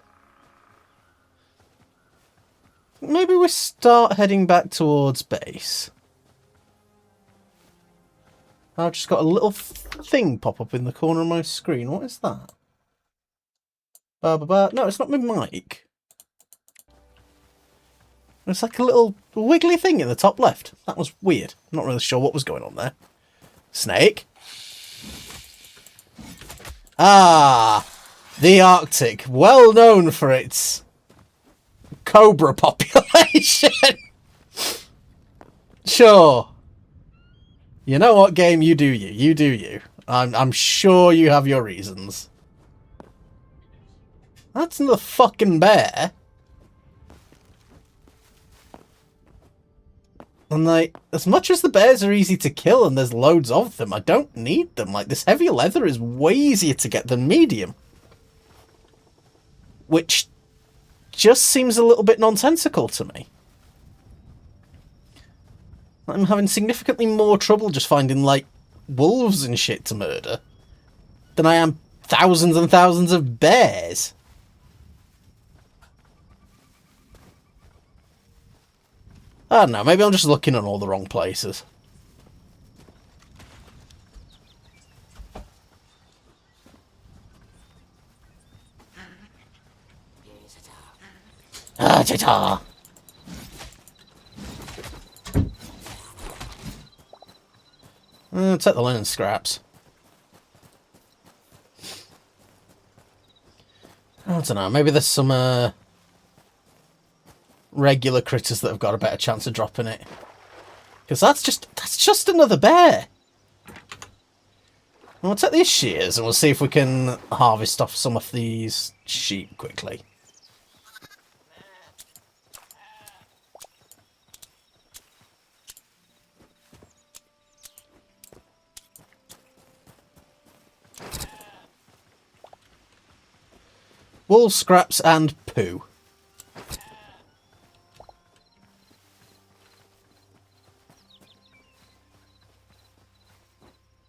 Maybe we start heading back towards base. I've just got a little thing pop up in the corner of my screen. What is that? No, it's not my mic. It's like a little wiggly thing in the top left. That was weird. I'm not really sure what was going on there. Snake. Ah, the Arctic, well known for its cobra population. Sure. You know what, game? You do you. You do you. I'm sure you have your reasons. That's another fucking bear. And, like, as much as the bears are easy to kill and there's loads of them, I don't need them. Like, this heavy leather is way easier to get than medium. Which just seems a little bit nonsensical to me. I'm having significantly more trouble just finding, like, wolves and shit to murder than I am thousands and thousands of bears. I don't know, maybe I'm just looking in all the wrong places. Ah, ta-ta! Take the linen scraps. I don't know, maybe there's some regular critters that have got a better chance of dropping it. Because that's just another bear. We'll take these shears and we'll see if we can harvest off some of these sheep quickly. Wool, scraps, and poo.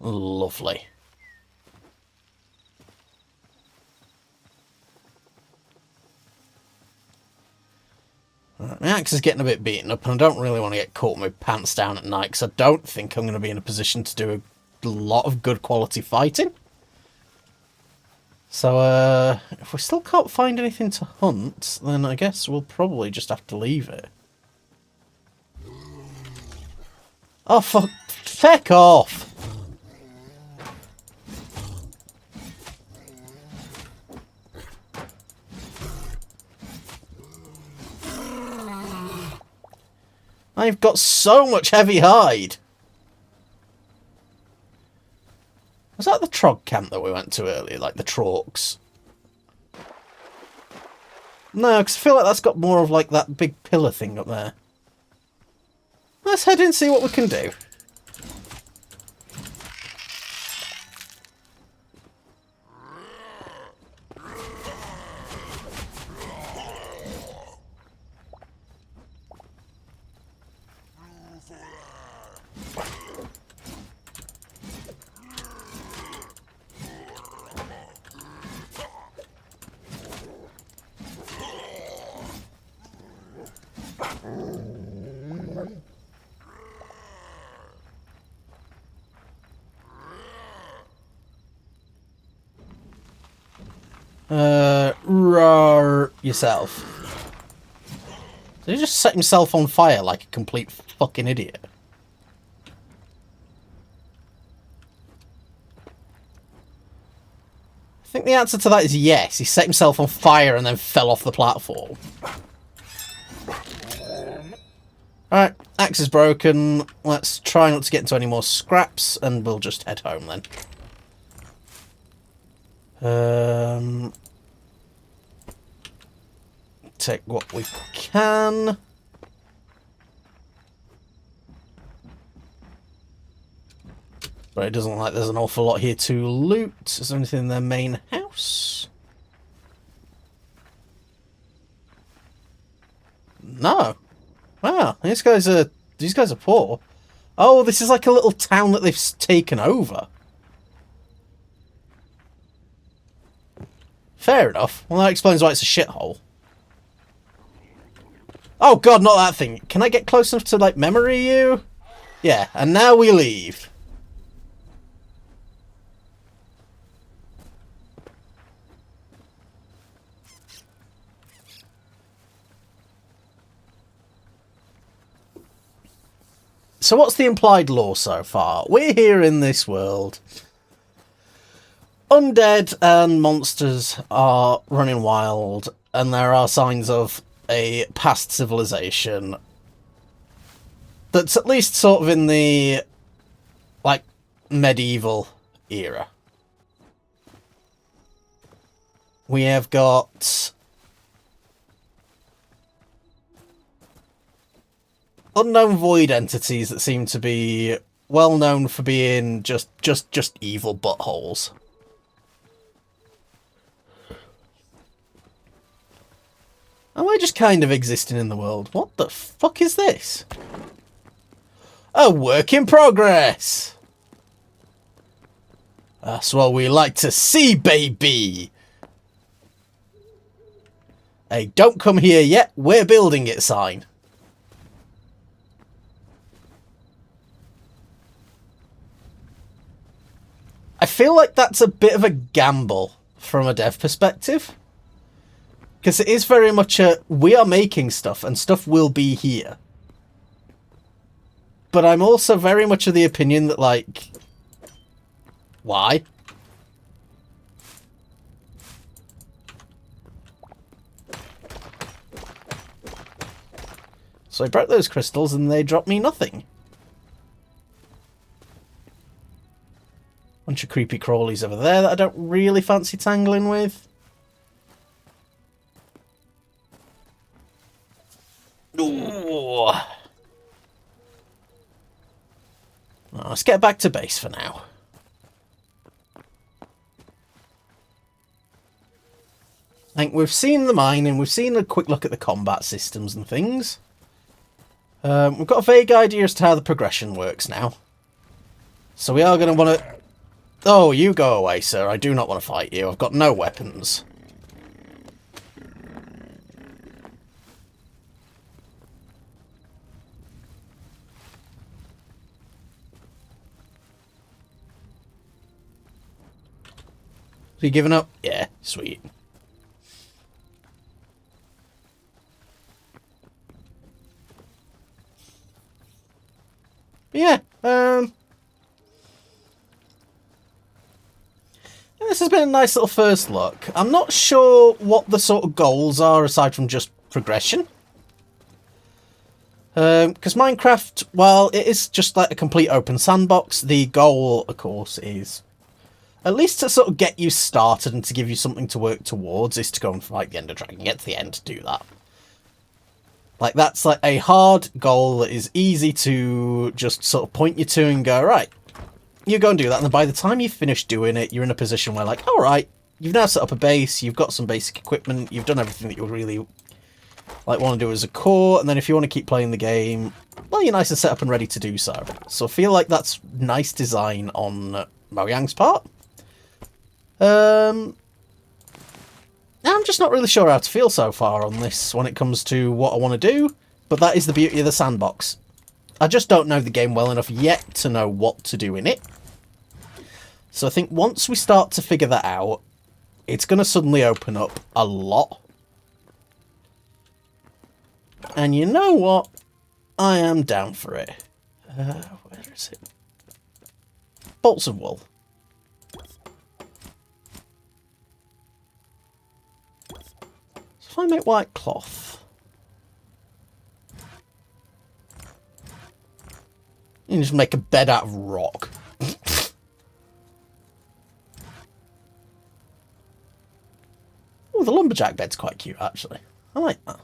Lovely. Right, my axe is getting a bit beaten up and I don't really want to get caught with my pants down at night because I don't think I'm going to be in a position to do a lot of good quality fighting. So, if we still can't find anything to hunt, then I guess we'll probably just have to leave it. Oh, feck off! I've got so much heavy hide! Was that the Trog camp that we went to earlier? Like the Trorks? No, because I feel like that's got more of like that big pillar thing up there. Let's head in and see what we can do. Roar yourself. Did he just set himself on fire like a complete fucking idiot? I think the answer to that is yes. He set himself on fire and then fell off the platform. Alright, axe is broken. Let's try not to get into any more scraps and we'll just head home then. Take what we can. But it doesn't look like there's an awful lot here to loot. Is there anything in their main house? No. Wow, these guys are poor. Oh, this is like a little town that they've taken over. Fair enough. Well, that explains why it's a shithole. Oh god, not that thing. Can I get close enough to, like, memory you? Yeah, and now we leave. So what's the implied lore so far? We're here in this world. Undead and monsters are running wild, and there are signs of a past civilization that's at least sort of in the, like, medieval era. We have got unknown void entities that seem to be well known for being just evil buttholes. And we're just kind of existing in the world. What the fuck is this? A work in progress! That's what we like to see, baby! A don't come here yet, we're building it sign. I feel like that's a bit of a gamble from a dev perspective. Because it is very much a, we are making stuff and stuff will be here. But I'm also very much of the opinion that, like, why? So I broke those crystals and they dropped me nothing. Bunch of creepy crawlies over there that I don't really fancy tangling with. Ooh. Well, let's get back to base for now. I think we've seen the mining, we've seen a quick look at the combat systems and things. We've got a vague idea as to how the progression works now. So we are going to want to... Oh, you go away, sir. I do not want to fight you. I've got no weapons. You giving up? Yeah, sweet. Yeah, this has been a nice little first look. I'm not sure what the sort of goals are aside from just progression. Because Minecraft, while it is just like a complete open sandbox, the goal, of course, is at least to sort of get you started and to give you something to work towards, is to go and fight the Ender Dragon, get to the end to do that. Like, that's like a hard goal that is easy to just sort of point you to and go, right, you go and do that, and then by the time you finish doing it, you're in a position where, like, alright, you've now set up a base, you've got some basic equipment, you've done everything that you really, like, want to do as a core, and then if you want to keep playing the game, well, you're nice and set up and ready to do so. So I feel like that's nice design on Mojang's part. I'm just not really sure how to feel so far on this when it comes to what I want to do, but that is the beauty of the sandbox. I just don't know the game well enough yet to know what to do in it. So I think once we start to figure that out, it's going to suddenly open up a lot. And you know what? I am down for it. Where is it? Bolts of wool. So if I make white cloth, you can just make a bed out of rock. lumberjack bed's quite cute, actually. I like that.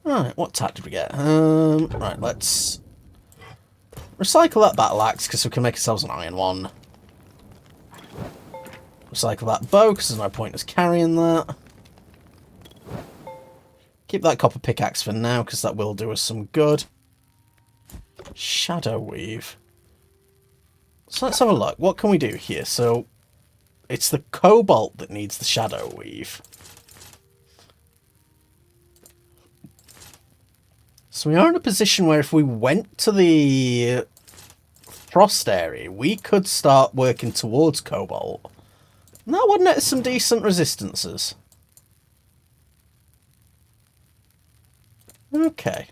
Right, what type did we get? Right, let's recycle that battle axe because we can make ourselves an iron one. Recycle that bow because there's no point us carrying that. Keep that copper pickaxe for now because that will do us some good. Shadow weave. So let's have a look. What can we do here? So it's the cobalt that needs the shadow weave. So we are in a position where if we went to the frost area, we could start working towards cobalt. And that would net some decent resistances. Okay.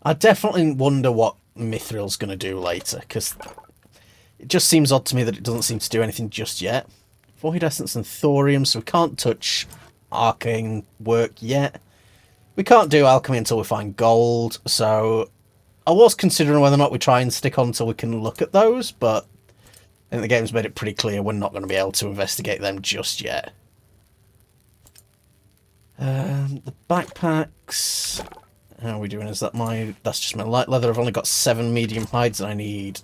I definitely wonder what Mithril's going to do later, because it just seems odd to me that it doesn't seem to do anything just yet. Void Essence and Thorium, so we can't touch arcane work yet. We can't do alchemy until we find gold, so I was considering whether or not we try and stick on until we can look at those, but I think the game's made it pretty clear we're not going to be able to investigate them just yet. The backpacks... How are we doing? Is that my... That's just my light leather. I've only got 7 medium hides and I need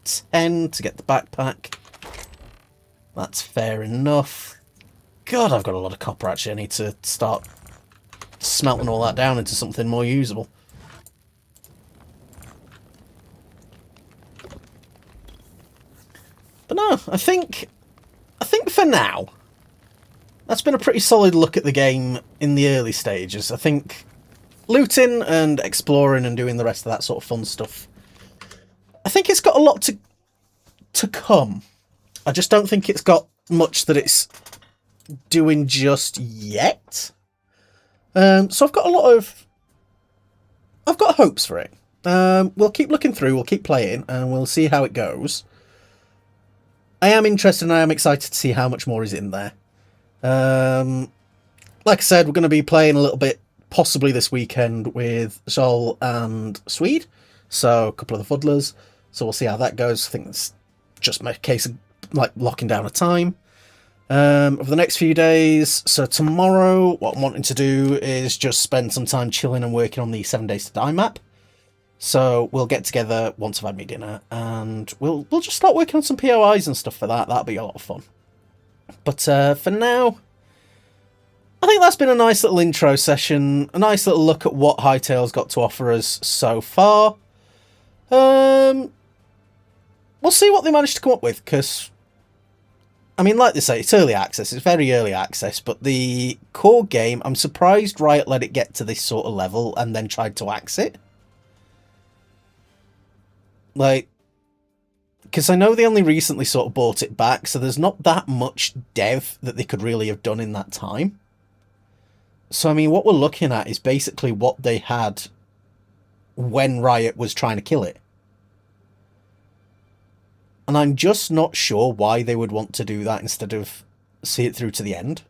10 to get the backpack. That's fair enough. God, I've got a lot of copper actually. I need to start smelting all that down into something more usable. But no, I think for now, that's been a pretty solid look at the game in the early stages. I think looting and exploring and doing the rest of that sort of fun stuff, I think it's got a lot to come. I just don't think it's got much that it's doing just yet. So I've got hopes for it. We'll keep looking through, we'll keep playing, and we'll see how it goes. I am interested and I am excited to see how much more is in there. Like I said, we're going to be playing a little bit possibly this weekend with Sol and Swede. So a couple of the fuddlers. So we'll see how that goes. I think it's just a case of like locking down a time. Over the next few days. So tomorrow, what I'm wanting to do is just spend some time chilling and working on the 7 Days to Die map. So we'll get together once I've had me dinner and we'll just start working on some POIs and stuff for that. That'll be a lot of fun. But for now, I think that's been a nice little intro session. A nice little look at what Hytale's got to offer us so far. We'll see what they manage to come up with, because, I mean, like they say, it's early access. It's very early access, but the core game, I'm surprised Riot let it get to this sort of level and then tried to axe it. Like, because I know they only recently sort of bought it back, so there's not that much dev that they could really have done in that time. So, I mean, what we're looking at is basically what they had when Riot was trying to kill it. And I'm just not sure why they would want to do that instead of see it through to the end.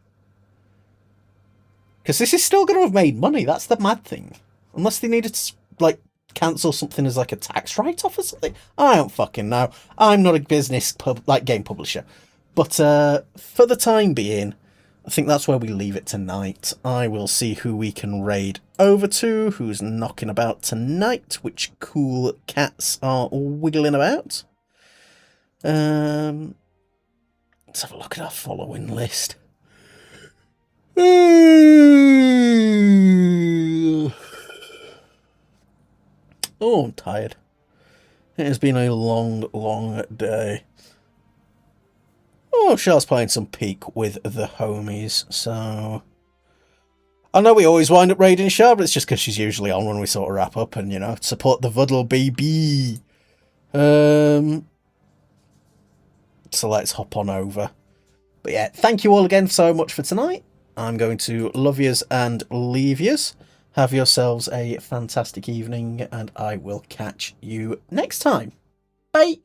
Because this is still going to have made money, that's the mad thing. Unless they needed to, like, cancel something as like a tax write-off or something. I don't fucking know. I'm not a business game publisher. But for the time being, I think that's where we leave it tonight. I will see who we can raid over to, who's knocking about tonight, which cool cats are wiggling about. Let's have a look at our following list. Oh, I'm tired. It has been a long, long day. Oh, Charles playing some Peak with the homies, so... I know we always wind up raiding Char, but it's just because she's usually on when we sort of wrap up and, you know, support the Vuddle baby. So let's hop on over. But yeah, thank you all again so much for tonight. I'm going to love yous and leave yous. Have yourselves a fantastic evening, and I will catch you next time. Bye!